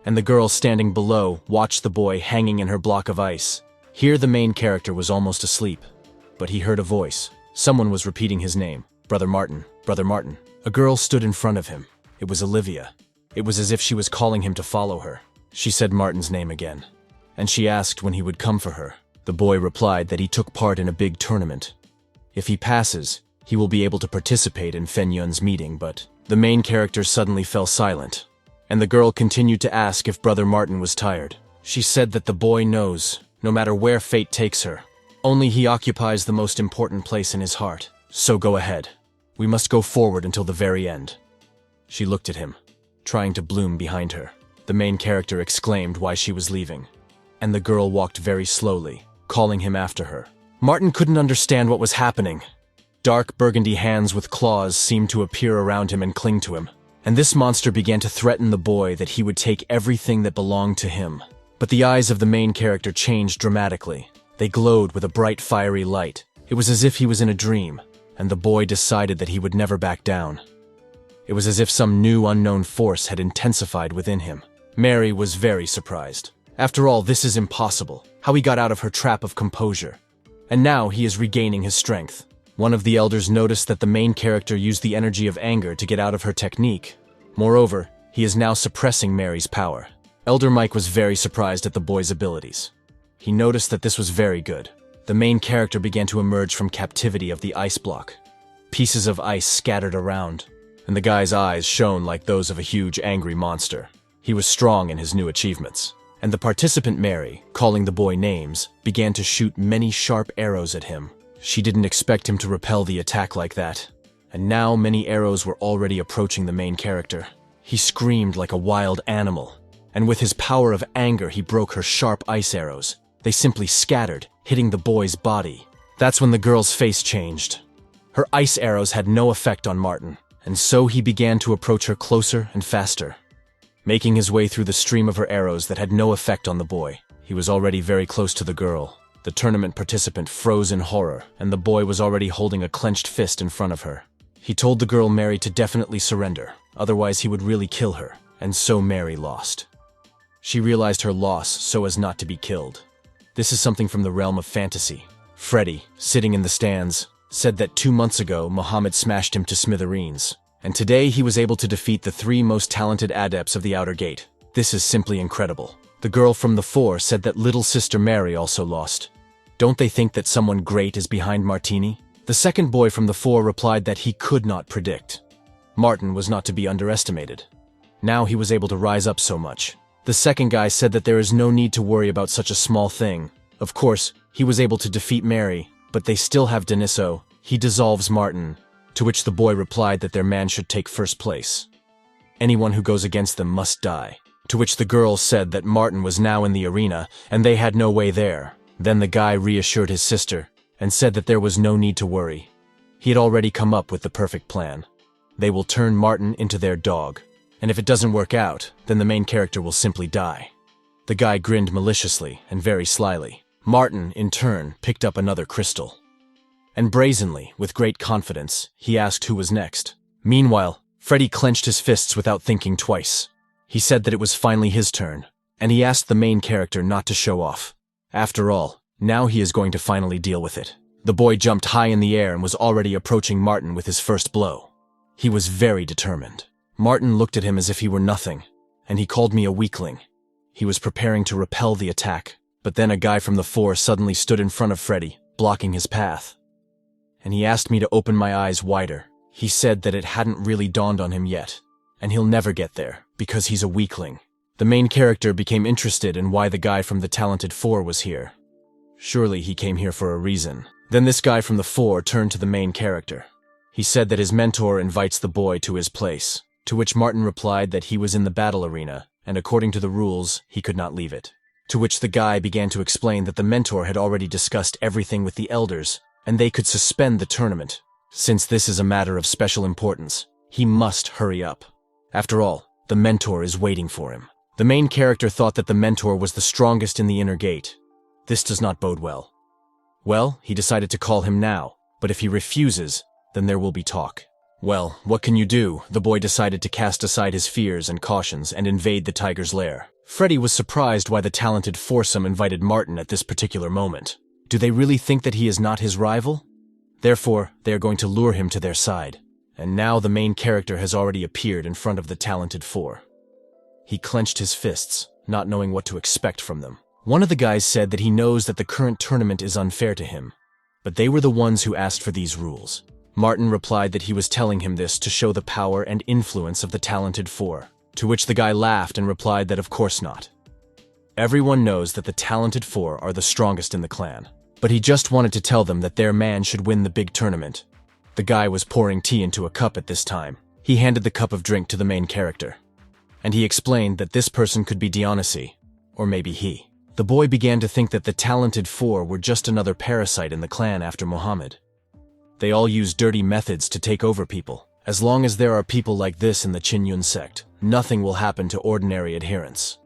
and the girl standing below watched the boy hanging in her block of ice. Here the main character was almost asleep, but he heard a voice. Someone was repeating his name. Brother Martin, Brother Martin. A girl stood in front of him. It was Olivia. It was as if she was calling him to follow her. She said Martin's name again, and she asked when he would come for her. The boy replied that he took part in a big tournament. If he passes, he will be able to participate in Fen Yun's meeting, but the main character suddenly fell silent, and the girl continued to ask if Brother Martin was tired. She said that the boy knows, no matter where fate takes her, only he occupies the most important place in his heart. So go ahead. We must go forward until the very end. She looked at him, trying to bloom behind her. The main character exclaimed why she was leaving, and the girl walked very slowly, calling him after her. Martin couldn't understand what was happening. Dark burgundy hands with claws seemed to appear around him and cling to him, and this monster began to threaten the boy that he would take everything that belonged to him. But the eyes of the main character changed dramatically. They glowed with a bright, fiery light. It was as if he was in a dream, and the boy decided that he would never back down. It was as if some new, unknown force had intensified within him. Mary was very surprised. After all, this is impossible. How he got out of her trap of composure. And now he is regaining his strength. One of the elders noticed that the main character used the energy of anger to get out of her technique. Moreover, he is now suppressing Mary's power. Elder Mike was very surprised at the boy's abilities. He noticed that this was very good. The main character began to emerge from captivity of the ice block. Pieces of ice scattered around, and the guy's eyes shone like those of a huge, angry monster. He was strong in his new achievements. And the participant Mary, calling the boy names, began to shoot many sharp arrows at him. She didn't expect him to repel the attack like that. And now many arrows were already approaching the main character. He screamed like a wild animal, and with his power of anger he broke her sharp ice arrows. They simply scattered, hitting the boy's body. That's when the girl's face changed. Her ice arrows had no effect on Martin, and so he began to approach her closer and faster. Making his way through the stream of her arrows that had no effect on the boy, he was already very close to the girl. The tournament participant froze in horror, and the boy was already holding a clenched fist in front of her. He told the girl Mary to definitely surrender, otherwise he would really kill her, and so Mary lost. She realized her loss so as not to be killed. This is something from the realm of fantasy. Freddy, sitting in the stands, said that 2 months ago Muhammad smashed him to smithereens, and today he was able to defeat the 3 most talented adepts of the Outer Gate. This is simply incredible. The girl from the 4 said that little sister Mary also lost. Don't they think that someone great is behind Martini? The second boy from the 4 replied that he could not predict. Martin was not to be underestimated. Now he was able to rise up so much. The second guy said that there is no need to worry about such a small thing. Of course, he was able to defeat Mary, but they still have Deniso. He dissolves Martin, to which the boy replied that their man should take first place. Anyone who goes against them must die. To which the girl said that Martin was now in the arena, and they had no way there. Then the guy reassured his sister, and said that there was no need to worry. He had already come up with the perfect plan. They will turn Martin into their dog, and if it doesn't work out, then the main character will simply die. The guy grinned maliciously and very slyly. Martin, in turn, picked up another crystal. And brazenly, with great confidence, he asked who was next. Meanwhile, Freddy clenched his fists without thinking twice. He said that it was finally his turn, and he asked the main character not to show off. After all, now he is going to finally deal with it. The boy jumped high in the air and was already approaching Martin with his first blow. He was very determined. Martin looked at him as if he were nothing, and he called me a weakling. He was preparing to repel the attack, but then a guy from the 4 suddenly stood in front of Freddy, blocking his path. And he asked me to open my eyes wider. He said that it hadn't really dawned on him yet, and he'll never get there, because he's a weakling. The main character became interested in why the guy from the talented 4 was here. Surely he came here for a reason. Then this guy from the 4 turned to the main character. He said that his mentor invites the boy to his place, to which Martin replied that he was in the battle arena, and according to the rules, he could not leave it. To which the guy began to explain that the mentor had already discussed everything with the elders, and they could suspend the tournament. Since this is a matter of special importance, he must hurry up. After all, the mentor is waiting for him. The main character thought that the mentor was the strongest in the inner gate. This does not bode well. Well, he decided to call him now, but if he refuses, then there will be talk. Well, what can you do? The boy decided to cast aside his fears and cautions and invade the tiger's lair. Freddy was surprised why the talented foursome invited Martin at this particular moment. Do they really think that he is not his rival? Therefore, they are going to lure him to their side. And now the main character has already appeared in front of the talented 4. He clenched his fists, not knowing what to expect from them. One of the guys said that he knows that the current tournament is unfair to him, but they were the ones who asked for these rules. Martin replied that he was telling him this to show the power and influence of the talented 4, to which the guy laughed and replied that of course not. Everyone knows that the talented 4 are the strongest in the clan, but he just wanted to tell them that their man should win the big tournament. The guy was pouring tea into a cup at this time. He handed the cup of drink to the main character, and he explained that this person could be Dionysi, or maybe he. The boy began to think that the talented 4 were just another parasite in the clan after Muhammad. They all use dirty methods to take over people. As long as there are people like this in the Qinyun sect, nothing will happen to ordinary adherents.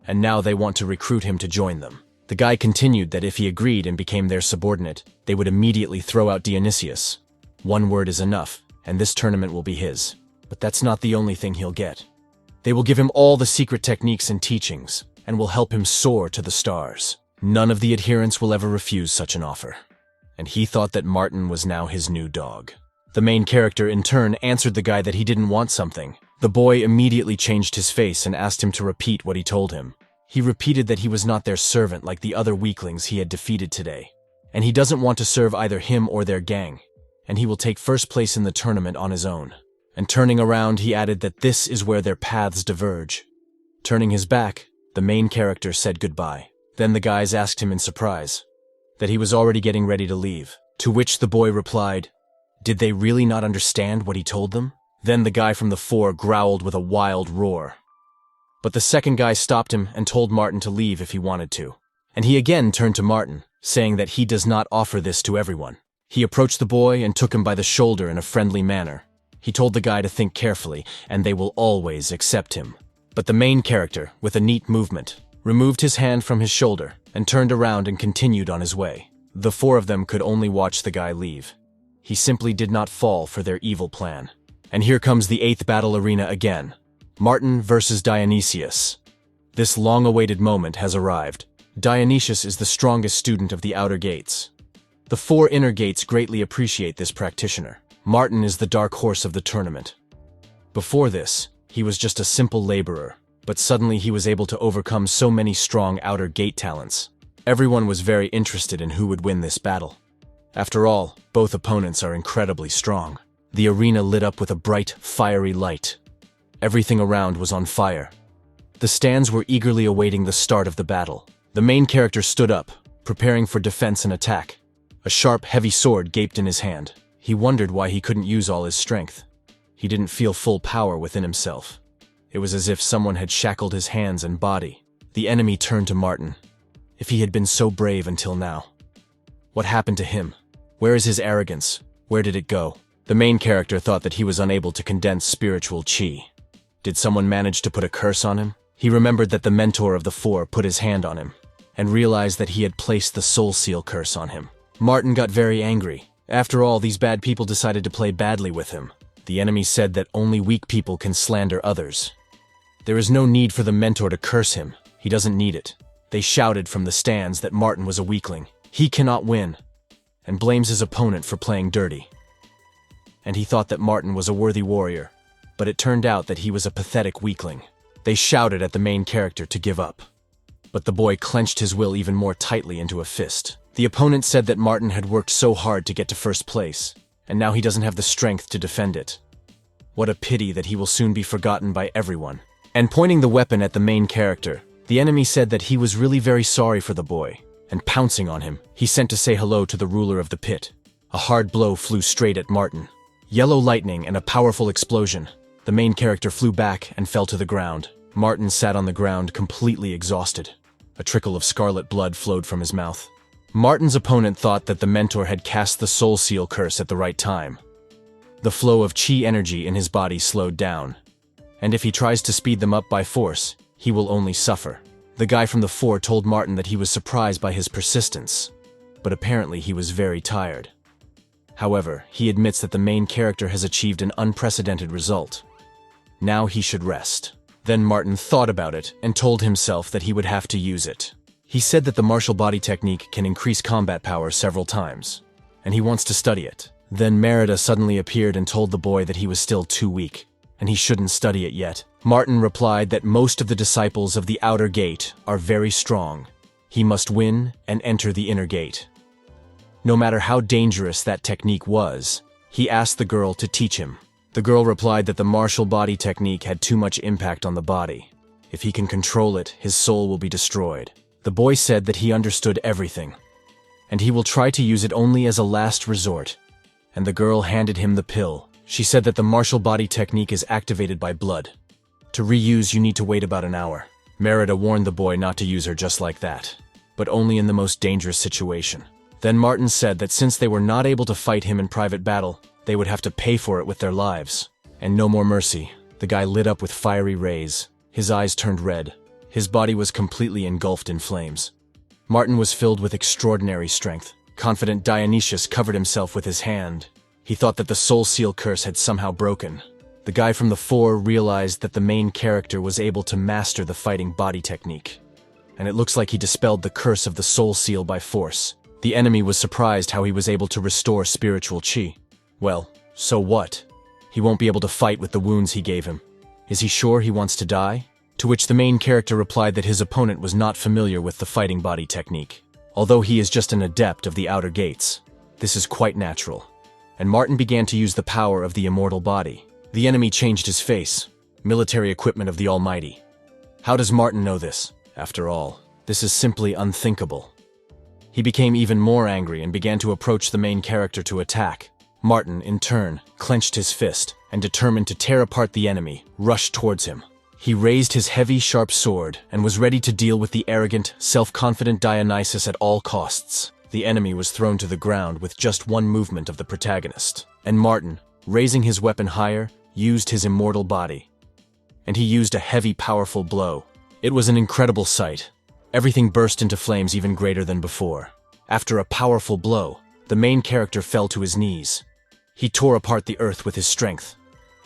And now they want to recruit him to join them. The guy continued that if he agreed and became their subordinate, they would immediately throw out Dionysius. One word is enough, and this tournament will be his. But that's not the only thing he'll get. They will give him all the secret techniques and teachings, and will help him soar to the stars. None of the adherents will ever refuse such an offer. And he thought that Martin was now his new dog. The main character in turn answered the guy that he didn't want something. The boy immediately changed his face and asked him to repeat what he told him. He repeated that he was not their servant like the other weaklings he had defeated today, and he doesn't want to serve either him or their gang, and he will take first place in the tournament on his own. And turning around, he added that this is where their paths diverge. Turning his back, the main character said goodbye. Then the guys asked him in surprise that he was already getting ready to leave, to which the boy replied, did they really not understand what he told them? Then the guy from the 4 growled with a wild roar. But the second guy stopped him and told Martin to leave if he wanted to. And he again turned to Martin, saying that he does not offer this to everyone. He approached the boy and took him by the shoulder in a friendly manner. He told the guy to think carefully, and they will always accept him. But the main character, with a neat movement, removed his hand from his shoulder and turned around and continued on his way. The four of them could only watch the guy leave. He simply did not fall for their evil plan. And here comes the 8th battle arena again. Martin versus Dionysius. This long-awaited moment has arrived. Dionysius is the strongest student of the outer gates. The 4 inner gates greatly appreciate this practitioner. Martin is the dark horse of the tournament. Before this, he was just a simple laborer, but suddenly he was able to overcome so many strong outer gate talents. Everyone was very interested in who would win this battle. After all, both opponents are incredibly strong. The arena lit up with a bright, fiery light. Everything around was on fire. The stands were eagerly awaiting the start of the battle. The main character stood up, preparing for defense and attack. A sharp, heavy sword gaped in his hand. He wondered why he couldn't use all his strength. He didn't feel full power within himself. It was as if someone had shackled his hands and body. The enemy turned to Martin. If he had been so brave until now. What happened to him? Where is his arrogance? Where did it go? The main character thought that he was unable to condense spiritual chi. Did someone manage to put a curse on him? He remembered that the mentor of the 4 put his hand on him, and realized that he had placed the soul seal curse on him. Martin got very angry. After all, these bad people decided to play badly with him. The enemy said that only weak people can slander others. There is no need for the mentor to curse him. He doesn't need it. They shouted from the stands that Martin was a weakling. He cannot win, and blames his opponent for playing dirty. And he thought that Martin was a worthy warrior, but it turned out that he was a pathetic weakling. They shouted at the main character to give up. But the boy clenched his will even more tightly into a fist. The opponent said that Martin had worked so hard to get to first place, and now he doesn't have the strength to defend it. What a pity that he will soon be forgotten by everyone. And pointing the weapon at the main character, the enemy said that he was really very sorry for the boy, and pouncing on him, he sent to say hello to the ruler of the pit. A hard blow flew straight at Martin. Yellow lightning and a powerful explosion. The main character flew back and fell to the ground. Martin sat on the ground completely exhausted. A trickle of scarlet blood flowed from his mouth. Martin's opponent thought that the mentor had cast the soul seal curse at the right time. The flow of chi energy in his body slowed down, and if he tries to speed them up by force, he will only suffer. The guy from the 4 told Martin that he was surprised by his persistence, but apparently he was very tired. However, he admits that the main character has achieved an unprecedented result. Now he should rest. Then Martin thought about it and told himself that he would have to use it. He said that the martial body technique can increase combat power several times, and he wants to study it. Then Merida suddenly appeared and told the boy that he was still too weak, and he shouldn't study it yet. Martin replied that most of the disciples of the outer gate are very strong. He must win and enter the inner gate. No matter how dangerous that technique was, he asked the girl to teach him. The girl replied that the martial body technique had too much impact on the body. If he can control it, his soul will be destroyed. The boy said that he understood everything, and he will try to use it only as a last resort. And the girl handed him the pill. She said that the martial body technique is activated by blood. To reuse, you need to wait about an hour. Merida warned the boy not to use her just like that, but only in the most dangerous situation. Then Martin said that since they were not able to fight him in private battle, they would have to pay for it with their lives. And no more mercy. The guy lit up with fiery rays. His eyes turned red. His body was completely engulfed in flames. Martin was filled with extraordinary strength. Confident Dionysius covered himself with his hand. He thought that the soul seal curse had somehow broken. The guy from the 4 realized that the main character was able to master the fighting body technique. And it looks like he dispelled the curse of the soul seal by force. The enemy was surprised how he was able to restore spiritual chi. Well, so what? He won't be able to fight with the wounds he gave him. Is he sure he wants to die? To which the main character replied that his opponent was not familiar with the fighting body technique. Although he is just an adept of the outer gates, this is quite natural. And Martin began to use the power of the immortal body. The enemy changed his face. Military equipment of the Almighty. How does Martin know this? After all, this is simply unthinkable. He became even more angry and began to approach the main character to attack. Martin, in turn, clenched his fist and, determined to tear apart the enemy, rushed towards him. He raised his heavy, sharp sword and was ready to deal with the arrogant, self-confident Dionysius at all costs. The enemy was thrown to the ground with just one movement of the protagonist, and Martin, raising his weapon higher, used his immortal body. And he used a heavy, powerful blow. It was an incredible sight. Everything burst into flames even greater than before. After a powerful blow, the main character fell to his knees. He tore apart the earth with his strength,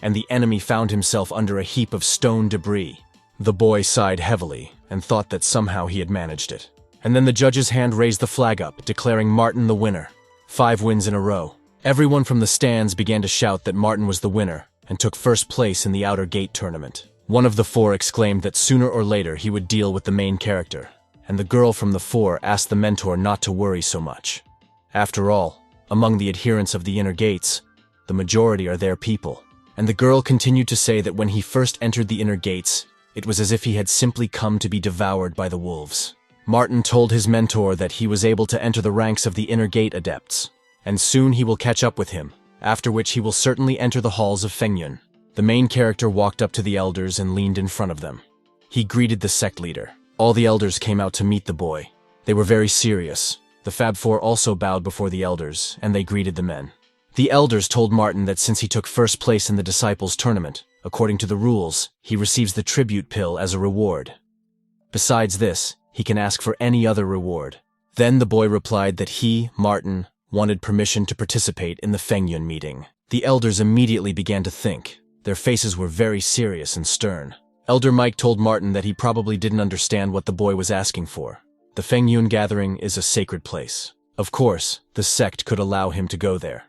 and the enemy found himself under a heap of stone debris. The boy sighed heavily and thought that somehow he had managed it. And then the judge's hand raised the flag up, declaring Martin the winner. 5 wins in a row. Everyone from the stands began to shout that Martin was the winner and took first place in the Outer Gate tournament. One of the 4 exclaimed that sooner or later he would deal with the main character, and the girl from the 4 asked the mentor not to worry so much. After all, among the adherents of the Inner Gates, the majority are their people. And the girl continued to say that when he first entered the Inner Gates, it was as if he had simply come to be devoured by the wolves. Martin told his mentor that he was able to enter the ranks of the Inner Gate adepts, and soon he will catch up with him, after which he will certainly enter the halls of Fengyun. The main character walked up to the elders and leaned in front of them. He greeted the sect leader. All the elders came out to meet the boy. They were very serious. The Fab Four also bowed before the elders, and they greeted the men. The elders told Martin that since he took first place in the Disciples tournament, according to the rules, he receives the tribute pill as a reward. Besides this, he can ask for any other reward. Then the boy replied that he, Martin, wanted permission to participate in the Fengyun meeting. The elders immediately began to think. Their faces were very serious and stern. Elder Mike told Martin that he probably didn't understand what the boy was asking for. The Fengyun gathering is a sacred place. Of course, the sect could allow him to go there.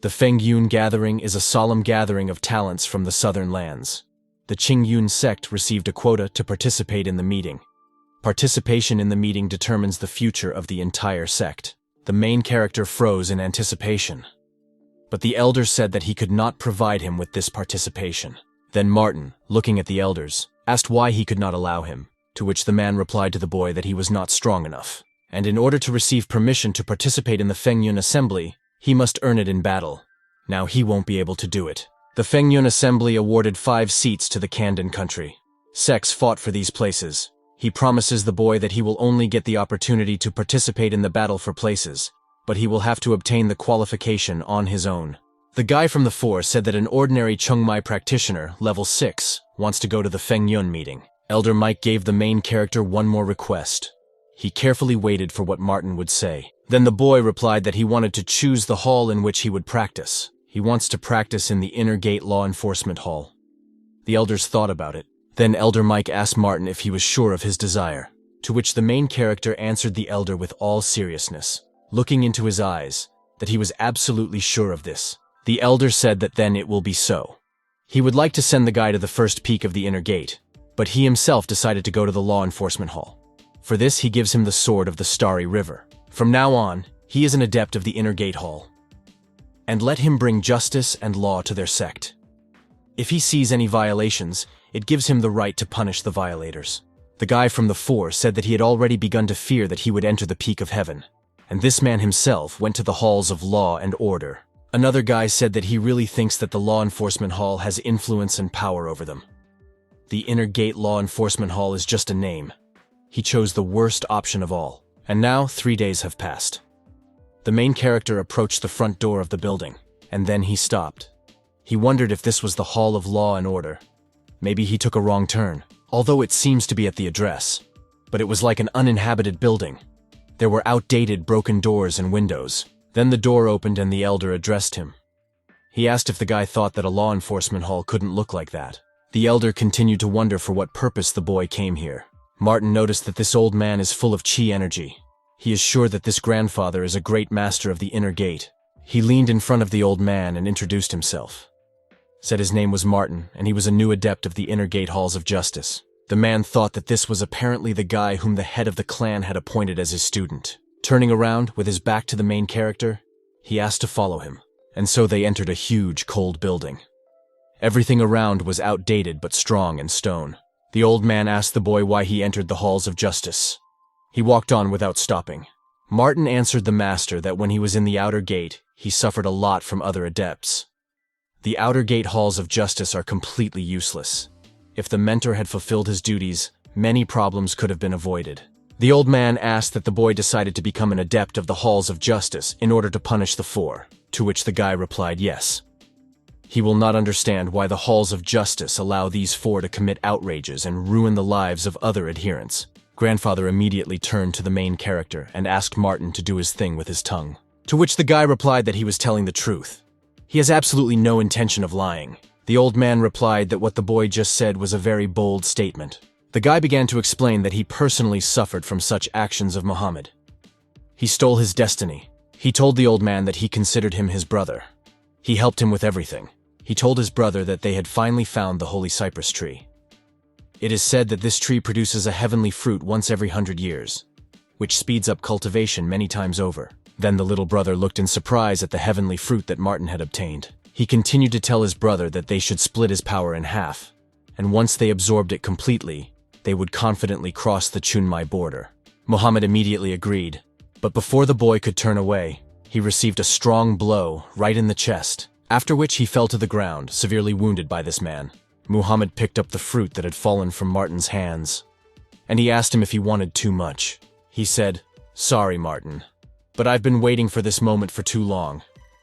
The Fengyun gathering is a solemn gathering of talents from the southern lands. The Qingyun sect received a quota to participate in the meeting. Participation in the meeting determines the future of the entire sect. The main character froze in anticipation. But the elders said that he could not provide him with this participation. Then Martin, looking at the elders, asked why he could not allow him, to which the man replied to the boy that he was not strong enough. And in order to receive permission to participate in the Fengyun assembly, he must earn it in battle. Now he won't be able to do it. The Fengyun assembly awarded 5 seats to the Kandon country. Sects fought for these places. He promises the boy that he will only get the opportunity to participate in the battle for places, but he will have to obtain the qualification on his own. The guy from the 4 said that an ordinary Chungmai practitioner, level 6, wants to go to the Fengyun meeting. Elder Mike gave the main character one more request. He carefully waited for what Martin would say. Then the boy replied that he wanted to choose the hall in which he would practice. He wants to practice in the Inner Gate Law Enforcement Hall. The elders thought about it. Then Elder Mike asked Martin if he was sure of his desire, to which the main character answered the elder with all seriousness, looking into his eyes, that he was absolutely sure of this. The elder said that then it will be so. He would like to send the guy to the first peak of the Inner Gate, but he himself decided to go to the Law Enforcement Hall. For this, he gives him the Sword of the Starry River. From now on, he is an adept of the Inner Gate Hall. And let him bring justice and law to their sect. If he sees any violations, it gives him the right to punish the violators. The guy from the 4 said that he had already begun to fear that he would enter the peak of heaven, and this man himself went to the halls of law and order. Another guy said that he really thinks that the Law Enforcement Hall has influence and power over them. The Inner Gate Law Enforcement Hall is just a name. He chose the worst option of all, and now 3 days have passed. The main character approached the front door of the building, and then he stopped. He wondered if this was the Hall of Law and Order. Maybe he took a wrong turn, although it seems to be at the address. But it was like an uninhabited building. There were outdated, broken doors and windows. Then the door opened and the elder addressed him. He asked if the guy thought that a law enforcement hall couldn't look like that. The elder continued to wonder for what purpose the boy came here. Martin noticed that this old man is full of chi energy. He is sure that this grandfather is a great master of the Inner Gate. He leaned in front of the old man and introduced himself. Said his name was Martin, and he was a new adept of the Inner Gate Halls of Justice. The man thought that this was apparently the guy whom the head of the clan had appointed as his student. Turning around, with his back to the main character, he asked to follow him, and so they entered a huge, cold building. Everything around was outdated but strong and stone. The old man asked the boy why he entered the halls of justice. He walked on without stopping. Martin answered the master that when he was in the outer gate, he suffered a lot from other adepts. The outer gate halls of justice are completely useless. If the mentor had fulfilled his duties, many problems could have been avoided. The old man asked that the boy decided to become an adept of the halls of justice in order to punish the four, to which the guy replied yes. He will not understand why the halls of justice allow these four to commit outrages and ruin the lives of other adherents. Grandfather immediately turned to the main character and asked Martin to do his thing with his tongue, to which the guy replied that he was telling the truth. He has absolutely no intention of lying. The old man replied that what the boy just said was a very bold statement. The guy began to explain that he personally suffered from such actions of Muhammad. He stole his destiny. He told the old man that he considered him his brother. He helped him with everything. He told his brother that they had finally found the holy cypress tree. It is said that this tree produces a heavenly fruit once every 100 years, which speeds up cultivation many times over. Then the little brother looked in surprise at the heavenly fruit that Martin had obtained. He continued to tell his brother that they should split his power in half, and once they absorbed it completely, they would confidently cross the Chunmai border. Muhammad immediately agreed, but before the boy could turn away, he received a strong blow right in the chest, after which he fell to the ground, severely wounded by this man. Muhammad picked up the fruit that had fallen from Martin's hands, and he asked him if he wanted too much. He said, "Sorry, Martin, but I've been waiting for this moment for too long,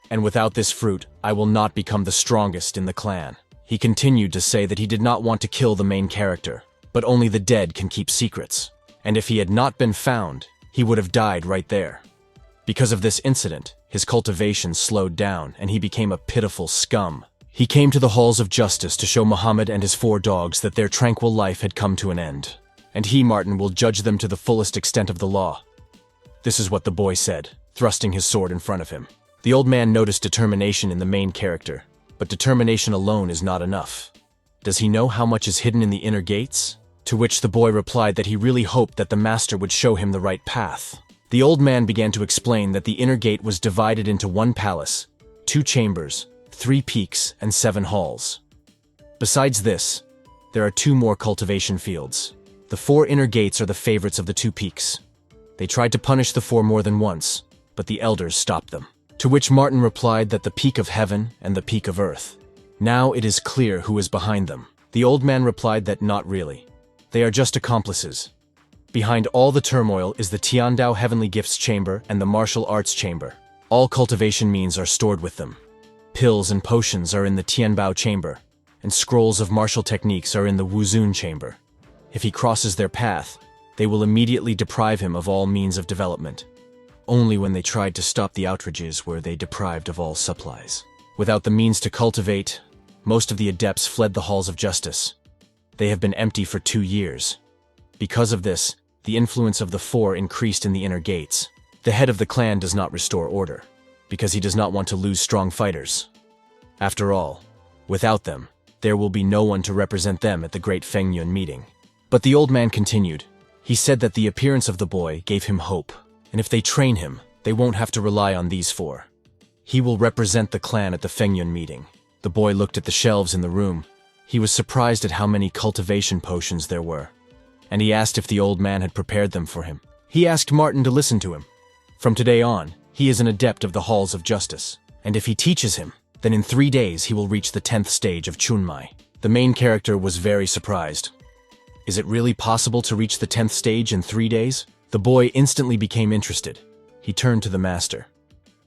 and without this fruit, I will not become the strongest in the clan." He continued to say that he did not want to kill the main character, but only the dead can keep secrets, and if he had not been found, he would have died right there. Because of this incident, his cultivation slowed down and he became a pitiful scum. He came to the halls of justice to show Muhammad and his four dogs that their tranquil life had come to an end, and he, Martin, will judge them to the fullest extent of the law. This is what the boy said, thrusting his sword in front of him. The old man noticed determination in the main character, but determination alone is not enough. Does he know how much is hidden in the inner gates? To which the boy replied that he really hoped that the master would show him the right path. The old man began to explain that the inner gate was divided into 1 palace, 2 chambers, 3 peaks, and 7 halls. Besides this, there are 2 more cultivation fields. The 4 inner gates are the favorites of the 2 peaks. They tried to punish the 4 more than once, but the elders stopped them. To which Martin replied that the peak of heaven and the peak of earth. Now it is clear who is behind them. The old man replied that not really. They are just accomplices. Behind all the turmoil is the Tiandao Heavenly Gifts Chamber and the Martial Arts Chamber. All cultivation means are stored with them. Pills and potions are in the Tianbao Chamber, and scrolls of martial techniques are in the Wuzun Chamber. If he crosses their path, they will immediately deprive him of all means of development. Only when they tried to stop the outrages were they deprived of all supplies. Without the means to cultivate, most of the adepts fled the halls of justice. They have been empty for 2 years. Because of this, the influence of the 4 increased in the inner gates. The head of the clan does not restore order, because he does not want to lose strong fighters. After all, without them, there will be no one to represent them at the great Fengyun meeting. But the old man continued. He said that the appearance of the boy gave him hope, and if they train him, they won't have to rely on these 4. He will represent the clan at the Fengyun meeting. The boy looked at the shelves in the room. He was surprised at how many cultivation potions there were, and he asked if the old man had prepared them for him. He asked Martin to listen to him. From today on, he is an adept of the halls of justice, and if he teaches him, then in 3 days he will reach the 10th stage of Chunmai. The main character was very surprised. Is it really possible to reach the 10th stage in 3 days? The boy instantly became interested. He turned to the master,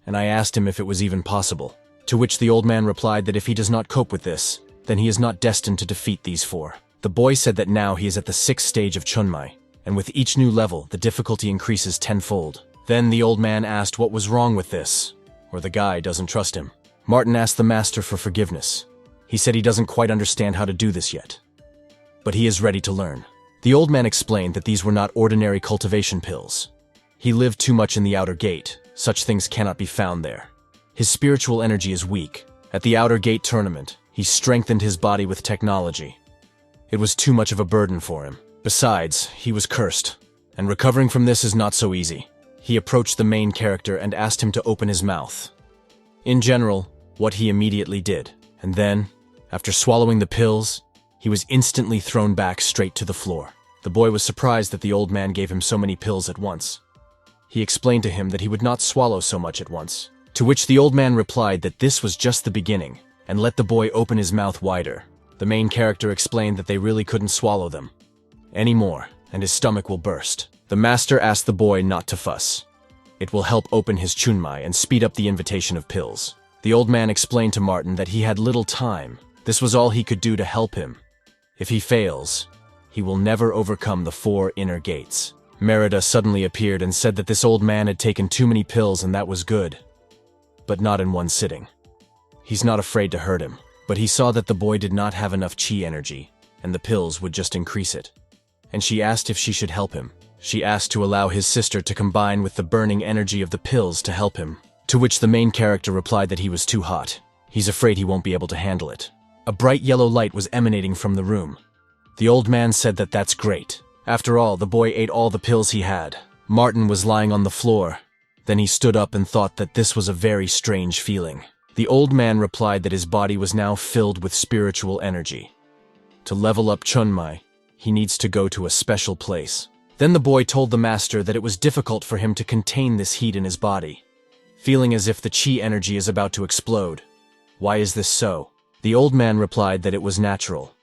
and I asked him if it was even possible, to which the old man replied that if he does not cope with this, then he is not destined to defeat these 4. The boy said that now he is at the 6th stage of Chunmai, and with each new level, the difficulty increases 10-fold. Then the old man asked what was wrong with this, or the guy doesn't trust him. Martin asked the master for forgiveness. He said he doesn't quite understand how to do this yet, but he is ready to learn. The old man explained that these were not ordinary cultivation pills. He lived too much in the outer gate. Such things cannot be found there. His spiritual energy is weak. At the outer gate tournament, he strengthened his body with technology. It was too much of a burden for him. Besides, he was cursed, and recovering from this is not so easy. He approached the main character and asked him to open his mouth. In general, what he immediately did, and then, after swallowing the pills, he was instantly thrown back straight to the floor. The boy was surprised that the old man gave him so many pills at once. He explained to him that he would not swallow so much at once, to which the old man replied that this was just the beginning, and let the boy open his mouth wider. The main character explained that they really couldn't swallow them anymore, and his stomach will burst. The master asked the boy not to fuss. It will help open his chunmai and speed up the invitation of pills. The old man explained to Martin that he had little time. This was all he could do to help him. If he fails, he will never overcome the 4 inner gates. Merida suddenly appeared and said that this old man had taken too many pills and that was good. But not in one sitting. He's not afraid to hurt him, but he saw that the boy did not have enough chi energy, and the pills would just increase it. And she asked if she should help him. She asked to allow his sister to combine with the burning energy of the pills to help him, to which the main character replied that he was too hot. He's afraid he won't be able to handle it. A bright yellow light was emanating from the room. The old man said that that's great. After all, the boy ate all the pills he had. Martin was lying on the floor. Then he stood up and thought that this was a very strange feeling. The old man replied that his body was now filled with spiritual energy. To level up chunmai, he needs to go to a special place. Then the boy told the master that it was difficult for him to contain this heat in his body, feeling as if the chi energy is about to explode. Why is this so? The old man replied that it was natural.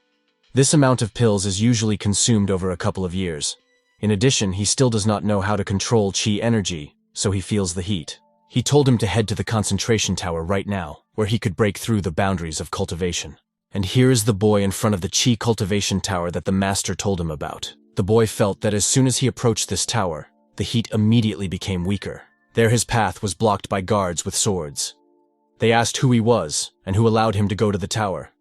This amount of pills is usually consumed over a couple of years. In addition, he still does not know how to control chi energy, so he feels the heat. He told him to head to the concentration tower right now, where he could break through the boundaries of cultivation. And here is the boy in front of the chi cultivation tower that the master told him about. The boy felt that as soon as he approached this tower, the heat immediately became weaker. There his path was blocked by guards with swords. They asked who he was, and who allowed him to go to the tower.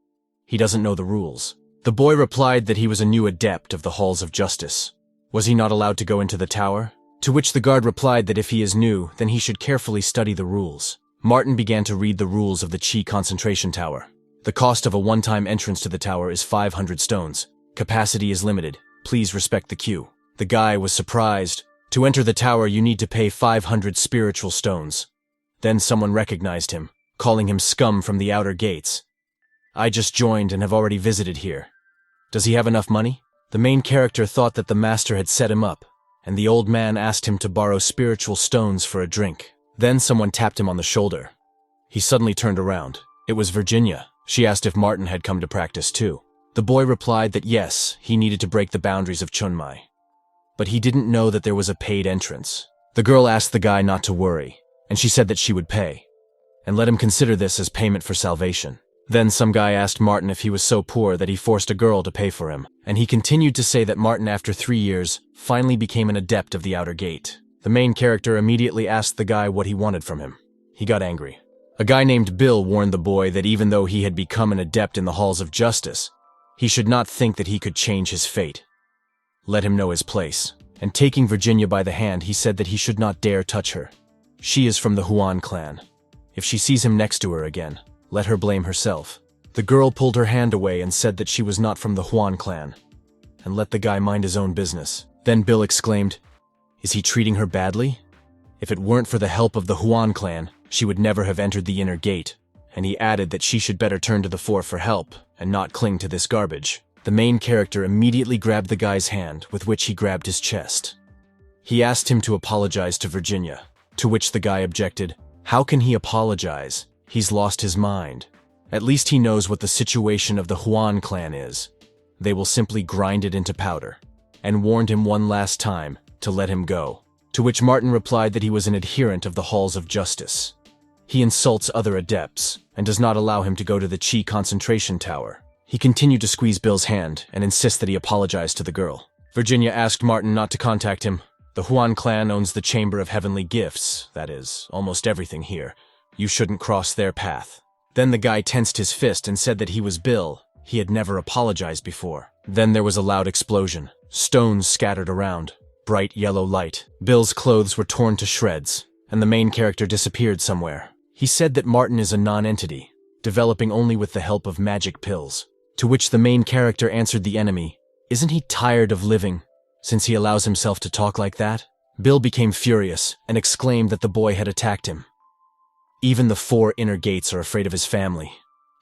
He doesn't know the rules. The boy replied that he was a new adept of the halls of justice. Was he not allowed to go into the tower? To which the guard replied that if he is new, then he should carefully study the rules. Martin began to read the rules of the chi concentration tower. The cost of a one-time entrance to the tower is 500 stones. Capacity is limited. Please respect the queue. The guy was surprised. To enter the tower, you need to pay 500 spiritual stones. Then someone recognized him, calling him scum from the outer gates. I just joined and have already visited here. Does he have enough money? The main character thought that the master had set him up, and the old man asked him to borrow spiritual stones for a drink. Then someone tapped him on the shoulder. He suddenly turned around. It was Virginia. She asked if Martin had come to practice too. The boy replied that yes, he needed to break the boundaries of chunmai. But he didn't know that there was a paid entrance. The girl asked the guy not to worry, and she said that she would pay, and let him consider this as payment for salvation. Then some guy asked Martin if he was so poor that he forced a girl to pay for him, and he continued to say that Martin, after 3 years, finally became an adept of the outer gate. The main character immediately asked the guy what he wanted from him. He got angry. A guy named Bill warned the boy that even though he had become an adept in the halls of justice, he should not think that he could change his fate. Let him know his place. And taking Virginia by the hand, he said that he should not dare touch her. She is from the Huan clan. If she sees him next to her again, let her blame herself. The girl pulled her hand away and said that she was not from the Huan clan, and let the guy mind his own business. Then Bill exclaimed, "Is he treating her badly? If it weren't for the help of the Huan clan, she would never have entered the inner gate." And he added that she should better turn to the fore for help and not cling to this garbage. The main character immediately grabbed the guy's hand, with which he grabbed his chest. He asked him to apologize to Virginia, to which the guy objected. How can he apologize? He's lost his mind. At least he knows what the situation of the Huan clan is. They will simply grind it into powder, and warned him one last time to let him go. To which Martin replied that he was an adherent of the halls of justice. He insults other adepts, and does not allow him to go to the chi concentration tower. He continued to squeeze Bill's hand, and insist that he apologize to the girl. Virginia asked Martin not to contact him. The Huan clan owns the Chamber of Heavenly Gifts, that is, almost everything here. You shouldn't cross their path. Then the guy tensed his fist and said that he was Bill. He had never apologized before. Then there was a loud explosion. Stones scattered around. Bright yellow light. Bill's clothes were torn to shreds, and the main character disappeared somewhere. He said that Martin is a non-entity, developing only with the help of magic pills. To which the main character answered the enemy, "Isn't he tired of living, since he allows himself to talk like that?" Bill became furious and exclaimed that the boy had attacked him. Even the 4 inner gates are afraid of his family.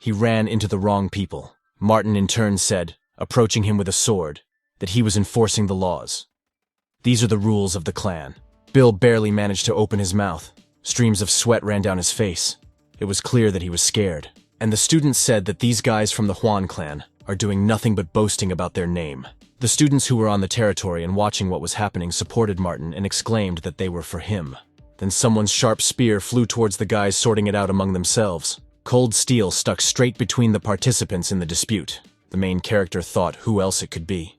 He ran into the wrong people. Martin in turn said, approaching him with a sword, that he was enforcing the laws. These are the rules of the clan. Bill barely managed to open his mouth. Streams of sweat ran down his face. It was clear that he was scared. And the students said that these guys from the Huan clan are doing nothing but boasting about their name. The students who were on the territory and watching what was happening supported Martin and exclaimed that they were for him. Then someone's sharp spear flew towards the guys, sorting it out among themselves. Cold steel stuck straight between the participants in the dispute. The main character thought who else it could be.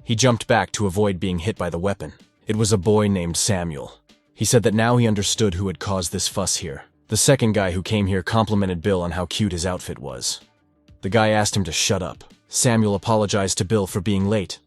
He jumped back to avoid being hit by the weapon. It was a boy named Samuel. He said that now he understood who had caused this fuss here. The second guy who came here complimented Bill on how cute his outfit was. The guy asked him to shut up. Samuel apologized to Bill for being late,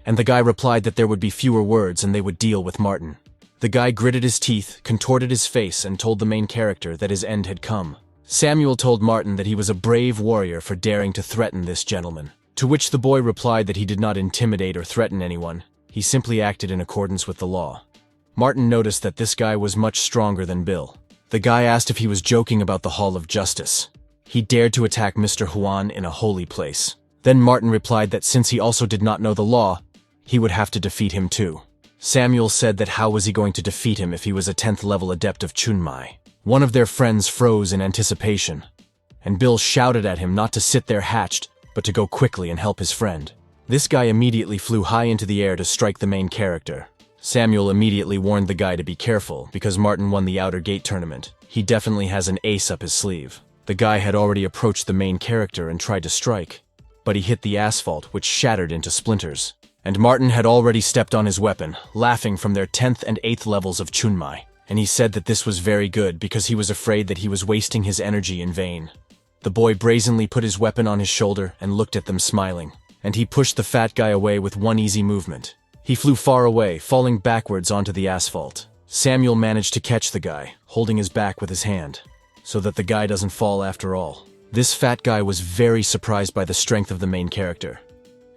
and the guy replied that there would be fewer words and they would deal with Martin. The guy gritted his teeth, contorted his face, and told the main character that his end had come. Samuel told Martin that he was a brave warrior for daring to threaten this gentleman, to which the boy replied that he did not intimidate or threaten anyone. He simply acted in accordance with the law. Martin noticed that this guy was much stronger than Bill. The guy asked if he was joking about the Hall of Justice. He dared to attack Mr. Huan in a holy place. Then Martin replied that since he also did not know the law, he would have to defeat him too. Samuel said that how was he going to defeat him if he was a 10th level adept of Chunmai? One of their friends froze in anticipation, and Bill shouted at him not to sit there hatched, but to go quickly and help his friend. This guy immediately flew high into the air to strike the main character. Samuel immediately warned the guy to be careful because Martin won the Outer Gate tournament. He definitely has an ace up his sleeve. The guy had already approached the main character and tried to strike, but he hit the asphalt, which shattered into splinters. And Martin had already stepped on his weapon, laughing from their 10th and 8th levels of Chunmai. And he said that this was very good because he was afraid that he was wasting his energy in vain. The boy brazenly put his weapon on his shoulder and looked at them smiling. And he pushed the fat guy away with one easy movement. He flew far away, falling backwards onto the asphalt. Samuel managed to catch the guy, holding his back with his hand, so that the guy doesn't fall after all. This fat guy was very surprised by the strength of the main character,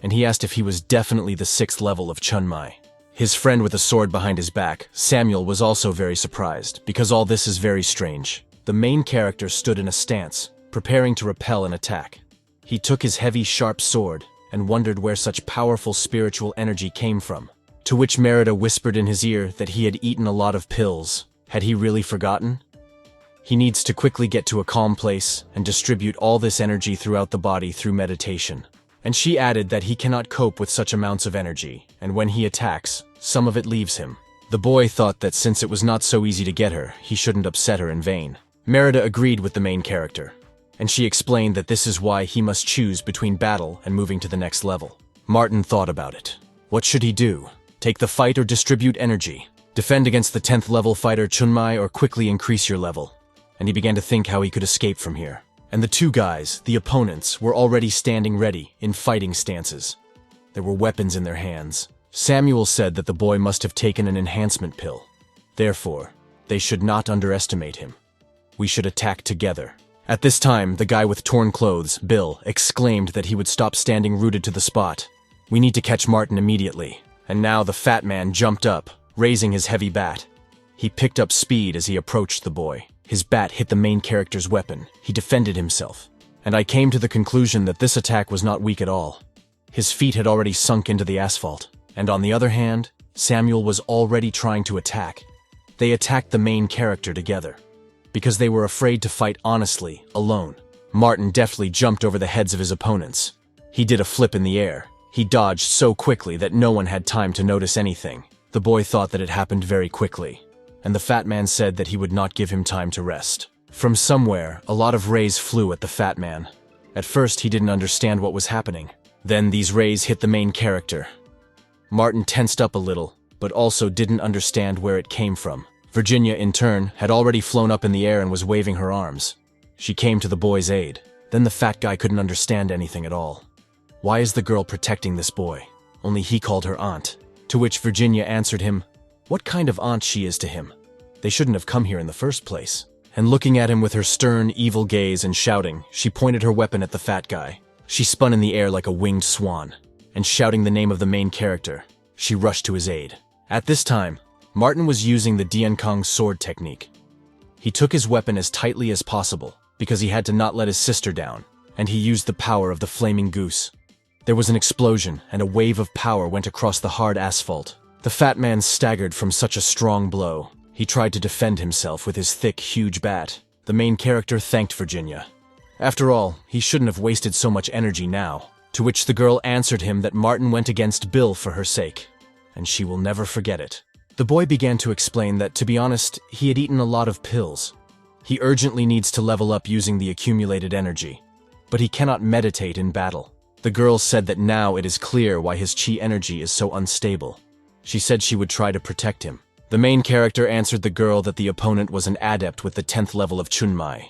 and he asked if he was definitely the 6th level of Chunmai. His friend with a sword behind his back, Samuel, was also very surprised, because all this is very strange. The main character stood in a stance, preparing to repel an attack. He took his heavy, sharp sword, and wondered where such powerful spiritual energy came from. To which Merida whispered in his ear that he had eaten a lot of pills. Had he really forgotten? He needs to quickly get to a calm place and distribute all this energy throughout the body through meditation. And she added that he cannot cope with such amounts of energy, and when he attacks, some of it leaves him. The boy thought that since it was not so easy to get her, he shouldn't upset her in vain. Merida agreed with the main character, and she explained that this is why he must choose between battle and moving to the next level. Martin thought about it. What should he do? Take the fight or distribute energy? Defend against the 10th level fighter Chunmai or quickly increase your level? And he began to think how he could escape from here. And the two guys, the opponents, were already standing ready in fighting stances. There were weapons in their hands. Samuel said that the boy must have taken an enhancement pill. Therefore, they should not underestimate him. We should attack together. At this time, the guy with torn clothes, Bill, exclaimed that he would stop standing rooted to the spot. We need to catch Martin immediately. And now the fat man jumped up, raising his heavy bat. He picked up speed as he approached the boy. His bat hit the main character's weapon. He defended himself. And I came to the conclusion that this attack was not weak at all. His feet had already sunk into the asphalt. And on the other hand, Samuel was already trying to attack. They attacked the main character together, because they were afraid to fight honestly, alone. Martin deftly jumped over the heads of his opponents. He did a flip in the air. He dodged so quickly that no one had time to notice anything. The boy thought that it happened very quickly, and the fat man said that he would not give him time to rest. From somewhere, a lot of rays flew at the fat man. At first, he didn't understand what was happening. Then these rays hit the main character. Martin tensed up a little, but also didn't understand where it came from. Virginia, in turn, had already flown up in the air and was waving her arms. She came to the boy's aid. Then the fat guy couldn't understand anything at all. Why is the girl protecting this boy? Only he called her aunt. To which Virginia answered him, what kind of aunt she is to him? They shouldn't have come here in the first place. And looking at him with her stern, evil gaze and shouting, she pointed her weapon at the fat guy. She spun in the air like a winged swan, and shouting the name of the main character, she rushed to his aid. At this time, Martin was using the Dienkong sword technique. He took his weapon as tightly as possible, because he had to not let his sister down, and he used the power of the flaming goose. There was an explosion, and a wave of power went across the hard asphalt. The fat man staggered from such a strong blow. He tried to defend himself with his thick, huge bat. The main character thanked Virginia. After all, he shouldn't have wasted so much energy now. To which the girl answered him that Martin went against Bill for her sake, and she will never forget it. The boy began to explain that, to be honest, he had eaten a lot of pills. He urgently needs to level up using the accumulated energy, but he cannot meditate in battle. The girl said that now it is clear why his chi energy is so unstable. She said she would try to protect him. The main character answered the girl that the opponent was an adept with the 10th level of Chunmai.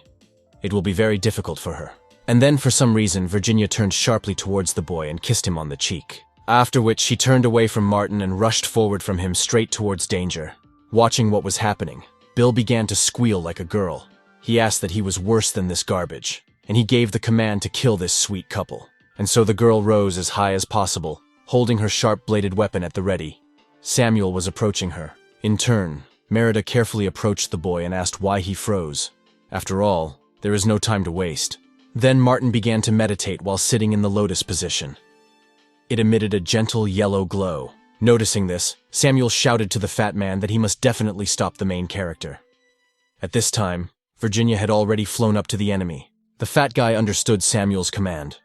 It will be very difficult for her. And then, for some reason, Virginia turned sharply towards the boy and kissed him on the cheek. After which, she turned away from Martin and rushed forward from him straight towards danger. Watching what was happening, Bill began to squeal like a girl. He asked that he was worse than this garbage, and he gave the command to kill this sweet couple. And so the girl rose as high as possible, holding her sharp-bladed weapon at the ready. Samuel was approaching her. In turn, Merida carefully approached the boy and asked why he froze. After all, there is no time to waste. Then Martin began to meditate while sitting in the lotus position. It emitted a gentle yellow glow. Noticing this, Samuel shouted to the fat man that he must definitely stop the main character. At this time, Virginia had already flown up to the enemy. The fat guy understood Samuel's command,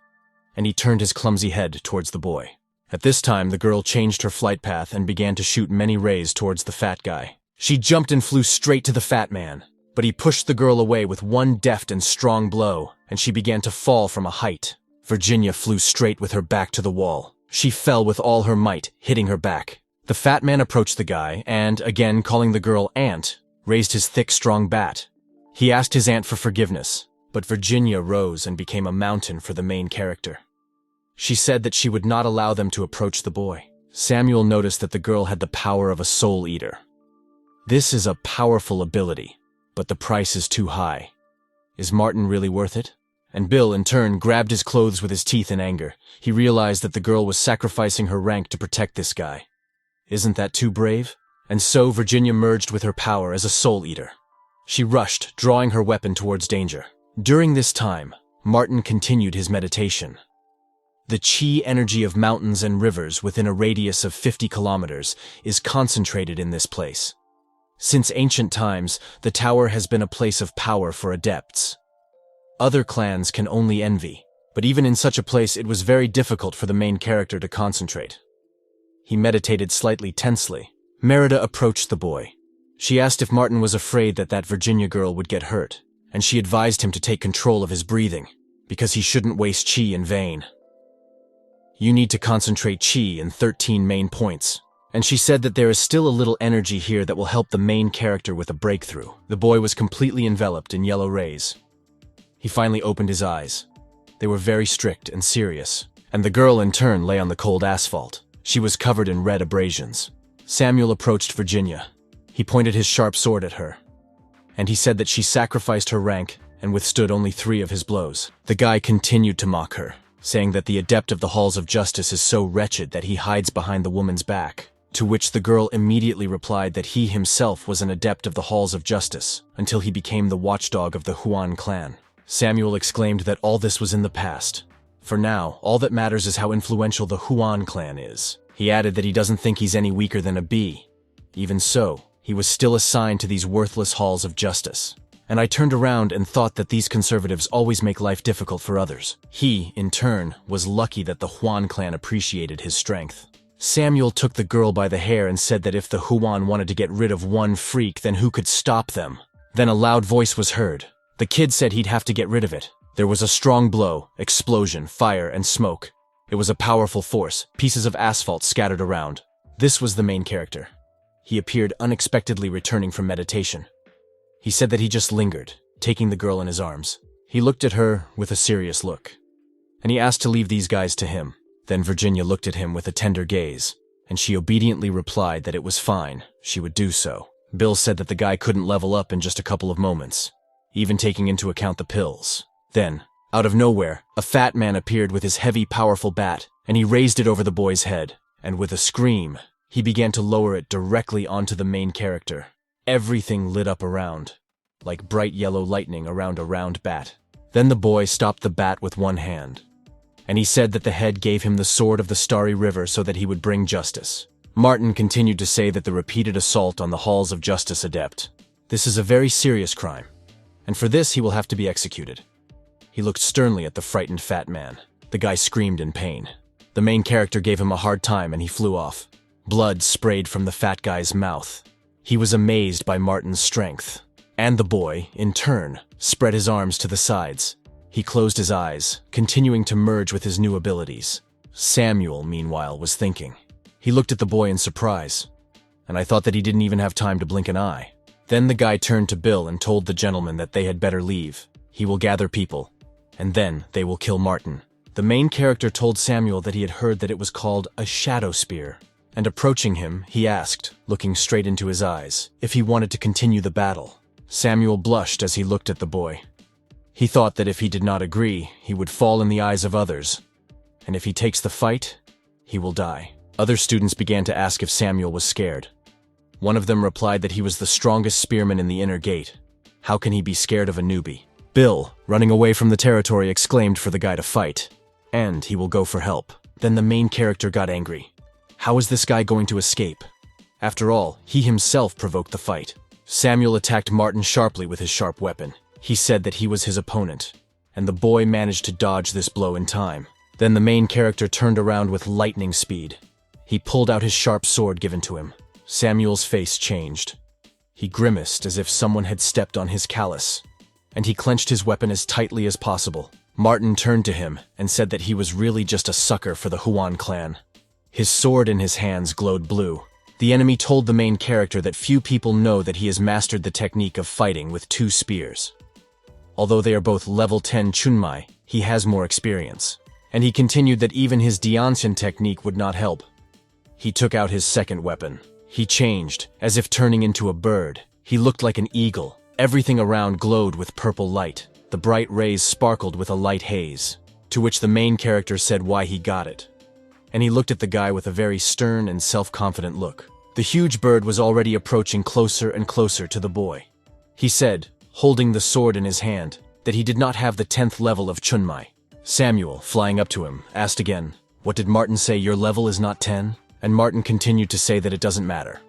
and he turned his clumsy head towards the boy. At this time, the girl changed her flight path and began to shoot many rays towards the fat guy. She jumped and flew straight to the fat man, but he pushed the girl away with one deft and strong blow, and she began to fall from a height. Virginia flew straight with her back to the wall. She fell with all her might, hitting her back. The fat man approached the guy and, again calling the girl Aunt, raised his thick, strong bat. He asked his aunt for forgiveness, but Virginia rose and became a mountain for the main character. She said that she would not allow them to approach the boy. Samuel noticed that the girl had the power of a soul eater. This is a powerful ability, but the price is too high. Is Martin really worth it? And Bill, in turn, grabbed his clothes with his teeth in anger. He realized that the girl was sacrificing her rank to protect this guy. Isn't that too brave? And so Virginia merged with her power as a soul eater. She rushed, drawing her weapon towards danger. During this time, Martin continued his meditation. The chi energy of mountains and rivers within a radius of 50 kilometers is concentrated in this place. Since ancient times, the tower has been a place of power for adepts. Other clans can only envy, but even in such a place it was very difficult for the main character to concentrate. He meditated slightly tensely. Merida approached the boy. She asked if Martin was afraid that that Virginia girl would get hurt, and she advised him to take control of his breathing, because he shouldn't waste chi in vain. You need to concentrate chi in 13 main points, and she said that there is still a little energy here that will help the main character with a breakthrough. The boy was completely enveloped in yellow rays. He finally opened his eyes. They were very strict and serious, and the girl in turn lay on the cold asphalt. She was covered in red abrasions. Samuel approached Virginia. He pointed his sharp sword at her, and he said that she sacrificed her rank and withstood only 3 of his blows. The guy continued to mock her, saying that the adept of the halls of justice is so wretched that he hides behind the woman's back, to which the girl immediately replied that he himself was an adept of the halls of justice until he became the watchdog of the Huan clan. Samuel exclaimed that all this was in the past. For now, all that matters is how influential the Huan clan is. He added that he doesn't think he's any weaker than a bee. Even so, he was still assigned to these worthless halls of justice. And I turned around and thought that these conservatives always make life difficult for others. He, in turn, was lucky that the Huan clan appreciated his strength. Samuel took the girl by the hair and said that if the Huan wanted to get rid of one freak, then who could stop them? Then a loud voice was heard. The kid said he'd have to get rid of it. There was a strong blow, explosion, fire, and smoke. It was a powerful force, pieces of asphalt scattered around. This was the main character. He appeared unexpectedly returning from meditation. He said that he just lingered, taking the girl in his arms. He looked at her with a serious look, and he asked to leave these guys to him. Then Virginia looked at him with a tender gaze, and she obediently replied that it was fine, she would do so. Bill said that the guy couldn't level up in just a couple of moments, even taking into account the pills. Then, out of nowhere, a fat man appeared with his heavy, powerful bat, and he raised it over the boy's head, and with a scream, he began to lower it directly onto the main character. Everything lit up around, like bright yellow lightning around a round bat. Then the boy stopped the bat with one hand, and he said that the head gave him the sword of the Starry River so that he would bring justice. Martin continued to say that the repeated assault on the halls of justice adept. This is a very serious crime, and for this he will have to be executed. He looked sternly at the frightened fat man. The guy screamed in pain. The main character gave him a hard time and he flew off. Blood sprayed from the fat guy's mouth. He was amazed by Martin's strength. And the boy, in turn, spread his arms to the sides. He closed his eyes, continuing to merge with his new abilities. Samuel, meanwhile, was thinking. He looked at the boy in surprise, and I thought that he didn't even have time to blink an eye. Then the guy turned to Bill and told the gentleman that they had better leave. He will gather people, and then they will kill Martin. The main character told Samuel that he had heard that it was called a shadow spear, and approaching him, he asked, looking straight into his eyes, if he wanted to continue the battle. Samuel blushed as he looked at the boy. He thought that if he did not agree, he would fall in the eyes of others, and if he takes the fight, he will die. Other students began to ask if Samuel was scared. One of them replied that he was the strongest spearman in the inner gate. How can he be scared of a newbie? Bill, running away from the territory, exclaimed for the guy to fight, and he will go for help. Then the main character got angry. How is this guy going to escape? After all, he himself provoked the fight. Samuel attacked Martin sharply with his sharp weapon. He said that he was his opponent, and the boy managed to dodge this blow in time. Then the main character turned around with lightning speed. He pulled out his sharp sword given to him. Samuel's face changed. He grimaced as if someone had stepped on his callus, and he clenched his weapon as tightly as possible. Martin turned to him and said that he was really just a sucker for the Huan clan. His sword in his hands glowed blue. The enemy told the main character that few people know that he has mastered the technique of fighting with 2 spears. Although they are both level 10 chunmai, he has more experience. And he continued that even his Dianxian technique would not help. He took out his second weapon. He changed, as if turning into a bird. He looked like an eagle. Everything around glowed with purple light. The bright rays sparkled with a light haze, to which the main character said why he got it. And he looked at the guy with a very stern and self-confident look. The huge bird was already approaching closer and closer to the boy. He said, holding the sword in his hand, that he did not have the 10th level of chunmai. Samuel, flying up to him, asked again, "What did Martin say, your level is not 10? And Martin continued to say that it doesn't matter.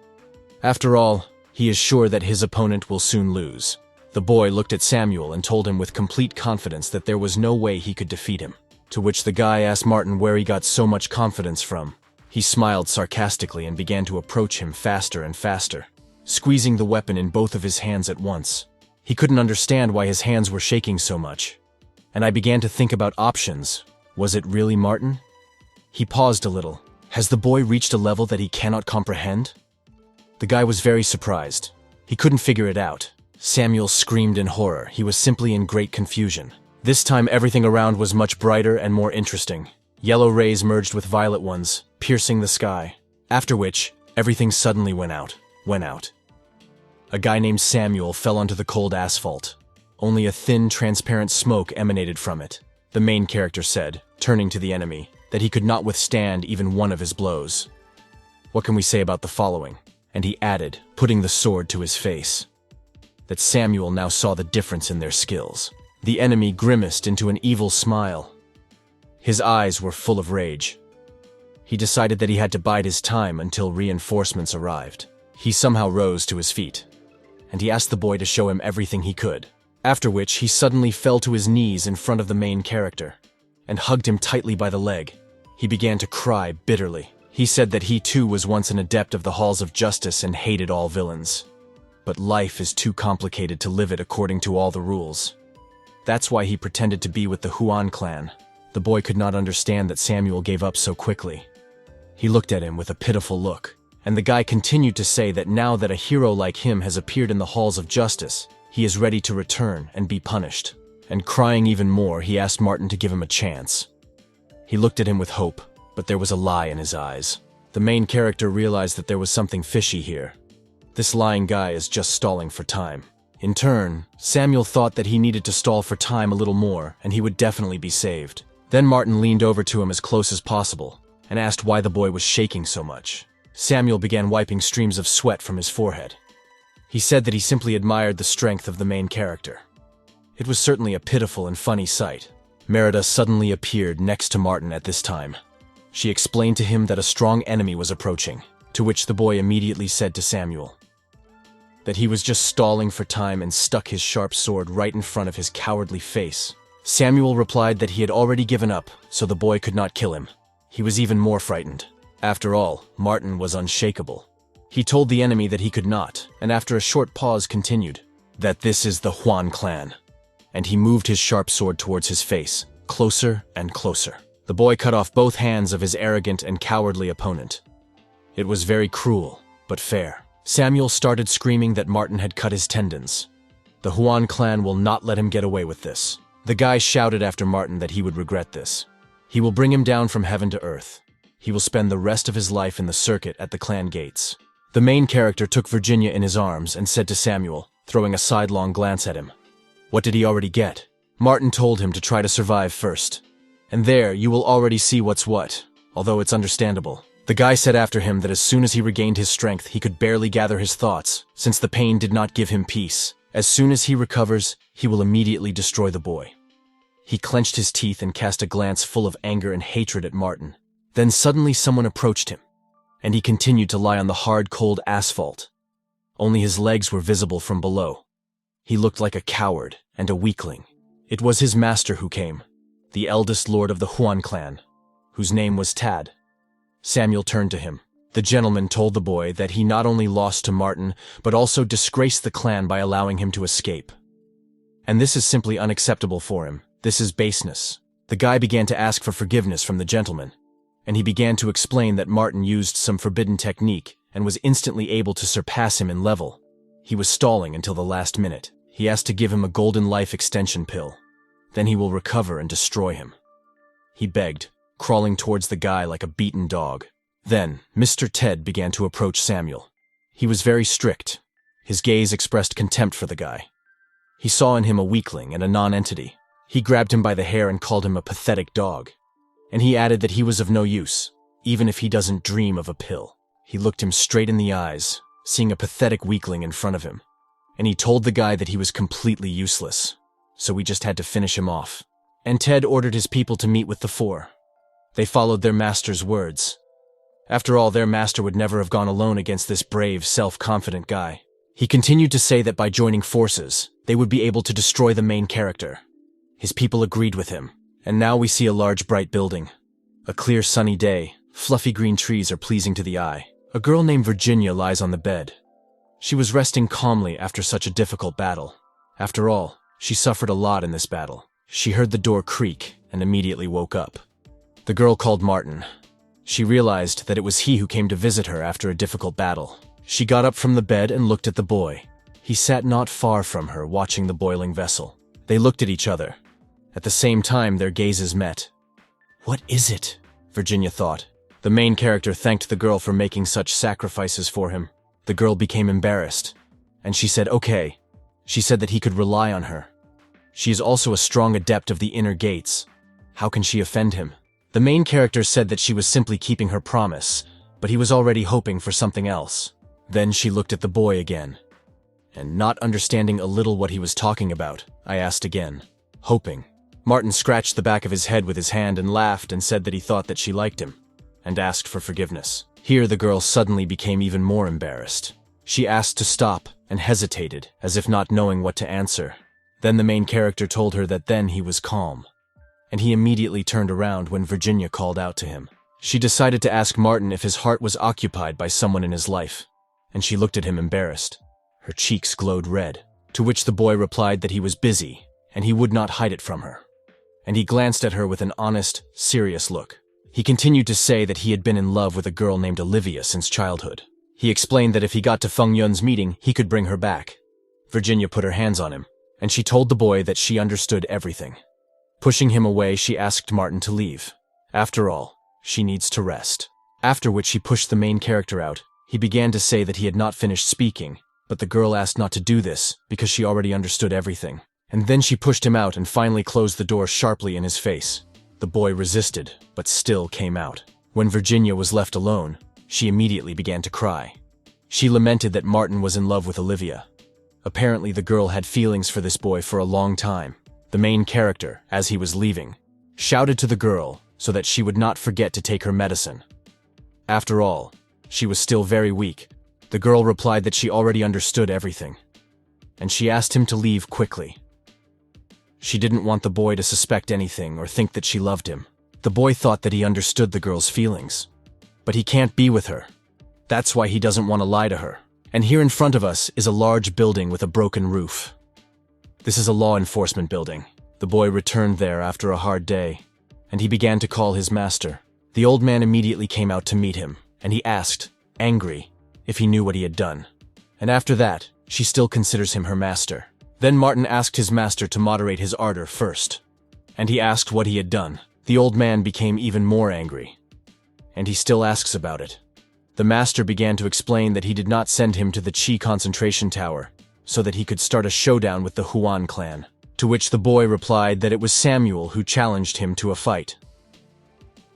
After all, he is sure that his opponent will soon lose. The boy looked at Samuel and told him with complete confidence that there was no way he could defeat him. To which the guy asked Martin where he got so much confidence from. He smiled sarcastically and began to approach him faster and faster, squeezing the weapon in both of his hands at once. He couldn't understand why his hands were shaking so much. And I began to think about options. Was it really Martin? He paused a little. Has the boy reached a level that he cannot comprehend? The guy was very surprised. He couldn't figure it out. Samuel screamed in horror. He was simply in great confusion. This time everything around was much brighter and more interesting. Yellow rays merged with violet ones, piercing the sky. After which, everything suddenly went out. A guy named Samuel fell onto the cold asphalt. Only a thin, transparent smoke emanated from it. The main character said, turning to the enemy, that he could not withstand even one of his blows. What can we say about the following? And he added, putting the sword to his face, that Samuel now saw the difference in their skills. The enemy grimaced into an evil smile. His eyes were full of rage. He decided that he had to bide his time until reinforcements arrived. He somehow rose to his feet, and he asked the boy to show him everything he could. After which, he suddenly fell to his knees in front of the main character, and hugged him tightly by the leg. He began to cry bitterly. He said that he too was once an adept of the halls of justice and hated all villains. But life is too complicated to live it according to all the rules. That's why he pretended to be with the Huan clan. The boy could not understand that Samuel gave up so quickly. He looked at him with a pitiful look, and the guy continued to say that now that a hero like him has appeared in the halls of justice, he is ready to return and be punished. And crying even more, he asked Martin to give him a chance. He looked at him with hope, but there was a lie in his eyes. The main character realized that there was something fishy here. This lying guy is just stalling for time. In turn, Samuel thought that he needed to stall for time a little more, and he would definitely be saved. Then Martin leaned over to him as close as possible, and asked why the boy was shaking so much. Samuel began wiping streams of sweat from his forehead. He said that he simply admired the strength of the main character. It was certainly a pitiful and funny sight. Merida suddenly appeared next to Martin at this time. She explained to him that a strong enemy was approaching, to which the boy immediately said to Samuel that he was just stalling for time and stuck his sharp sword right in front of his cowardly face. Samuel replied that he had already given up, so the boy could not kill him. He was even more frightened. After all, Martin was unshakable. He told the enemy that he could not, and after a short pause continued, that this is the Huan clan. And he moved his sharp sword towards his face, closer and closer. The boy cut off both hands of his arrogant and cowardly opponent. It was very cruel, but fair. Samuel started screaming that Martin had cut his tendons. The Huan clan will not let him get away with this. The guy shouted after Martin that he would regret this. He will bring him down from heaven to earth. He will spend the rest of his life in the circuit at the clan gates. The main character took Virginia in his arms and said to Samuel, throwing a sidelong glance at him, "What did he already get?" Martin told him to try to survive first. And there, you will already see what's what, although it's understandable. The guy said after him that as soon as he regained his strength, he could barely gather his thoughts, since the pain did not give him peace. As soon as he recovers, he will immediately destroy the boy. He clenched his teeth and cast a glance full of anger and hatred at Martin. Then suddenly someone approached him, and he continued to lie on the hard, cold asphalt. Only his legs were visible from below. He looked like a coward and a weakling. It was his master who came, the eldest lord of the Huan clan, whose name was Tad. Samuel turned to him. The gentleman told the boy that he not only lost to Martin, but also disgraced the clan by allowing him to escape. And this is simply unacceptable for him. This is baseness. The guy began to ask for forgiveness from the gentleman, and he began to explain that Martin used some forbidden technique and was instantly able to surpass him in level. He was stalling until the last minute. He asked to give him a golden life extension pill. Then he will recover and destroy him. He begged, crawling towards the guy like a beaten dog. Then, Mr. Ted began to approach Samuel. He was very strict. His gaze expressed contempt for the guy. He saw in him a weakling and a non-entity. He grabbed him by the hair and called him a pathetic dog. And he added that he was of no use, even if he doesn't dream of a pill. He looked him straight in the eyes, seeing a pathetic weakling in front of him. And he told the guy that he was completely useless, so we just had to finish him off. And Ted ordered his people to meet with the four. They followed their master's words. After all, their master would never have gone alone against this brave, self-confident guy. He continued to say that by joining forces, they would be able to destroy the main character. His people agreed with him, and now we see a large bright building. A clear sunny day, fluffy green trees are pleasing to the eye. A girl named Virginia lies on the bed. She was resting calmly after such a difficult battle. After all, she suffered a lot in this battle. She heard the door creak and immediately woke up. The girl called Martin. She realized that it was he who came to visit her after a difficult battle. She got up from the bed and looked at the boy. He sat not far from her, watching the boiling vessel. They looked at each other. At the same time, their gazes met. "What is it?" Virginia thought. The main character thanked the girl for making such sacrifices for him. The girl became embarrassed, and she said okay. She said that he could rely on her. She is also a strong adept of the inner gates. How can she offend him? The main character said that she was simply keeping her promise, but he was already hoping for something else. Then she looked at the boy again. And not understanding a little what he was talking about, I asked again, hoping. Martin scratched the back of his head with his hand and laughed and said that he thought that she liked him, and asked for forgiveness. Here the girl suddenly became even more embarrassed. She asked to stop and hesitated, as if not knowing what to answer. Then the main character told her that then he was calm, and he immediately turned around when Virginia called out to him. She decided to ask Martin if his heart was occupied by someone in his life, and she looked at him embarrassed. Her cheeks glowed red, to which the boy replied that he was busy, and he would not hide it from her. And he glanced at her with an honest, serious look. He continued to say that he had been in love with a girl named Olivia since childhood. He explained that if he got to Feng Yun's meeting, he could bring her back. Virginia put her hands on him, and she told the boy that she understood everything. Pushing him away, she asked Martin to leave. After all, she needs to rest. After which she pushed the main character out. He began to say that he had not finished speaking, but the girl asked not to do this because she already understood everything. And then she pushed him out and finally closed the door sharply in his face. The boy resisted, but still came out. When Virginia was left alone, she immediately began to cry. She lamented that Martin was in love with Olivia. Apparently the girl had feelings for this boy for a long time. The main character, as he was leaving, shouted to the girl so that she would not forget to take her medicine. After all, she was still very weak. The girl replied that she already understood everything, and she asked him to leave quickly. She didn't want the boy to suspect anything or think that she loved him. The boy thought that he understood the girl's feelings. But he can't be with her. That's why he doesn't want to lie to her. And here in front of us is a large building with a broken roof. This is a law enforcement building. The boy returned there after a hard day, and he began to call his master. The old man immediately came out to meet him, and he asked, angry, if he knew what he had done. And after that, she still considers him her master. Then Martin asked his master to moderate his ardor first, and he asked what he had done. The old man became even more angry, and he still asks about it. The master began to explain that he did not send him to the Qi concentration tower so that he could start a showdown with the Huan clan, to which the boy replied that it was Samuel who challenged him to a fight.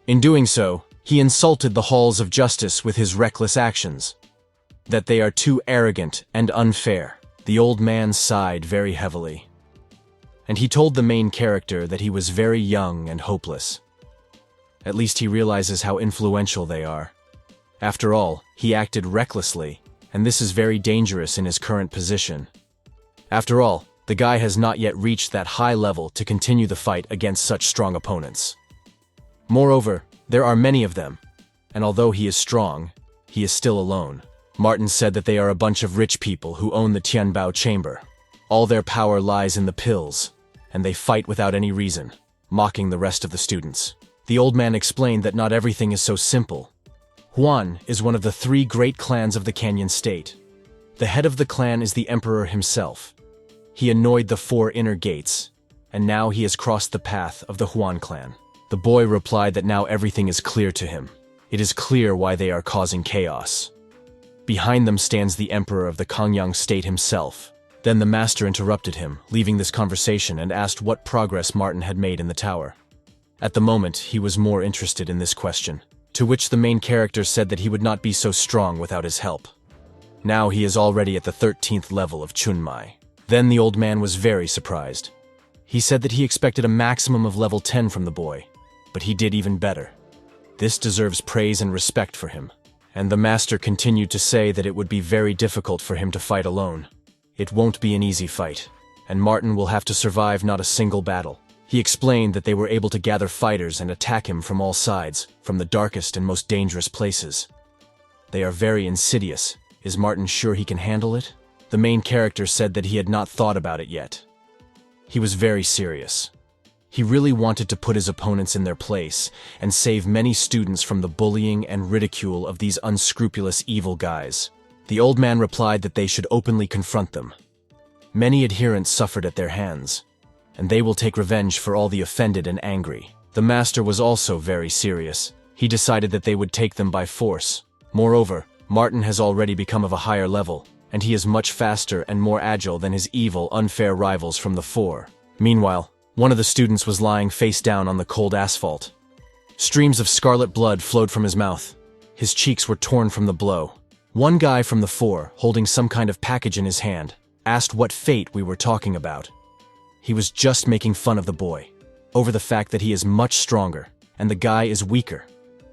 In doing so, he insulted the halls of justice with his reckless actions, that they are too arrogant and unfair. The old man sighed very heavily, and he told the main character that he was very young and hopeless. At least he realizes how influential they are. After all, he acted recklessly, and this is very dangerous in his current position. After all, the guy has not yet reached that high level to continue the fight against such strong opponents. Moreover, there are many of them, and although he is strong, he is still alone. Martin said that they are a bunch of rich people who own the Tianbao chamber. All their power lies in the pills, and they fight without any reason, mocking the rest of the students. The old man explained that not everything is so simple. Huan is one of the 3 great clans of the Canyon State. The head of the clan is the emperor himself. He annoyed the 4 inner gates, and now he has crossed the path of the Huan clan. The boy replied that now everything is clear to him. It is clear why they are causing chaos. Behind them stands the emperor of the Kongyang state himself. Then the master interrupted him, leaving this conversation, and asked what progress Martin had made in the tower. At the moment, he was more interested in this question, to which the main character said that he would not be so strong without his help. Now he is already at the 13th level of Chunmai. Then the old man was very surprised. He said that he expected a maximum of level 10 from the boy, but he did even better. This deserves praise and respect for him. And the master continued to say that it would be very difficult for him to fight alone. It won't be an easy fight, and Martin will have to survive not a single battle. He explained that they were able to gather fighters and attack him from all sides, from the darkest and most dangerous places. They are very insidious. Is Martin sure he can handle it? The main character said that he had not thought about it yet. He was very serious. He really wanted to put his opponents in their place and save many students from the bullying and ridicule of these unscrupulous evil guys. The old man replied that they should openly confront them. Many adherents suffered at their hands, and they will take revenge for all the offended and angry. The master was also very serious. He decided that they would take them by force. Moreover, Martin has already become of a higher level, and he is much faster and more agile than his evil, unfair rivals from the 4. Meanwhile, one of the students was lying face down on the cold asphalt. Streams of scarlet blood flowed from his mouth. His cheeks were torn from the blow. One guy from the 4, holding some kind of package in his hand, asked what fate we were talking about. He was just making fun of the boy, over the fact that he is much stronger, and the guy is weaker.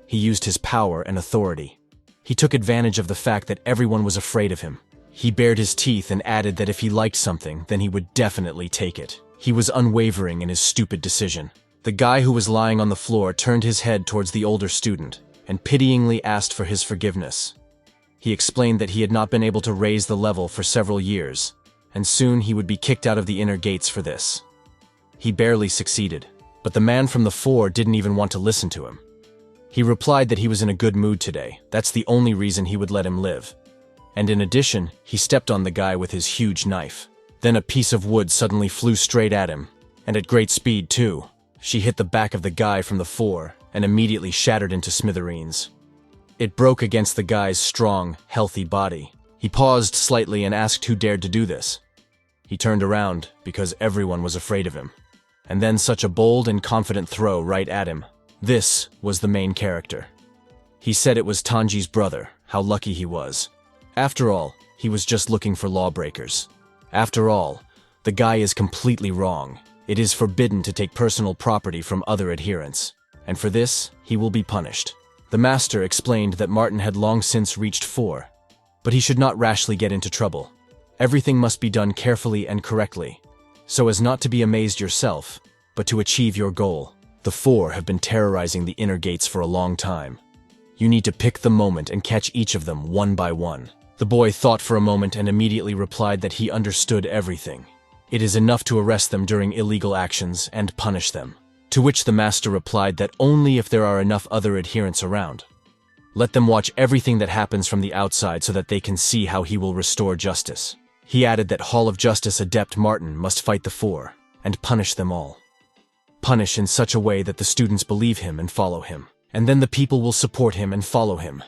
He used his power and authority. He took advantage of the fact that everyone was afraid of him. He bared his teeth and added that if he liked something, then he would definitely take it. He was unwavering in his stupid decision. The guy who was lying on the floor turned his head towards the older student and pityingly asked for his forgiveness. He explained that he had not been able to raise the level for several years, and soon he would be kicked out of the inner gates for this. He barely succeeded, but the man from the 4 didn't even want to listen to him. He replied that he was in a good mood today. That's the only reason he would let him live. And in addition, he stepped on the guy with his huge knife. Then a piece of wood suddenly flew straight at him, and at great speed too. She hit the back of the guy from the 4 and immediately shattered into smithereens. It broke against the guy's strong, healthy body. He paused slightly and asked who dared to do this. He turned around because everyone was afraid of him. And then such a bold and confident throw right at him. This was the main character. He said it was Tanji's brother, how lucky he was. After all, he was just looking for lawbreakers. After all, the guy is completely wrong. It is forbidden to take personal property from other adherents, and for this, he will be punished. The master explained that Martin had long since reached 4, but he should not rashly get into trouble. Everything must be done carefully and correctly. so as not to be amazed yourself, but to achieve your goal. The four have been terrorizing the inner gates for a long time. You need to pick the moment and catch each of them one by one. The boy thought for a moment and immediately replied that he understood everything. It is enough to arrest them during illegal actions and punish them. To which the master replied that only if there are enough other adherents around. Let them watch everything that happens from the outside so that they can see how he will restore justice. He added that Hall of Justice adept Martin must fight the four and punish them all. Punish in such a way that the students believe him and follow him. And then the people will support him and follow him.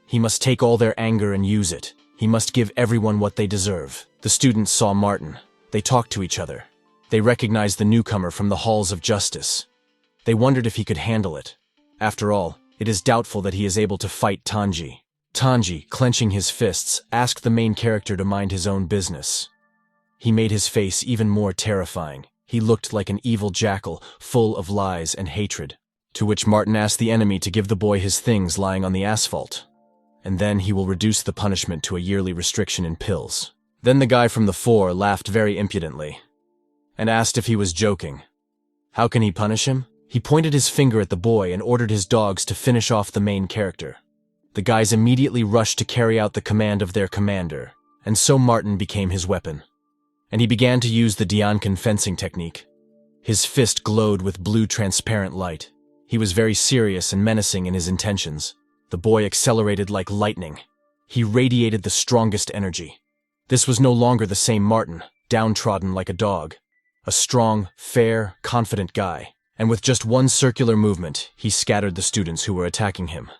He must take all their anger and use it. He must give everyone what they deserve. The students saw Martin. They talked to each other. They recognized the newcomer from the halls of justice. They wondered if he could handle it. After all, it is doubtful that he is able to fight Tanji. Tanji, clenching his fists, asked the main character to mind his own business. He made his face even more terrifying. He looked like an evil jackal, full of lies and hatred. To which Martin asked the enemy to give the boy his things lying on the asphalt. And then he will reduce the punishment to a yearly restriction in pills. Then the guy from the four laughed very impudently and asked if he was joking. How can he punish him? He pointed his finger at the boy and ordered his dogs to finish off the main character. The guys immediately rushed to carry out the command of their commander, and so Martin became his weapon. And he began to use the Diankan fencing technique. His fist glowed with blue transparent light. He was very serious and menacing in his intentions. The boy accelerated like lightning. He radiated the strongest energy. This was no longer the same Martin, downtrodden like a dog. A strong, fair, confident guy. And with just one circular movement, he scattered the students who were attacking him.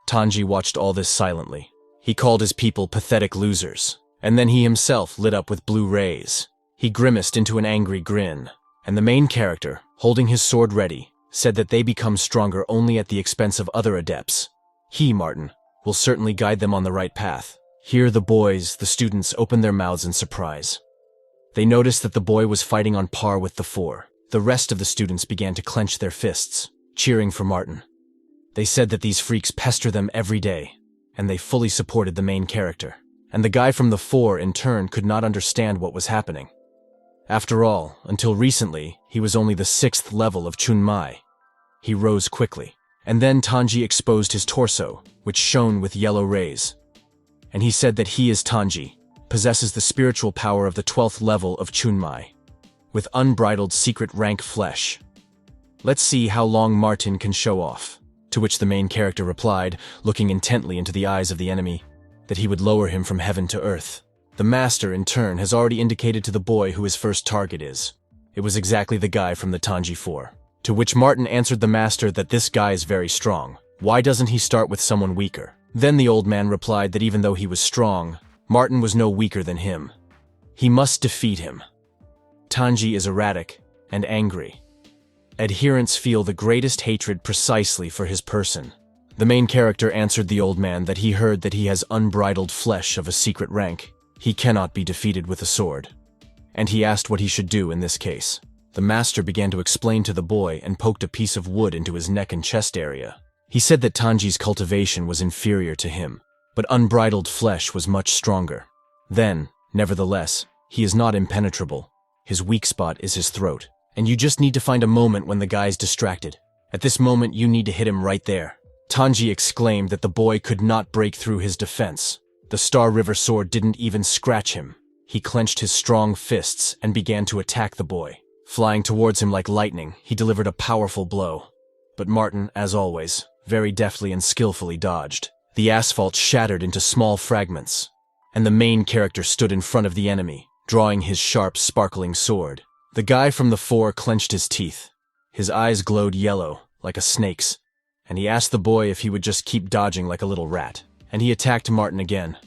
Tanji watched all this silently. He called his people pathetic losers. And then he himself lit up with blue rays. He grimaced into an angry grin. And the main character, holding his sword ready, said that they become stronger only at the expense of other adepts. He, Martin, will certainly guide them on the right path. Here the boys, the students, opened their mouths in surprise. They noticed that the boy was fighting on par with the four. The rest of the students began to clench their fists, cheering for Martin. They said that these freaks pester them every day, and they fully supported the main character. And the guy from the four, in turn, could not understand what was happening. After all, until recently, he was only the 6th level of Chunmai. He rose quickly, and then Tanji exposed his torso, which shone with yellow rays. And he said that he is Tanji, possesses the spiritual power of the 12th level of Chunmai, with unbridled secret rank flesh. Let's see how long Martin can show off. To which the main character replied, looking intently into the eyes of the enemy, that he would lower him from heaven to earth. The master, in turn, has already indicated to the boy who his first target is. It was exactly the guy from the Tanji 4. To which Martin answered the master that this guy is very strong. Why doesn't he start with someone weaker? Then the old man replied that even though he was strong, Martin was no weaker than him. He must defeat him. Tanji is erratic and angry. Adherents feel the greatest hatred precisely for his person. The main character answered the old man that he heard that he has unbridled flesh of a secret rank. He cannot be defeated with a sword. And he asked what he should do in this case. The master began to explain to the boy and poked a piece of wood into his neck and chest area. He said that Tanji's cultivation was inferior to him, but unbridled flesh was much stronger. Then, nevertheless, he is not impenetrable. His weak spot is his throat. And you just need to find a moment when the guy's distracted. At this moment, you need to hit him right there. Tanji exclaimed that the boy could not break through his defense. The Star River sword didn't even scratch him. He clenched his strong fists and began to attack the boy. Flying towards him like lightning, he delivered a powerful blow. But Martin, as always, very deftly and skillfully dodged. The asphalt shattered into small fragments, and the main character stood in front of the enemy, drawing his sharp, sparkling sword. The guy from the 4 clenched his teeth. His eyes glowed yellow, like a snake's, and he asked the boy if he would just keep dodging like a little rat. And he attacked Martin again.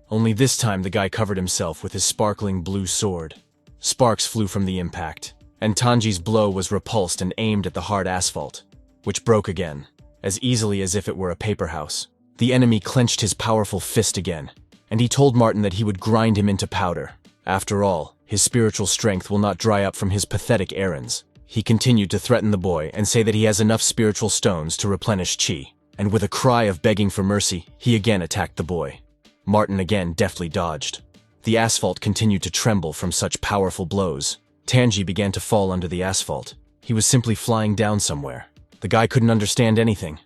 Only this time the guy covered himself with his sparkling blue sword. Sparks flew from the impact, and Tanji's blow was repulsed and aimed at the hard asphalt, which broke again, as easily as if it were a paper house. The enemy clenched his powerful fist again, and he told Martin that he would grind him into powder. After all, his spiritual strength will not dry up from his pathetic errands. He continued to threaten the boy and say that he has enough spiritual stones to replenish chi. And with a cry of begging for mercy, he again attacked the boy. Martin again deftly dodged. The asphalt continued to tremble from such powerful blows. Tanji began to fall under the asphalt. He was simply flying down somewhere. The guy couldn't understand anything.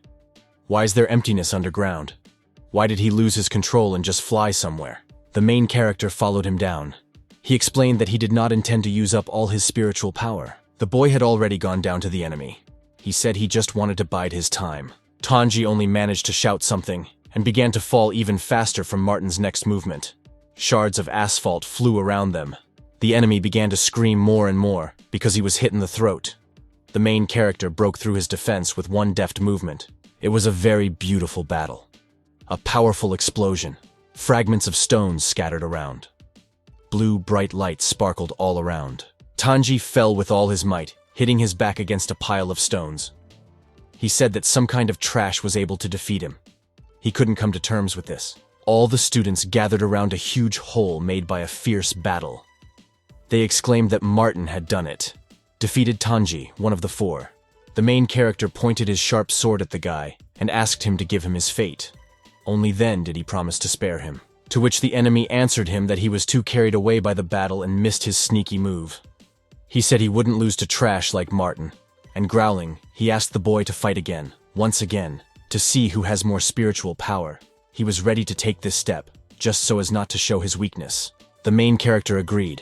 Why is there emptiness underground? Why did he lose his control and just fly somewhere? The main character followed him down. He explained that he did not intend to use up all his spiritual power. The boy had already gone down to the enemy. He said he just wanted to bide his time. Tanji only managed to shout something and began to fall even faster from Martin's next movement. Shards of asphalt flew around them. The enemy began to scream more and more because he was hit in the throat. The main character broke through his defense with one deft movement. It was a very beautiful battle. A powerful explosion. Fragments of stones scattered around. Blue, bright lights sparkled all around. Tanji fell with all his might, hitting his back against a pile of stones. He said that some kind of trash was able to defeat him. He couldn't come to terms with this. All the students gathered around a huge hole made by a fierce battle. They exclaimed that Martin had done it. Defeated Tanji, one of the four. The main character pointed his sharp sword at the guy and asked him to give him his fate. Only then did he promise to spare him. To which the enemy answered him that he was too carried away by the battle and missed his sneaky move. He said he wouldn't lose to trash like Martin, and growling, he asked the boy to fight again, once again, to see who has more spiritual power. He was ready to take this step, just so as not to show his weakness. The main character agreed.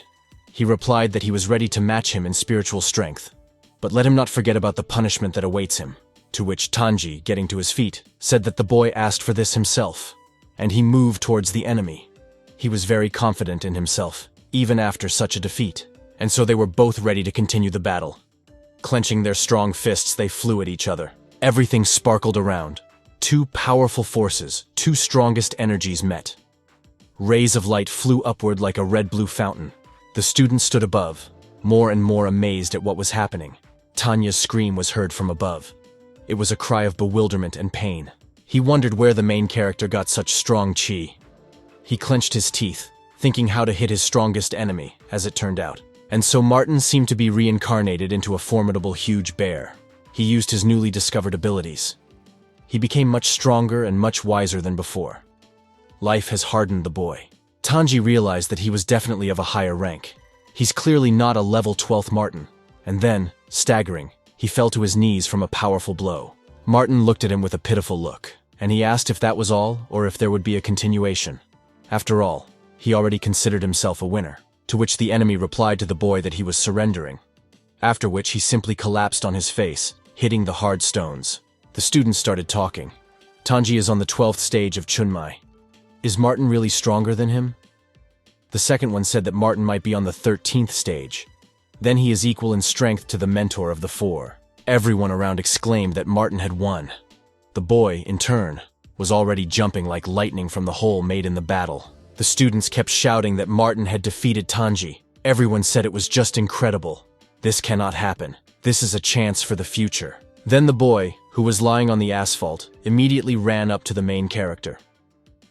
He replied that he was ready to match him in spiritual strength, but let him not forget about the punishment that awaits him. To which Tanji, getting to his feet, said that the boy asked for this himself, and he moved towards the enemy. He was very confident in himself, even after such a defeat, and so they were both ready to continue the battle. Clenching their strong fists, they flew at each other. Everything sparkled around. Two powerful forces, two strongest energies met. Rays of light flew upward like a red-blue fountain. The students stood above, more and more amazed at what was happening. Tanya's scream was heard from above. It was a cry of bewilderment and pain. He wondered where the main character got such strong chi. He clenched his teeth, thinking how to hit his strongest enemy, as it turned out. And so Martin seemed to be reincarnated into a formidable huge bear. He used his newly discovered abilities. He became much stronger and much wiser than before. Life has hardened the boy. Tanji realized that he was definitely of a higher rank. He's clearly not a level 12th Martin. And then, staggering, he fell to his knees from a powerful blow. Martin looked at him with a pitiful look, and he asked if that was all or if there would be a continuation. After all, he already considered himself a winner, to which the enemy replied to the boy that he was surrendering. After which he simply collapsed on his face, hitting the hard stones. The students started talking. Tanji is on the 12th stage of Chunmai. Is Martin really stronger than him? The second one said that Martin might be on the 13th stage. Then he is equal in strength to the mentor of the four. Everyone around exclaimed that Martin had won. The boy, in turn, was already jumping like lightning from the hole made in the battle. The students kept shouting that Martin had defeated Tanji. Everyone said it was just incredible. This cannot happen. This is a chance for the future. Then the boy, who was lying on the asphalt, immediately ran up to the main character.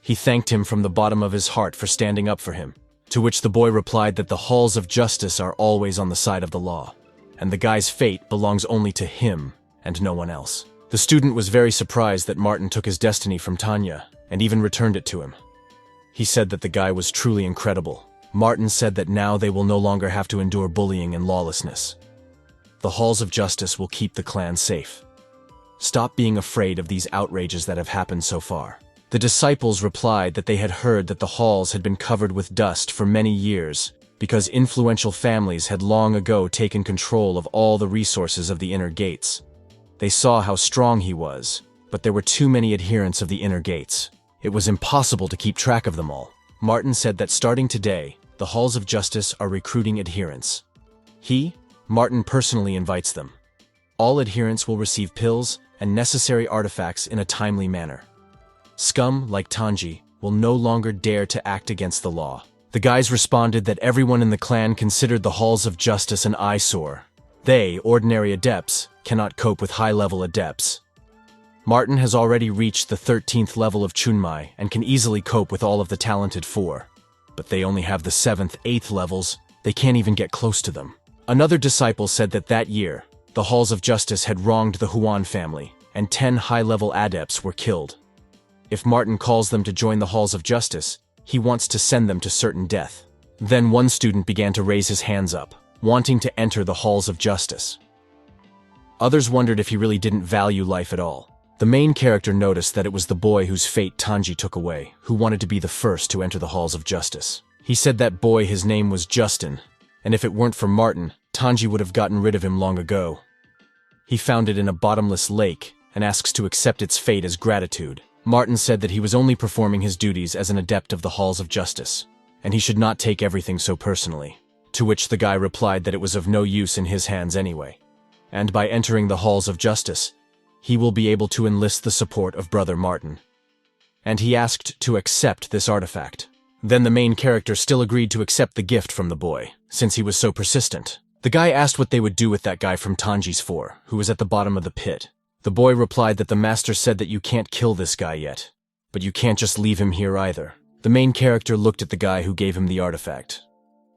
He thanked him from the bottom of his heart for standing up for him, to which the boy replied that the halls of justice are always on the side of the law, and the guy's fate belongs only to him and no one else. The student was very surprised that Martin took his destiny from Tanya and even returned it to him. He said that the guy was truly incredible. Martin said that now they will no longer have to endure bullying and lawlessness. The halls of justice will keep the clan safe. Stop being afraid of these outrages that have happened so far. The disciples replied that they had heard that the halls had been covered with dust for many years because influential families had long ago taken control of all the resources of the inner gates. They saw how strong he was, but there were too many adherents of the inner gates. It was impossible to keep track of them all. Martin said that starting today, the halls of justice are recruiting adherents. Martin personally invites them. All adherents will receive pills and necessary artifacts in a timely manner. Scum, like Tanji, will no longer dare to act against the law. The guys responded that everyone in the clan considered the halls of justice an eyesore. They, ordinary adepts, cannot cope with high-level adepts. Martin has already reached the 13th level of Chunmai and can easily cope with all of the talented four. But they only have the 7th, 8th levels. They can't even get close to them. Another disciple said that year, the halls of justice had wronged the Huan family, and 10 high-level adepts were killed. If Martin calls them to join the halls of justice, he wants to send them to certain death. Then one student began to raise his hands up. wanting to enter the halls of justice. Others wondered if he really didn't value life at all. The main character noticed that it was the boy whose fate Tanji took away, who wanted to be the first to enter the halls of justice. He said that boy, his name was Justin, and if it weren't for Martin, Tanji would have gotten rid of him long ago. He found it in a bottomless lake and asks to accept its fate as gratitude. Martin said that he was only performing his duties as an adept of the halls of justice, and he should not take everything so personally. To which the guy replied that it was of no use in his hands anyway, and by entering the halls of justice, he will be able to enlist the support of Brother Martin. And he asked to accept this artifact. Then the main character still agreed to accept the gift from the boy, since he was so persistent. The guy asked what they would do with that guy from Tanji's fort, who was at the bottom of the pit. The boy replied that the master said that you can't kill this guy yet, but you can't just leave him here either. The main character looked at the guy who gave him the artifact,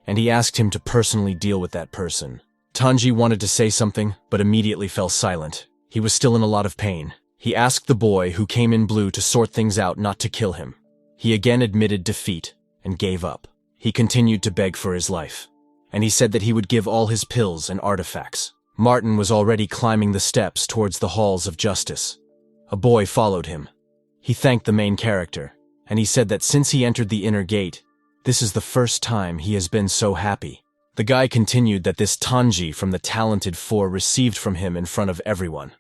and he asked him to personally deal with that person. Tanji wanted to say something, but immediately fell silent. He was still in a lot of pain. He asked the boy who came in blue to sort things out, not to kill him. He again admitted defeat and gave up. He continued to beg for his life, and he said that he would give all his pills and artifacts. Martin was already climbing the steps towards the halls of justice. A boy followed him. He thanked the main character, and he said that since he entered the inner gate, this is the first time he has been so happy. The guy continued that this Tanji from the Talented Four received from him in front of everyone.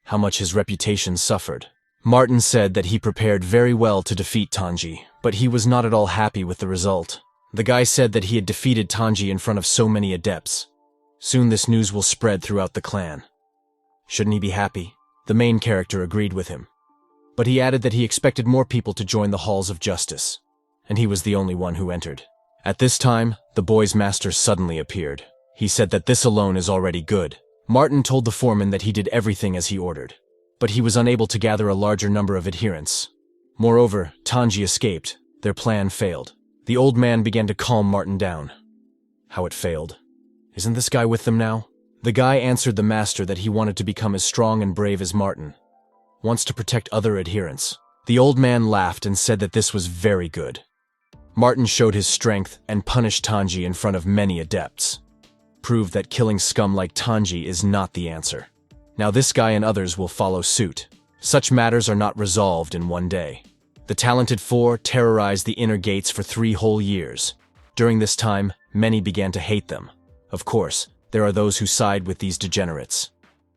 How much his reputation suffered. Martin said that he prepared very well to defeat Tanji, but he was not at all happy with the result. The guy said that he had defeated Tanji in front of so many adepts. Soon this news will spread throughout the clan. Shouldn't he be happy? The main character agreed with him, but he added that he expected more people to join the halls of justice, and he was the only one who entered. At this time, the boy's master suddenly appeared. He said that this alone is already good. Martin told the foreman that he did everything as he ordered, but he was unable to gather a larger number of adherents. Moreover, Tanji escaped. Their plan failed. The old man began to calm Martin down. How it failed? Isn't this guy with them now? The guy answered the master that he wanted to become as strong and brave as Martin. Wants to protect other adherents. The old man laughed and said that this was very good. Martin showed his strength and punished Tanji in front of many adepts. Proved that killing scum like Tanji is not the answer. Now this guy and others will follow suit. Such matters are not resolved in one day. The Talented Four terrorized the inner gates for 3 whole years. During this time, many began to hate them. Of course, there are those who side with these degenerates.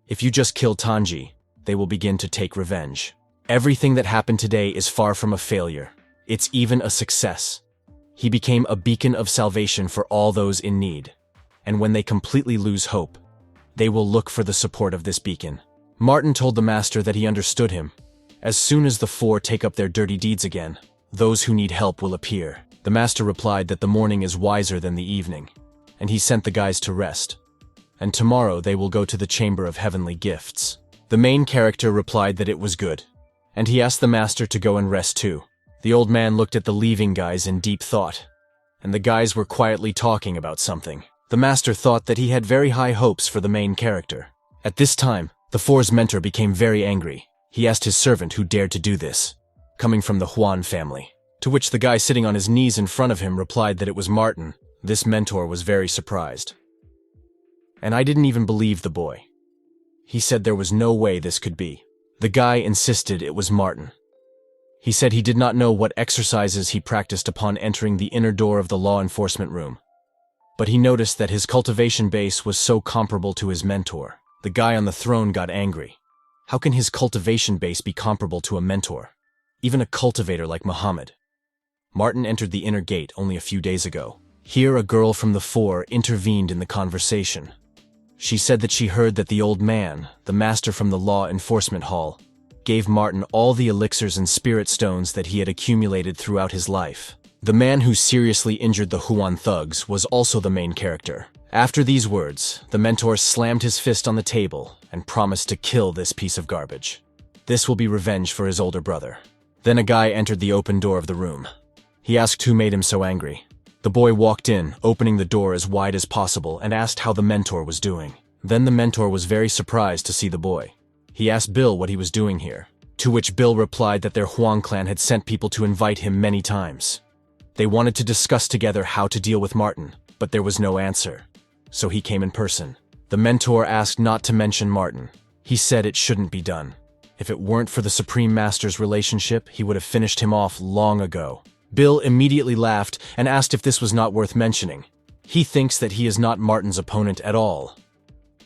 If you just kill Tanji, they will begin to take revenge. Everything that happened today is far from a failure. It's even a success. He became a beacon of salvation for all those in need. And when they completely lose hope, they will look for the support of this beacon. Martin told the master that he understood him. As soon as the four take up their dirty deeds again, those who need help will appear. The master replied that the morning is wiser than the evening, and he sent the guys to rest. And tomorrow they will go to the Chamber of Heavenly Gifts. The main character replied that it was good, and he asked the master to go and rest too. The old man looked at the leaving guys in deep thought, and the guys were quietly talking about something. The master thought that he had very high hopes for the main character. At this time, the four's mentor became very angry. He asked his servant who dared to do this, coming from the Huan family. To which the guy sitting on his knees in front of him replied that it was Martin. This mentor was very surprised. And I didn't even believe the boy. He said there was no way this could be. The guy insisted it was Martin. He said he did not know what exercises he practiced upon entering the inner door of the law enforcement room, but he noticed that his cultivation base was so comparable to his mentor. The guy on the throne got angry. How can his cultivation base be comparable to a mentor? Even a cultivator like Muhammad. Martin entered the inner gate only a few days ago. Here a girl from the four intervened in the conversation. She said that she heard that the old man, the master from the law enforcement hall, gave Martin all the elixirs and spirit stones that he had accumulated throughout his life. The man who seriously injured the Huan thugs was also the main character. After these words, the mentor slammed his fist on the table and promised to kill this piece of garbage. This will be revenge for his older brother. Then a guy entered the open door of the room. He asked who made him so angry. The boy walked in, opening the door as wide as possible, and asked how the mentor was doing. Then the mentor was very surprised to see the boy. He asked Bill what he was doing here, to which Bill replied that their Huang clan had sent people to invite him many times. They wanted to discuss together how to deal with Martin, but there was no answer. so he came in person. The mentor asked not to mention Martin. He said it shouldn't be done. If it weren't for the Supreme Master's relationship, he would have finished him off long ago. Bill immediately laughed and asked if this was not worth mentioning. He thinks that he is not Martin's opponent at all.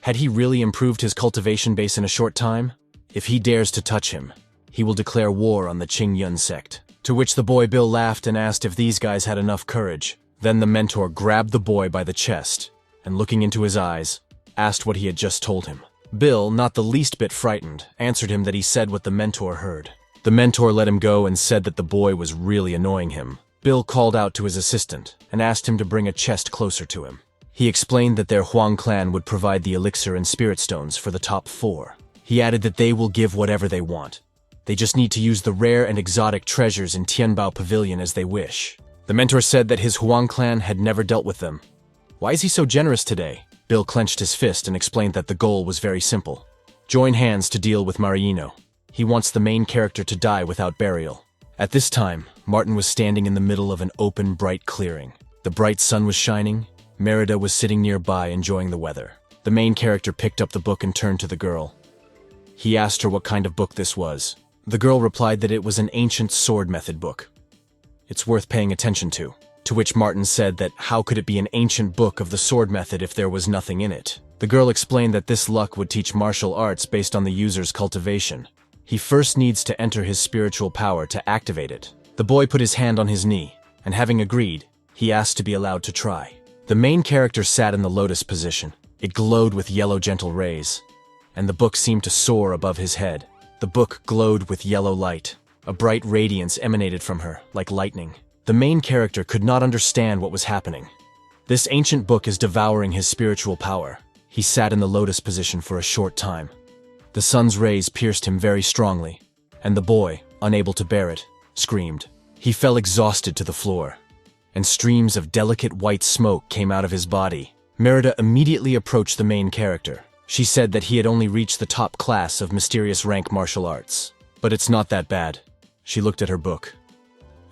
Had he really improved his cultivation base in a short time? If he dares to touch him, he will declare war on the Qing Yun sect. To which the boy Bill laughed and asked if these guys had enough courage. Then the mentor grabbed the boy by the chest and, looking into his eyes, asked what he had just told him. Bill, not the least bit frightened, answered him that he said what the mentor heard. The mentor let him go and said that the boy was really annoying him. Bill called out to his assistant and asked him to bring a chest closer to him. He explained that their Huang clan would provide the elixir and spirit stones for the top 4. He added that they will give whatever they want. They just need to use the rare and exotic treasures in Tianbao Pavilion as they wish. The mentor said that his Huang clan had never dealt with them. Why is he so generous today? Bill clenched his fist and explained that the goal was very simple. Join hands to deal with Marino. He wants the main character to die without burial. At this time, Martin was standing in the middle of an open, bright clearing. The bright sun was shining. Merida was sitting nearby enjoying the weather. The main character picked up the book and turned to the girl. He asked her what kind of book this was. The girl replied that it was an ancient sword method book. It's worth paying attention to. To which Martin said that how could it be an ancient book of the sword method if there was nothing in it? The girl explained that this luck would teach martial arts based on the user's cultivation. He first needs to enter his spiritual power to activate it. The boy put his hand on his knee, and having agreed, he asked to be allowed to try. The main character sat in the lotus position. It glowed with yellow gentle rays, and the book seemed to soar above his head. The book glowed with yellow light. A bright radiance emanated from her, like lightning. The main character could not understand what was happening. This ancient book is devouring his spiritual power. He sat in the lotus position for a short time. The sun's rays pierced him very strongly, and the boy, unable to bear it, screamed. He fell exhausted to the floor, and streams of delicate white smoke came out of his body. Merida immediately approached the main character. She said that he had only reached the top class of mysterious rank martial arts. But it's not that bad. She looked at her book.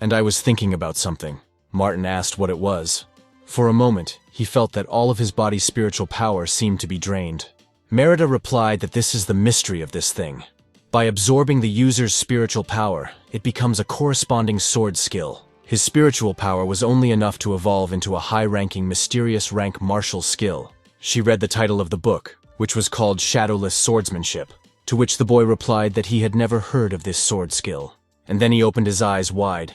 And I was thinking about something. Martin asked what it was. For a moment, he felt that all of his body's spiritual power seemed to be drained. Merida replied that this is the mystery of this thing. By absorbing the user's spiritual power, it becomes a corresponding sword skill. His spiritual power was only enough to evolve into a high-ranking mysterious rank martial skill. She read the title of the book, which was called Shadowless Swordsmanship, to which the boy replied that he had never heard of this sword skill. And then he opened his eyes wide.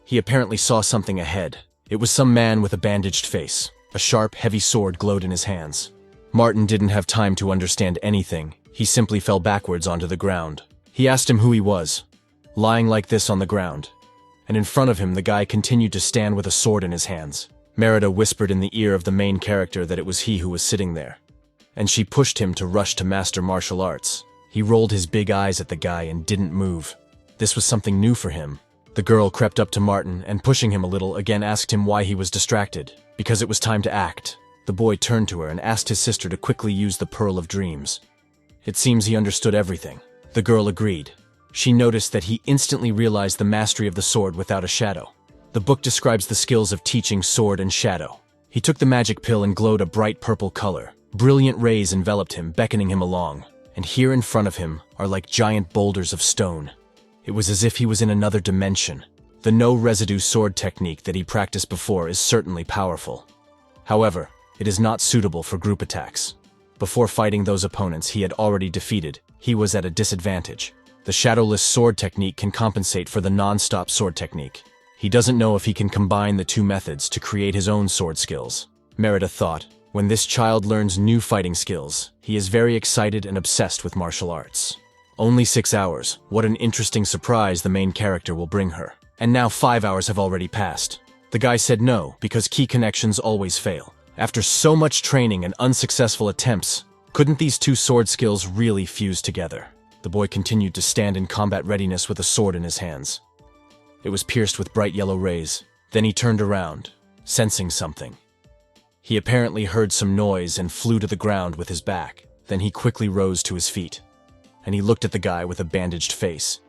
He apparently saw something ahead. It was some man with a bandaged face. A sharp, heavy sword glowed in his hands. Martin didn't have time to understand anything. He simply fell backwards onto the ground. He asked him who he was, lying like this on the ground. And in front of him, the guy continued to stand with a sword in his hands. Merida whispered in the ear of the main character that it was he who was sitting there. And she pushed him to rush to master martial arts. He rolled his big eyes at the guy and didn't move. This was something new for him. The girl crept up to Martin and, pushing him a little, again asked him why he was distracted. Because it was time to act. The boy turned to her and asked his sister to quickly use the Pearl of Dreams. It seems he understood everything. The girl agreed. She noticed that he instantly realized the mastery of the sword without a shadow. The book describes the skills of teaching sword and shadow. He took the magic pill and glowed a bright purple color. Brilliant rays enveloped him, beckoning him along. And here in front of him are like giant boulders of stone. It was as if he was in another dimension. The no-residue sword technique that he practiced before is certainly powerful. However, it is not suitable for group attacks. Before fighting those opponents he had already defeated, he was at a disadvantage. The shadowless sword technique can compensate for the non-stop sword technique. He doesn't know if he can combine the two methods to create his own sword skills. Merida thought, when this child learns new fighting skills, he is very excited and obsessed with martial arts. Only 6 hours. What an interesting surprise the main character will bring her. And now 5 hours have already passed. The guy said no, because key connections always fail. After so much training and unsuccessful attempts, couldn't these two sword skills really fuse together? The boy continued to stand in combat readiness with a sword in his hands. It was pierced with bright yellow rays. Then he turned around, sensing something. He apparently heard some noise and flew to the ground with his back. Then he quickly rose to his feet, and he looked at the guy with a bandaged face.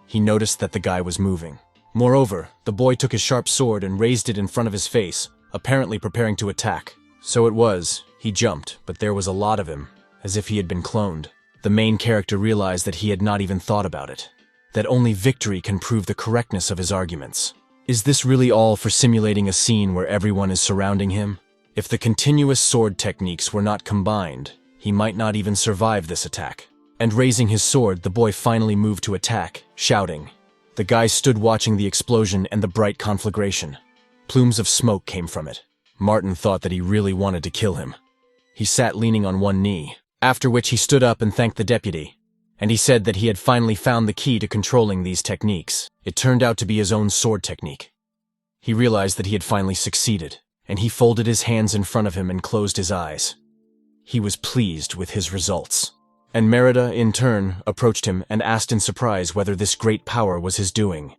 He noticed that the guy was moving. Moreover, the boy took his sharp sword and raised it in front of his face, apparently preparing to attack. So it was, He jumped, but there was a lot of him, as if he had been cloned. The main character realized that he had not even thought about it, that only victory can prove the correctness of his arguments. Is this really all for simulating a scene where everyone is surrounding him? If the continuous sword techniques were not combined, he might not even survive this attack. And raising his sword, the boy finally moved to attack, shouting. The guys stood watching the explosion and the bright conflagration. Plumes of smoke came from it. Martin thought that he really wanted to kill him. He sat leaning on one knee, after which he stood up and thanked the deputy. And he said that he had finally found the key to controlling these techniques. It turned out to be his own sword technique. He realized that he had finally succeeded, and he folded his hands in front of him and closed his eyes. He was pleased with his results. And Merida, in turn, approached him and asked in surprise whether this great power was his doing.